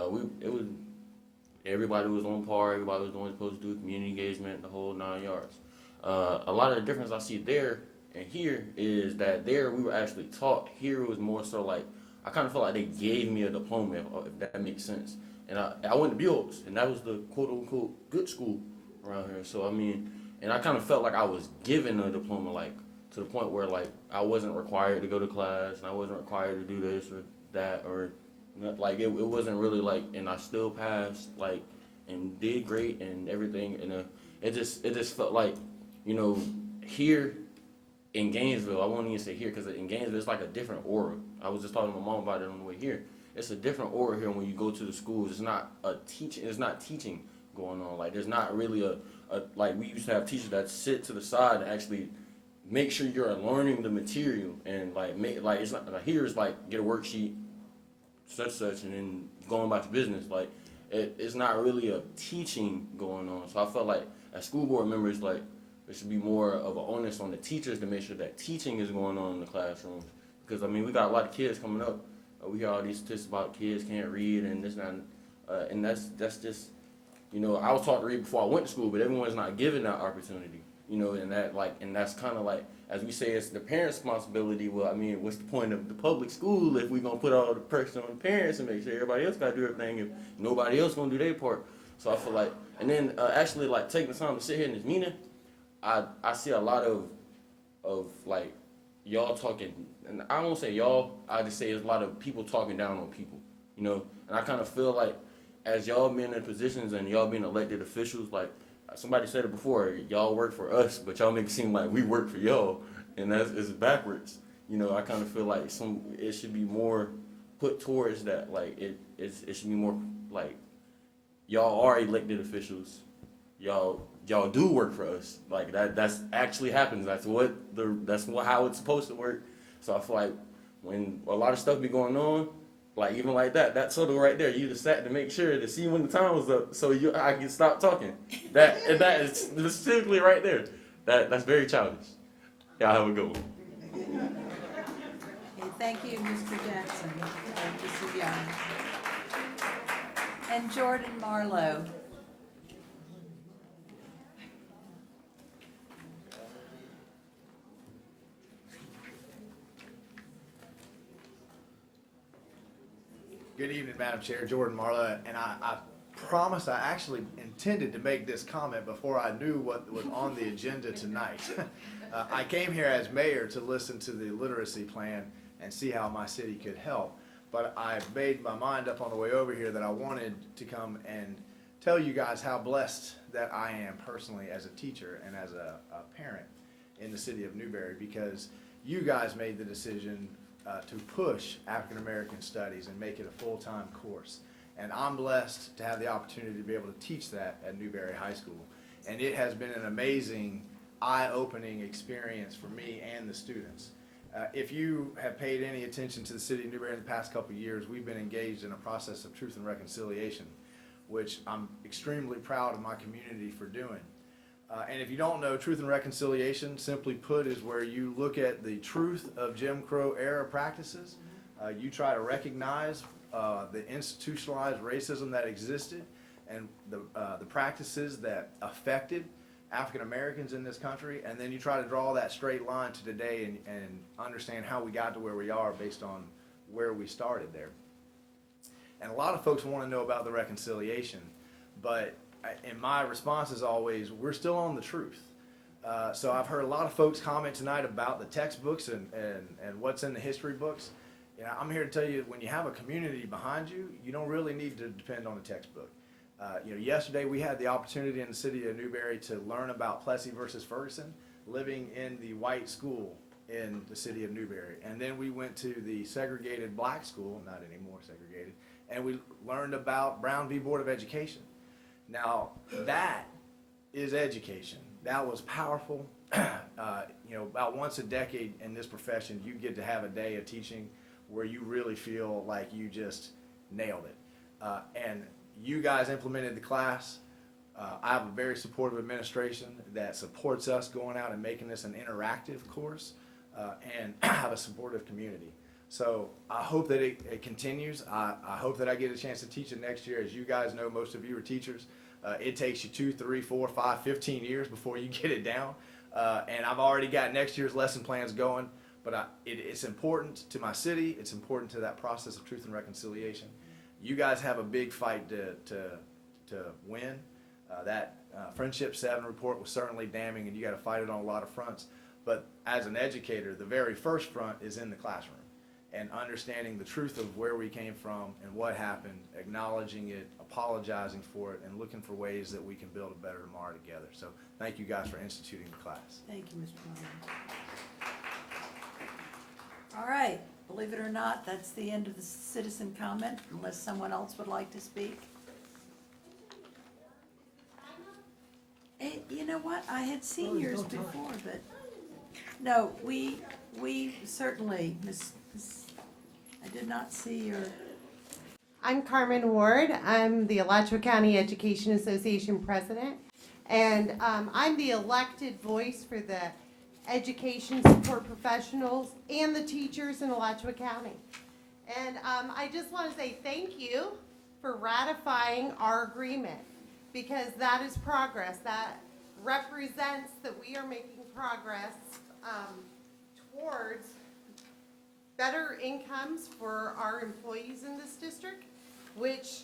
everybody was on par, everybody was doing what supposed to do, community engagement, the whole 9 yards. A lot of the difference I see there and here is that there we were actually taught. Here it was more so like, I kind of felt like they gave me a diploma, if that makes sense. And I went to Buell's, and that was the quote-unquote good school around here. So, I mean, and I kind of felt like I was given a diploma, like, to the point where, like, I wasn't required to go to class, and I wasn't required to do this or that, or, like, it wasn't really, like, and I still passed, like, and did great and everything. And it just felt like, you know, here in Gainesville, I won't even say here, because in Gainesville, it's like a different aura. I was just talking to my mom about it on the way here. It's a different aura here when you go to the schools. It's not teaching going on. Like, there's not really like, we used to have teachers that sit to the side and actually make sure you're learning the material, and it's not like, here is like, get a worksheet, such, and then going about your business. Like, it's not really a teaching going on. So I felt like as school board members, like, there should be more of an onus on the teachers to make sure that teaching is going on in the classrooms. Because, I mean, we got a lot of kids coming up. We hear all these statistics about kids can't read and this and that. And that's just, you know, I was taught to read before I went to school, but everyone's not given that opportunity. You know, and that's kind of like, as we say, it's the parents' responsibility. Well, I mean, what's the point of the public school if we're going to put all the pressure on the parents and make sure everybody else got to do everything if nobody else going to do their part? So I feel like, and then actually, like, taking the time to sit here in this meeting, I see a lot of like, y'all talking, and I won't say y'all, I just say there's a lot of people talking down on people, you know? And I kind of feel like, as y'all being in positions and y'all being elected officials, like, somebody said it before, y'all work for us, but y'all make it seem like we work for y'all, and it's backwards. You know, I kind of feel like it should be more put towards that, like, it should be more, like, y'all are elected officials, y'all do work for us. Like, that's actually happens. That's how it's supposed to work. So I feel like when a lot of stuff be going on, like, even like that photo right there, you just sat to make sure to see when the time was up so I can stop talking. That is specifically right there. That's very childish. Y'all have a good one. Okay, thank you, Mr. Jackson. Mr. Young. And Jordan Marlowe. Good evening, Madam Chair, Jordan Marlowe, and I promise I actually intended to make this comment before I knew what was on the agenda tonight. I came here as mayor to listen to the literacy plan and see how my city could help, but I made my mind up on the way over here that I wanted to come and tell you guys how blessed that I am personally as a teacher and as a parent in the city of Newberry, because you guys made the decision to push African American studies and make it a full-time course. And I'm blessed to have the opportunity to be able to teach that at Newberry High School. And it has been an amazing, eye-opening experience for me and the students. If you have paid any attention to the city of Newberry in the past couple of years, we've been engaged in a process of truth and reconciliation, which I'm extremely proud of my community for doing. And if you don't know, truth and reconciliation, simply put, is where you look at the truth of Jim Crow era practices. You try to recognize the institutionalized racism that existed and the practices that affected African Americans in this country, and then you try to draw that straight line to today and understand how we got to where we are based on where we started there. And a lot of folks want to know about the reconciliation, but in my response is always, we're still on the truth. So I've heard a lot of folks comment tonight about the textbooks and what's in the history books. You know, I'm here to tell you, when you have a community behind you, you don't really need to depend on a textbook. You know, yesterday we had the opportunity in the city of Newberry to learn about Plessy versus Ferguson, living in the white school in the city of Newberry. And then we went to the segregated black school, not anymore segregated, and we learned about Brown v. Board of Education. Now, that is education. That was powerful. You know, about once a decade in this profession, you get to have a day of teaching where you really feel like you just nailed it. And you guys implemented the class. I have a very supportive administration that supports us going out and making this an interactive course, and I have a supportive community. So I hope that it continues. I hope that I get a chance to teach it next year. As you guys know, most of you are teachers. It takes you 2, 3, 4, 5, 15 years before you get it down. And I've already got next year's lesson plans going, but it's important to my city. It's important to that process of truth and reconciliation. You guys have a big fight to win. That Friendship 7 report was certainly damning, and you got to fight it on a lot of fronts. But as an educator, the very first front is in the classroom, and understanding the truth of where we came from and what happened, acknowledging it, apologizing for it, and looking for ways that we can build a better tomorrow together. So thank you guys for instituting the class. Thank you, Mr. Marlowe. All right, believe it or not, that's the end of the citizen comment, unless someone else would like to speak. Hey, you know what, I had seen yours before, but, no, we certainly, I did not see your. I'm Carmen Ward. I'm the Alachua County Education Association president, and I'm the elected voice for the education support professionals and the teachers in Alachua County. And I just want to say thank you for ratifying our agreement, because that is progress. That represents that we are making progress towards better incomes for our employees in this district, which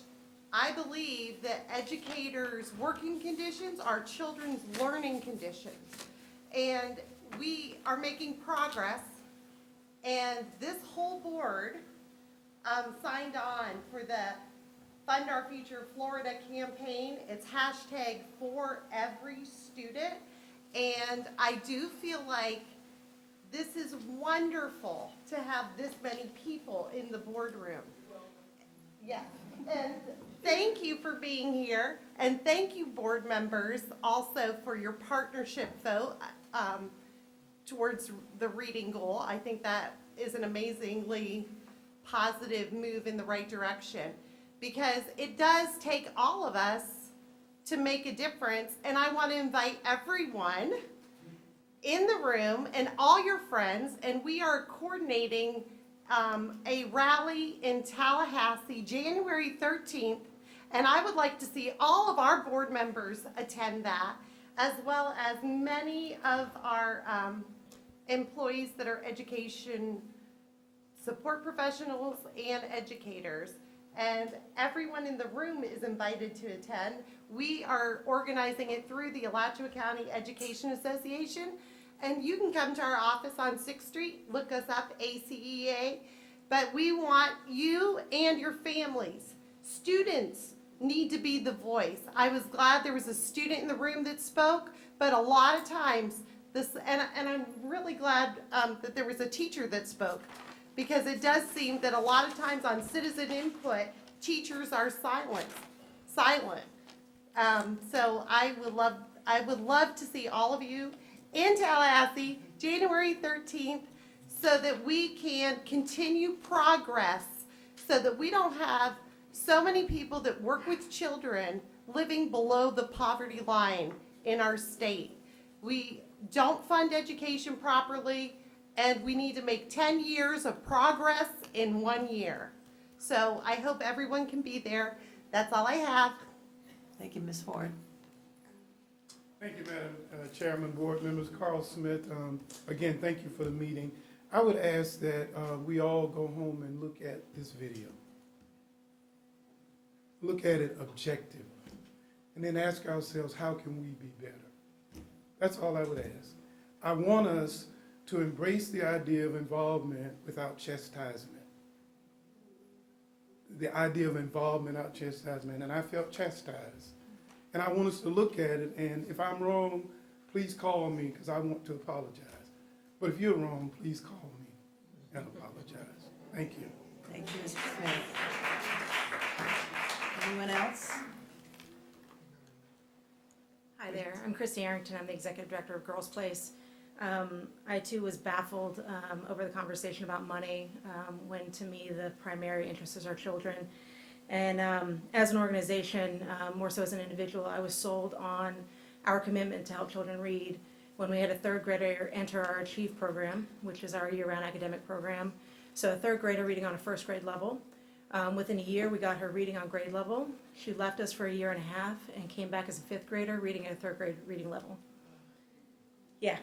I believe that educators' working conditions are children's learning conditions. And we are making progress, and this whole board signed on for the Fund Our Future Florida campaign. It's hashtag for every student, and I do feel like this is wonderful to have this many people in the boardroom. Yes, and thank you for being here, and thank you, board members, also for your partnership vote towards the reading goal. I think that is an amazingly positive move in the right direction, because it does take all of us to make a difference, and I want to invite everyone in the room and all your friends, and we are coordinating a rally in Tallahassee, January 13th, and I would like to see all of our board members attend that, as well as many of our employees that are education support professionals and educators. and everyone in the room is invited to attend. We are organizing it through the Alachua County Education Association, and you can come to our office on 6th Street, look us up, ACEA, but we want you and your families. Students need to be the voice. I was glad there was a student in the room that spoke, but a lot of times, and I'm really glad that there was a teacher that spoke, because it does seem that a lot of times on citizen input, teachers are silent. So I would love to see all of you in Tallahassee, January 13th, so that we can continue progress, so that we don't have so many people that work with children living below the poverty line in our state. We don't fund education properly, and we need to make 10 years of progress in 1 year. So I hope everyone can be there. That's all I have. Thank you, Ms. Ford. Thank you, Madam Chairman, board members. Carl Smith. Again, thank you for the meeting. I would ask that we all go home and look at this video. Look at it objectively. And then ask ourselves, how can we be better? That's all I would ask. I want us to embrace the idea of involvement without chastisement. The idea of involvement without chastisement. And I felt chastised. And I want us to look at it, and if I'm wrong, please call me, because I want to apologize. But if you're wrong, please call me and apologize. Thank you. Thank you, Mr. Smith. Anyone else? Hi there, I'm Christy Arrington, I'm the Executive Director of Girls Place. I too was baffled over the conversation about money, when to me the primary interest is our children. And as an organization, more so as an individual, I was sold on our commitment to help children read when we had a third grader enter our Achieve program, which is our year-round academic program. So a third grader reading on a first grade level. Within a year, we got her reading on grade level. She left us for a year and a half and came back as a fifth grader reading at a third grade reading level. Yeah.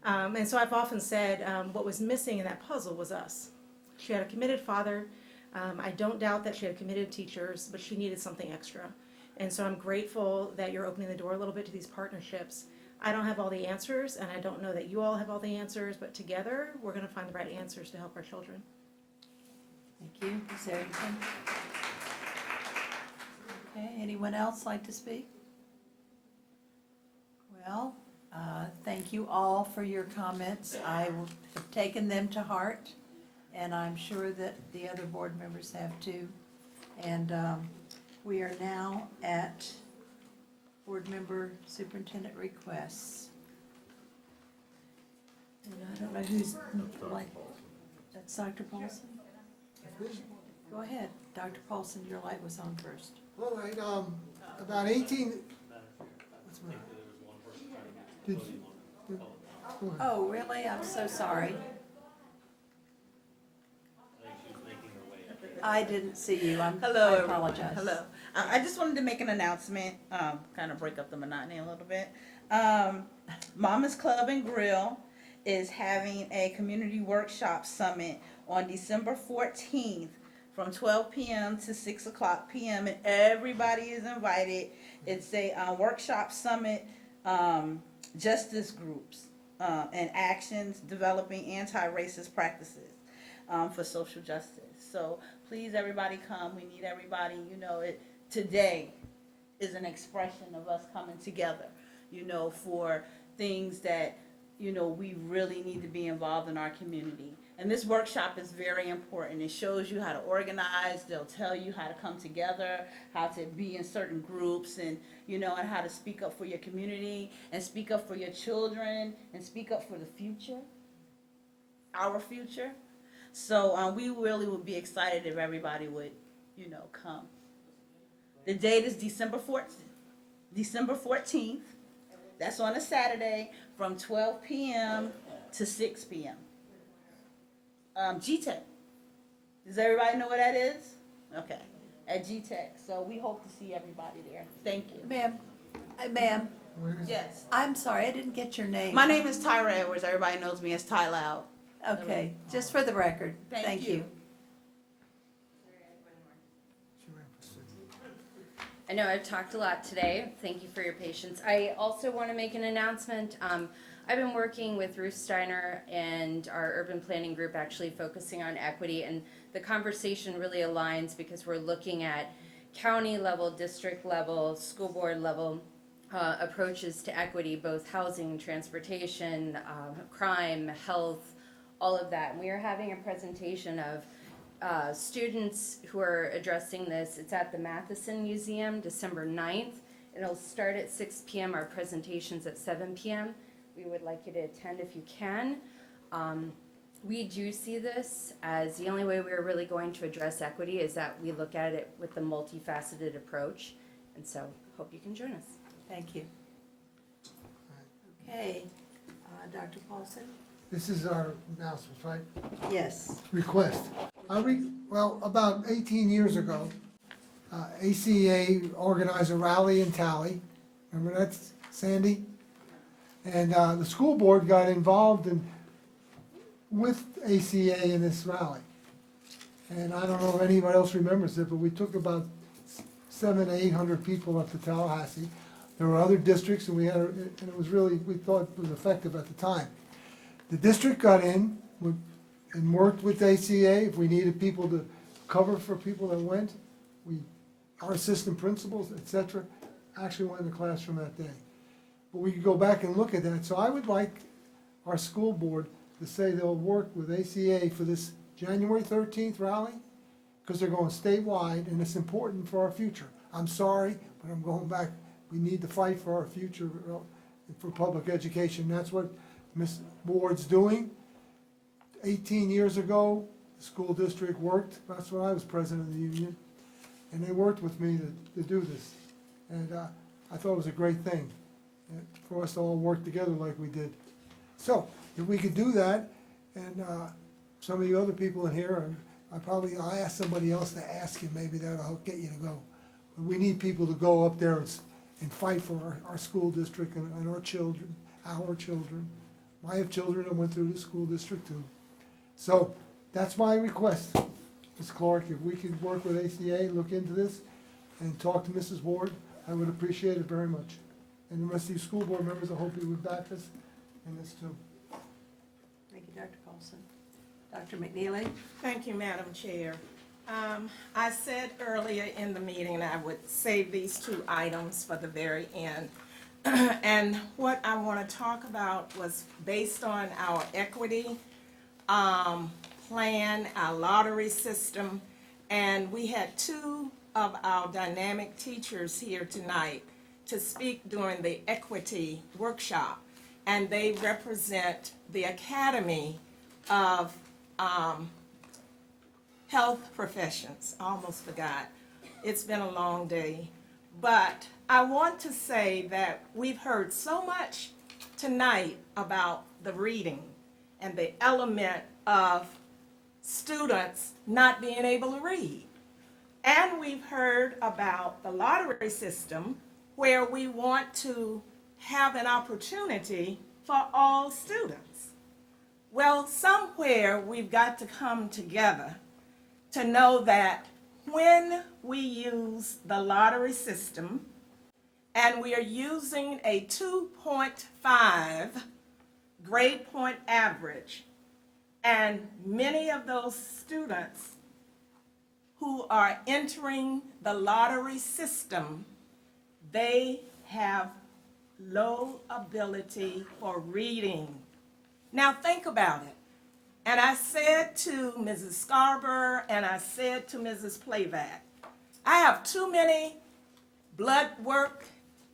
And so I've often said what was missing in that puzzle was us. She had a committed father. I don't doubt that she had committed teachers, but she needed something extra. And so I'm grateful that you're opening the door a little bit to these partnerships. I don't have all the answers, and I don't know that you all have all the answers, but together we're going to find the right answers to help our children. Thank you. Ms. Arrington. Okay, anyone else like to speak? Well, thank you all for your comments. I have taken them to heart, and I'm sure that the other board members have too. And we are now at board member superintendent requests. And I don't know who's, like, that's Dr. Paulson? Go ahead, Dr. Paulson, your light was on first. All right, about 18, what's my, did you? Oh, really? I'm so sorry. I didn't see you. I apologize. Hello. I just wanted to make an announcement, kind of break up the monotony a little bit. Mama's Club and Grill is having a community workshop summit on December 14th from 12 p.m. to 6 o'clock p.m. and everybody is invited. It's a workshop summit, justice groups and actions developing anti-racist practices for social justice. So please, everybody come. We need everybody. You know, today is an expression of us coming together, you know, for things that, you know, we really need to be involved in our community. And this workshop is very important. It shows you how to organize. They'll tell you how to come together, how to be in certain groups, and, you know, and how to speak up for your community and speak up for your children and speak up for the future, our future. So we really would be excited if everybody would, you know, come. The date is December 14th. That's on a Saturday from 12 p.m. to 6 p.m. G-Tech. Does everybody know what that is? Okay, at G-Tech. So we hope to see everybody there. Thank you. Ma'am, ma'am. Yes. I'm sorry, I didn't get your name. My name is Tyra Edwards. Everybody knows me as Ty Loud. Okay, just for the record. Thank you. you. I know I've talked a lot today. Thank you for your patience. I also want to make an announcement. I've been working with Ruth Steiner and our urban planning group actually focusing on equity, and the conversation really aligns because we're looking at county level, district level, school board level approaches to equity, both housing, transportation, crime, health, all of that. And we are having a presentation of students who are addressing this. It's at the Matheson Museum, December 9th. It'll start at 6 p.m. Our presentation's at 7 p.m. We would like you to attend if you can. We do see this as the only way we're really going to address equity is that we look at it with the multifaceted approach. And so hope you can join us. Thank you. Okay, Dr. Paulson? This is our announcements, right? Yes. Request. Well, about 18 years ago, ACA organized a rally in Tally. Remember that, Sandy? And the school board got involved with ACA in this rally. And I don't know if anybody else remembers it, but we took about 700 to 800 people up to Tallahassee. There were other districts, and and it was really, we thought it was effective at the time. The district got in and worked with ACA. If we needed people to cover for people that went, our assistant principals, et cetera, actually went in the classroom that day. But we could go back and look at that. So I would like our school board to say they'll work with ACA for this January 13th rally, because they're going statewide, and it's important for our future. I'm sorry, but I'm going back. We need to fight for our future for public education. That's what Ms. Ward's doing. 18 years ago, the school district worked. That's when I was president of the union. And they worked with me to do this. And I thought it was a great thing for us to all work together like we did. So if we could do that, and some of you other people in here, I'll ask somebody else to ask you, maybe that'll get you to go. But we need people to go up there and fight for our school district and our children. I have children that went through the school district too. So that's my request, Ms. Clark. If we could work with ACA, look into this, and talk to Mrs. Ward, I would appreciate it very much. And the rest of you school board members, I hope you would back us in this too. Thank you, Dr. Paulson. Dr. McNeely? Thank you, Madam Chair. I said earlier in the meeting I would save these two items for the very end. And what I want to talk about was based on our equity plan, our lottery system, and we had two of our dynamic teachers here tonight to speak during the equity workshop, and they represent the Academy of Health Professions. I almost forgot. It's been a long day. But I want to say that we've heard so much tonight about the reading and the element of students not being able to read. And we've heard about the lottery system, where we want to have an opportunity for all students. Well, somewhere we've got to come together to know that when we use the lottery system and we are using a 2.5 grade point average, and many of those students who are entering the lottery system, they have low ability for reading. Now think about it. And I said to Mrs. Scarborough and I said to Mrs. Playvac, I have too many blood work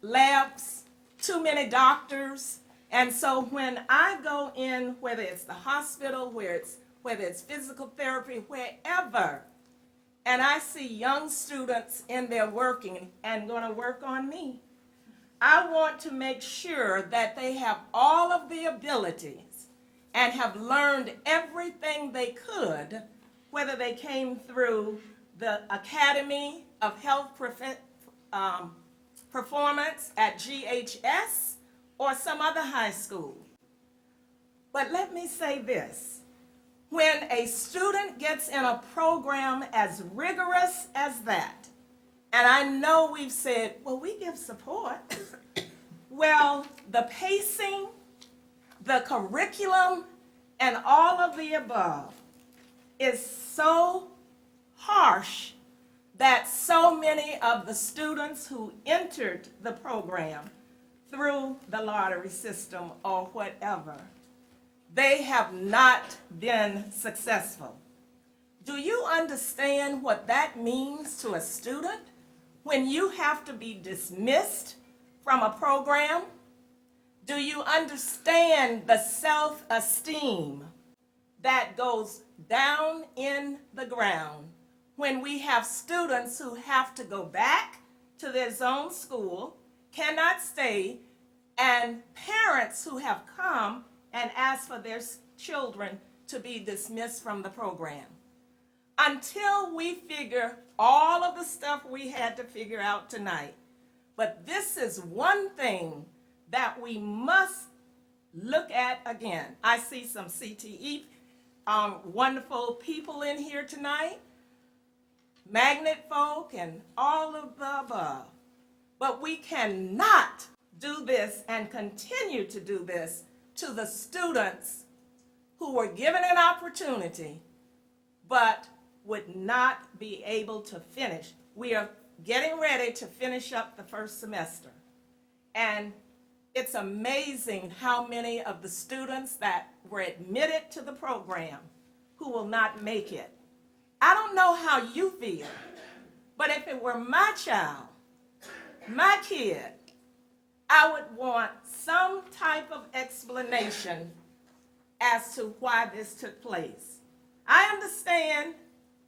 labs, too many doctors, and so when I go in, whether it's the hospital, whether it's physical therapy, wherever, and I see young students in there working and going to work on me, I want to make sure that they have all of the abilities and have learned everything they could, whether they came through the Academy of Health Performance at GHS or some other high school. But let me say this. When a student gets in a program as rigorous as that, And I know we've said, well, we give support. Well, the pacing, the curriculum, and all of the above is so harsh that so many of the students who entered the program through the lottery system or whatever, they have not been successful. Do you understand what that means to a student when you have to be dismissed from a program? Do you understand the self-esteem that goes down in the ground when we have students who have to go back to their zone school, cannot stay, and parents who have come and asked for their children to be dismissed from the program? Until we figure all of the stuff we had to figure out tonight. But this is one thing that we must look at again. I see some CTE wonderful people in here tonight, magnet folk and all of the above. But we cannot do this and continue to do this to the students who were given an opportunity but would not be able to finish. We are getting ready to finish up the first semester. And it's amazing how many of the students that were admitted to the program who will not make it. I don't know how you feel, but if it were my child, my kid, I would want some type of explanation as to why this took place. I understand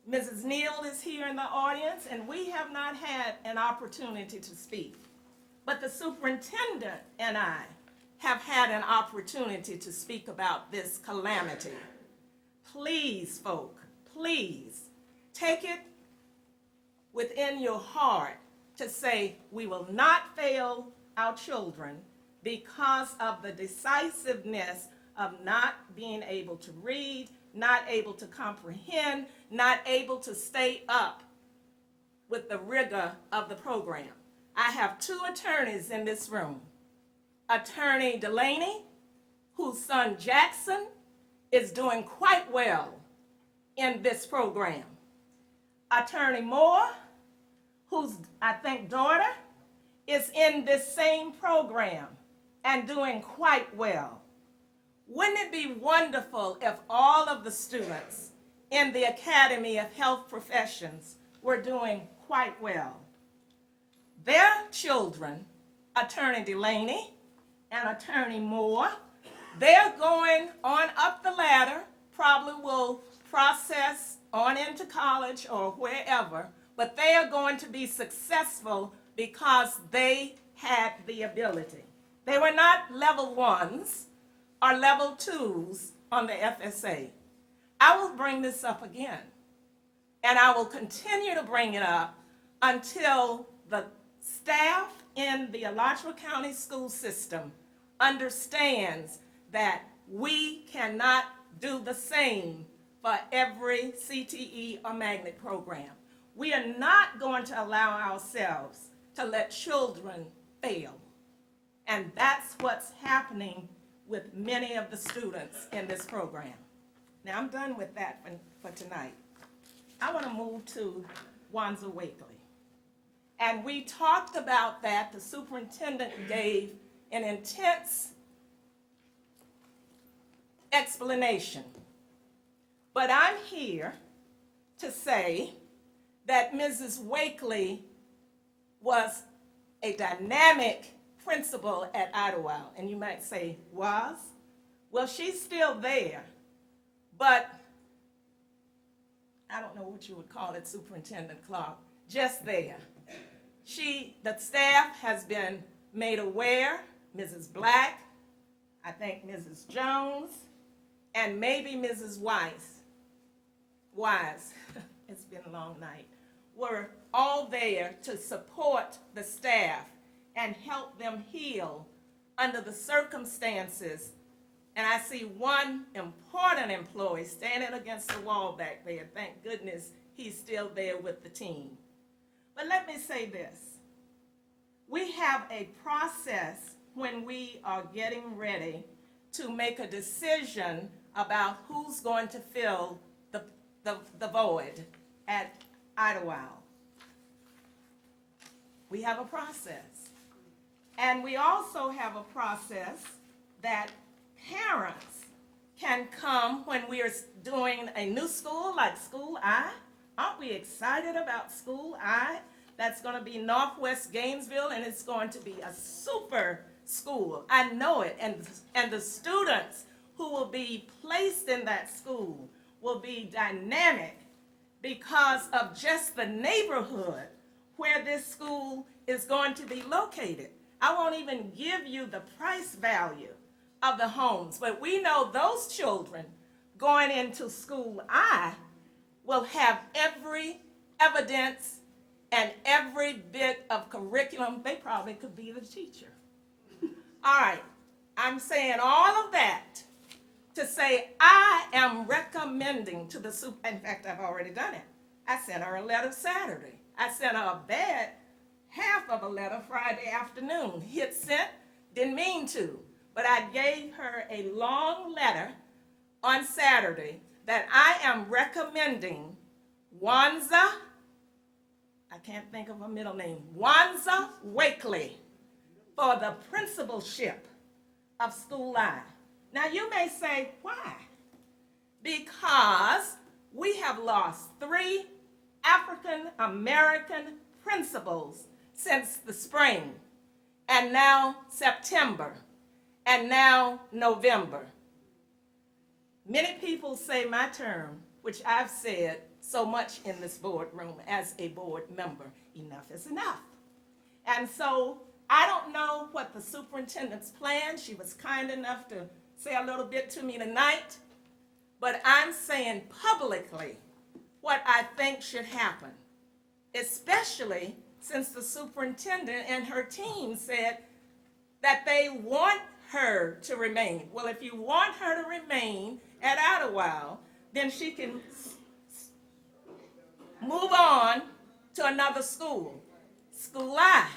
Mrs. Neal is here in the audience, and we have not had an opportunity to speak. But the superintendent and I have had an opportunity to speak about this calamity. Please, folk, please take it within your heart to say we will not fail our children because of the decisiveness of not being able to read, not able to comprehend, not able to stay up with the rigor of the program. I have two attorneys in this room. Attorney Delaney, whose son Jackson is doing quite well in this program. Attorney Moore, whose, I think, daughter is in this same program and doing quite well. Wouldn't it be wonderful if all of the students in the Academy of Health Professions were doing quite well? Their children, Attorney Delaney and Attorney Moore, they're going on up the ladder, probably will process on into college or wherever, but they are going to be successful because they had the ability. They were not level ones or level twos on the FSA. I will bring this up again, and I will continue to bring it up until the staff in the Alachua County school system understands that we cannot do the same for every CTE or magnet program. We are not going to allow ourselves to let children fail. And that's what's happening with many of the students in this program. Now, I'm done with that for tonight. I want to move to Wanza Wakely. And we talked about that. The superintendent gave an intense explanation. But I'm here to say that Mrs. Wakely was a dynamic principal at Idlewild. And you might say, was? Well, she's still there, but I don't know what you would call it, Superintendent Clark, just there. The staff has been made aware, Mrs. Black, I think Mrs. Jones, and maybe Mrs. Wise, it's been a long night, were all there to support the staff and help them heal under the circumstances. And I see one important employee standing against the wall back there. Thank goodness he's still there with the team. But let me say this. We have a process when we are getting ready to make a decision about who's going to fill the void at Idlewild. We have a process. And we also have a process that parents can come when we are doing a new school like School I. Aren't we excited about School I? That's going to be Northwest Gainesville, and it's going to be a super school. I know it. And the students who will be placed in that school will be dynamic because of just the neighborhood where this school is going to be located. I won't even give you the price value of the homes, but we know those children going into School I will have every evidence and every bit of curriculum. They probably could be the teacher. All right, I'm saying all of that to say I am recommending to the super, in fact, I've already done it. I sent her a letter Saturday. I sent her a bad half of a letter Friday afternoon. Hit sent, didn't mean to, but I gave her a long letter on Saturday that I am recommending Wanza, I can't think of a middle name, Wanza Wakely for the principalship of School I. Now you may say, why? Because we have lost 3 African American principals since the spring, and now September, and now November. Many people say my term, which I've said so much in this boardroom as a board member, enough is enough. And so I don't know what the superintendent's plan, she was kind enough to say a little bit to me tonight, but I'm saying publicly what I think should happen, especially since the superintendent and her team said that they want her to remain. Well, if you want her to remain at Idlewild, then she can move on to another school, School I.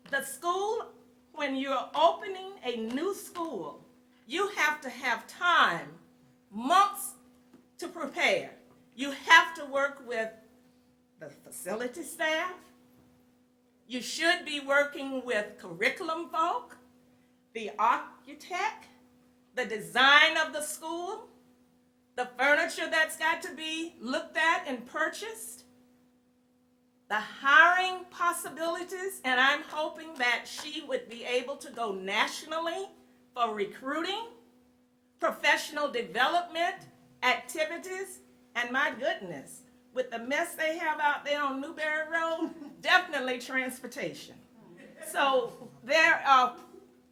The school, when you're opening a new school, you have to have time, months to prepare. You have to work with the facility staff. You should be working with curriculum folk, the architect, the design of the school, the furniture that's got to be looked at and purchased, the hiring possibilities, and I'm hoping that she would be able to go nationally for recruiting, professional development activities, and my goodness, with the mess they have out there on Newberry Road, definitely transportation. So there are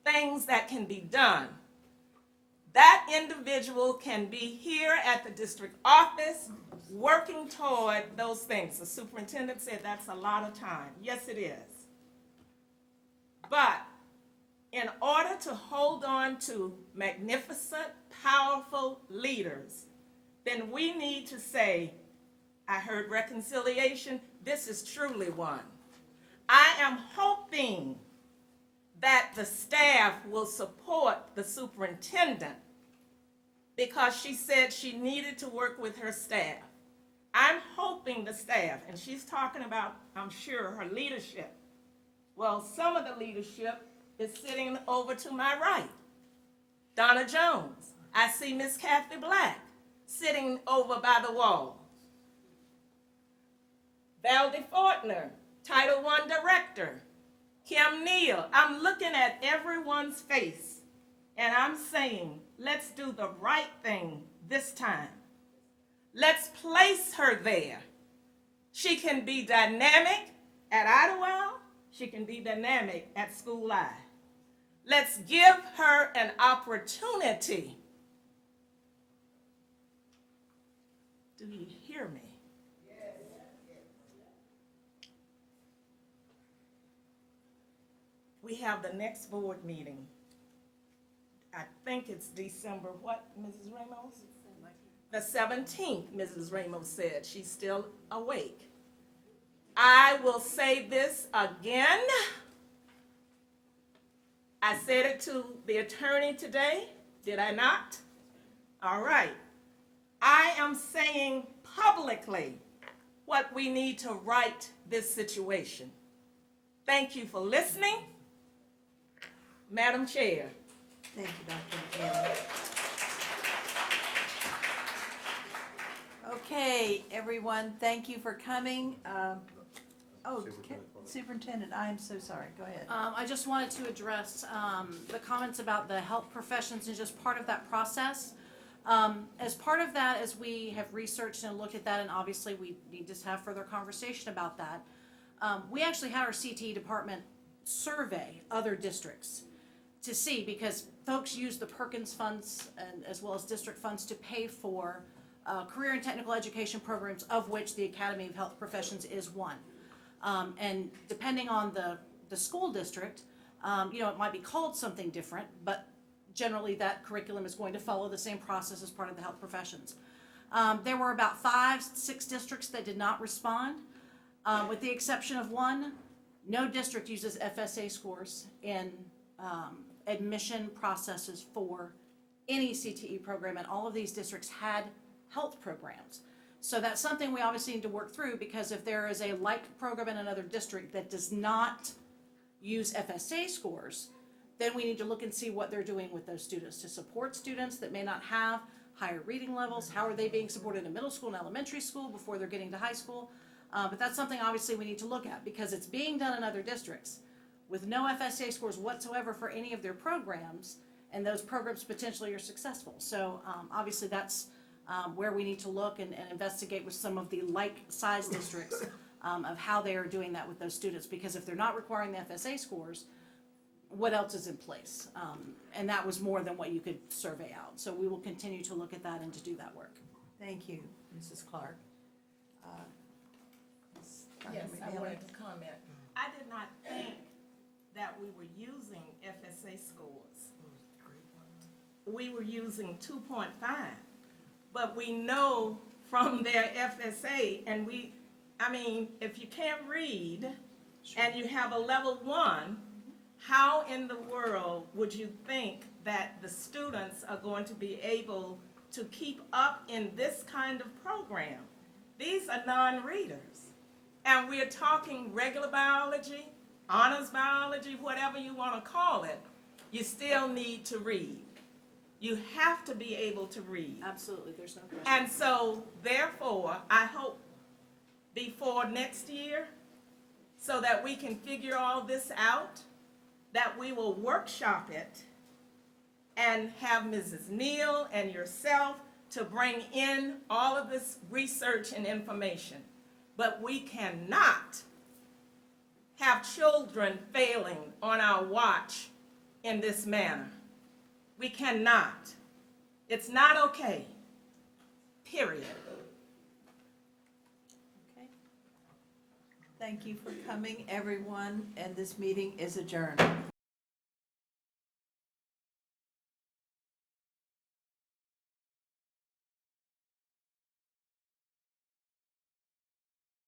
things that can be done. That individual can be here at the district office working toward those things. The superintendent said that's a lot of time. Yes, it is. But in order to hold on to magnificent, powerful leaders, then we need to say, I heard reconciliation, this is truly one. I am hoping that the staff will support the superintendent because she said she needed to work with her staff. I'm hoping the staff, and she's talking about, I'm sure, her leadership. Well, some of the leadership is sitting over to my right. Donna Jones. I see Miss Kathy Black sitting over by the wall. Valdy Fortner, Title I Director. Kim Neal. I'm looking at everyone's face, and I'm saying, let's do the right thing this time. Let's place her there. She can be dynamic at Idlewild. She can be dynamic at School I. Let's give her an opportunity. Do you hear me? We have the next board meeting. I think it's December, what, Mrs. Ramos? The 17th, Mrs. Ramos said. She's still awake. I will say this again. I said it to the attorney today, did I not? All right. I am saying publicly what we need to right this situation. Thank you for listening. Madam Chair. Thank you, Dr. McNeely. Okay, everyone, thank you for coming. Superintendent, I am so sorry, go ahead. I just wanted to address the comments about the health professions and just part of that process. As part of that, as we have researched and looked at that, and obviously we need to have further conversation about that, we actually had our CTE department survey other districts to see, because folks use the Perkins funds and as well as district funds to pay for career and technical education programs, of which the Academy of Health Professions is one. And depending on the school district, it might be called something different, but generally that curriculum is going to follow the same process as part of the health professions. There were about 5-6 districts that did not respond, with the exception of one. No district uses FSA scores in admission processes for any CTE program, and all of these districts had health programs. So that's something we obviously need to work through, because if there is a like program in another district that does not use FSA scores, then we need to look and see what they're doing with those students to support students that may not have higher reading levels. How are they being supported in middle school and elementary school before they're getting to high school? But that's something obviously we need to look at, because it's being done in other districts with no FSA scores whatsoever for any of their programs, and those programs potentially are successful. So obviously that's where we need to look and investigate with some of the like-size districts of how they are doing that with those students, because if they're not requiring the FSA scores, what else is in place? And that was more than what you could survey out. So we will continue to look at that and to do that work. Thank you, Mrs. Clark. Dr. Yes, I McNeely? wanted to comment. I did not think that we were using FSA scores. We were using 2.5, but we know from their FSA, and if you can't read and you have a level 1, how in the world would you think that the students are going to be able to keep up in this kind of program? These are non-readers. And we're talking regular biology, honors biology, whatever you want to call it. You still need to read. You have to be able to read. Absolutely, there's no question. And so, therefore, I hope before next year, so that we can figure all this out, that we will workshop it and have Mrs. Neal and yourself to bring in all of this research and information. But we cannot have children failing on our watch in this manner. We cannot. It's not okay. Period. Okay. Thank you for coming, everyone, and this meeting is adjourned.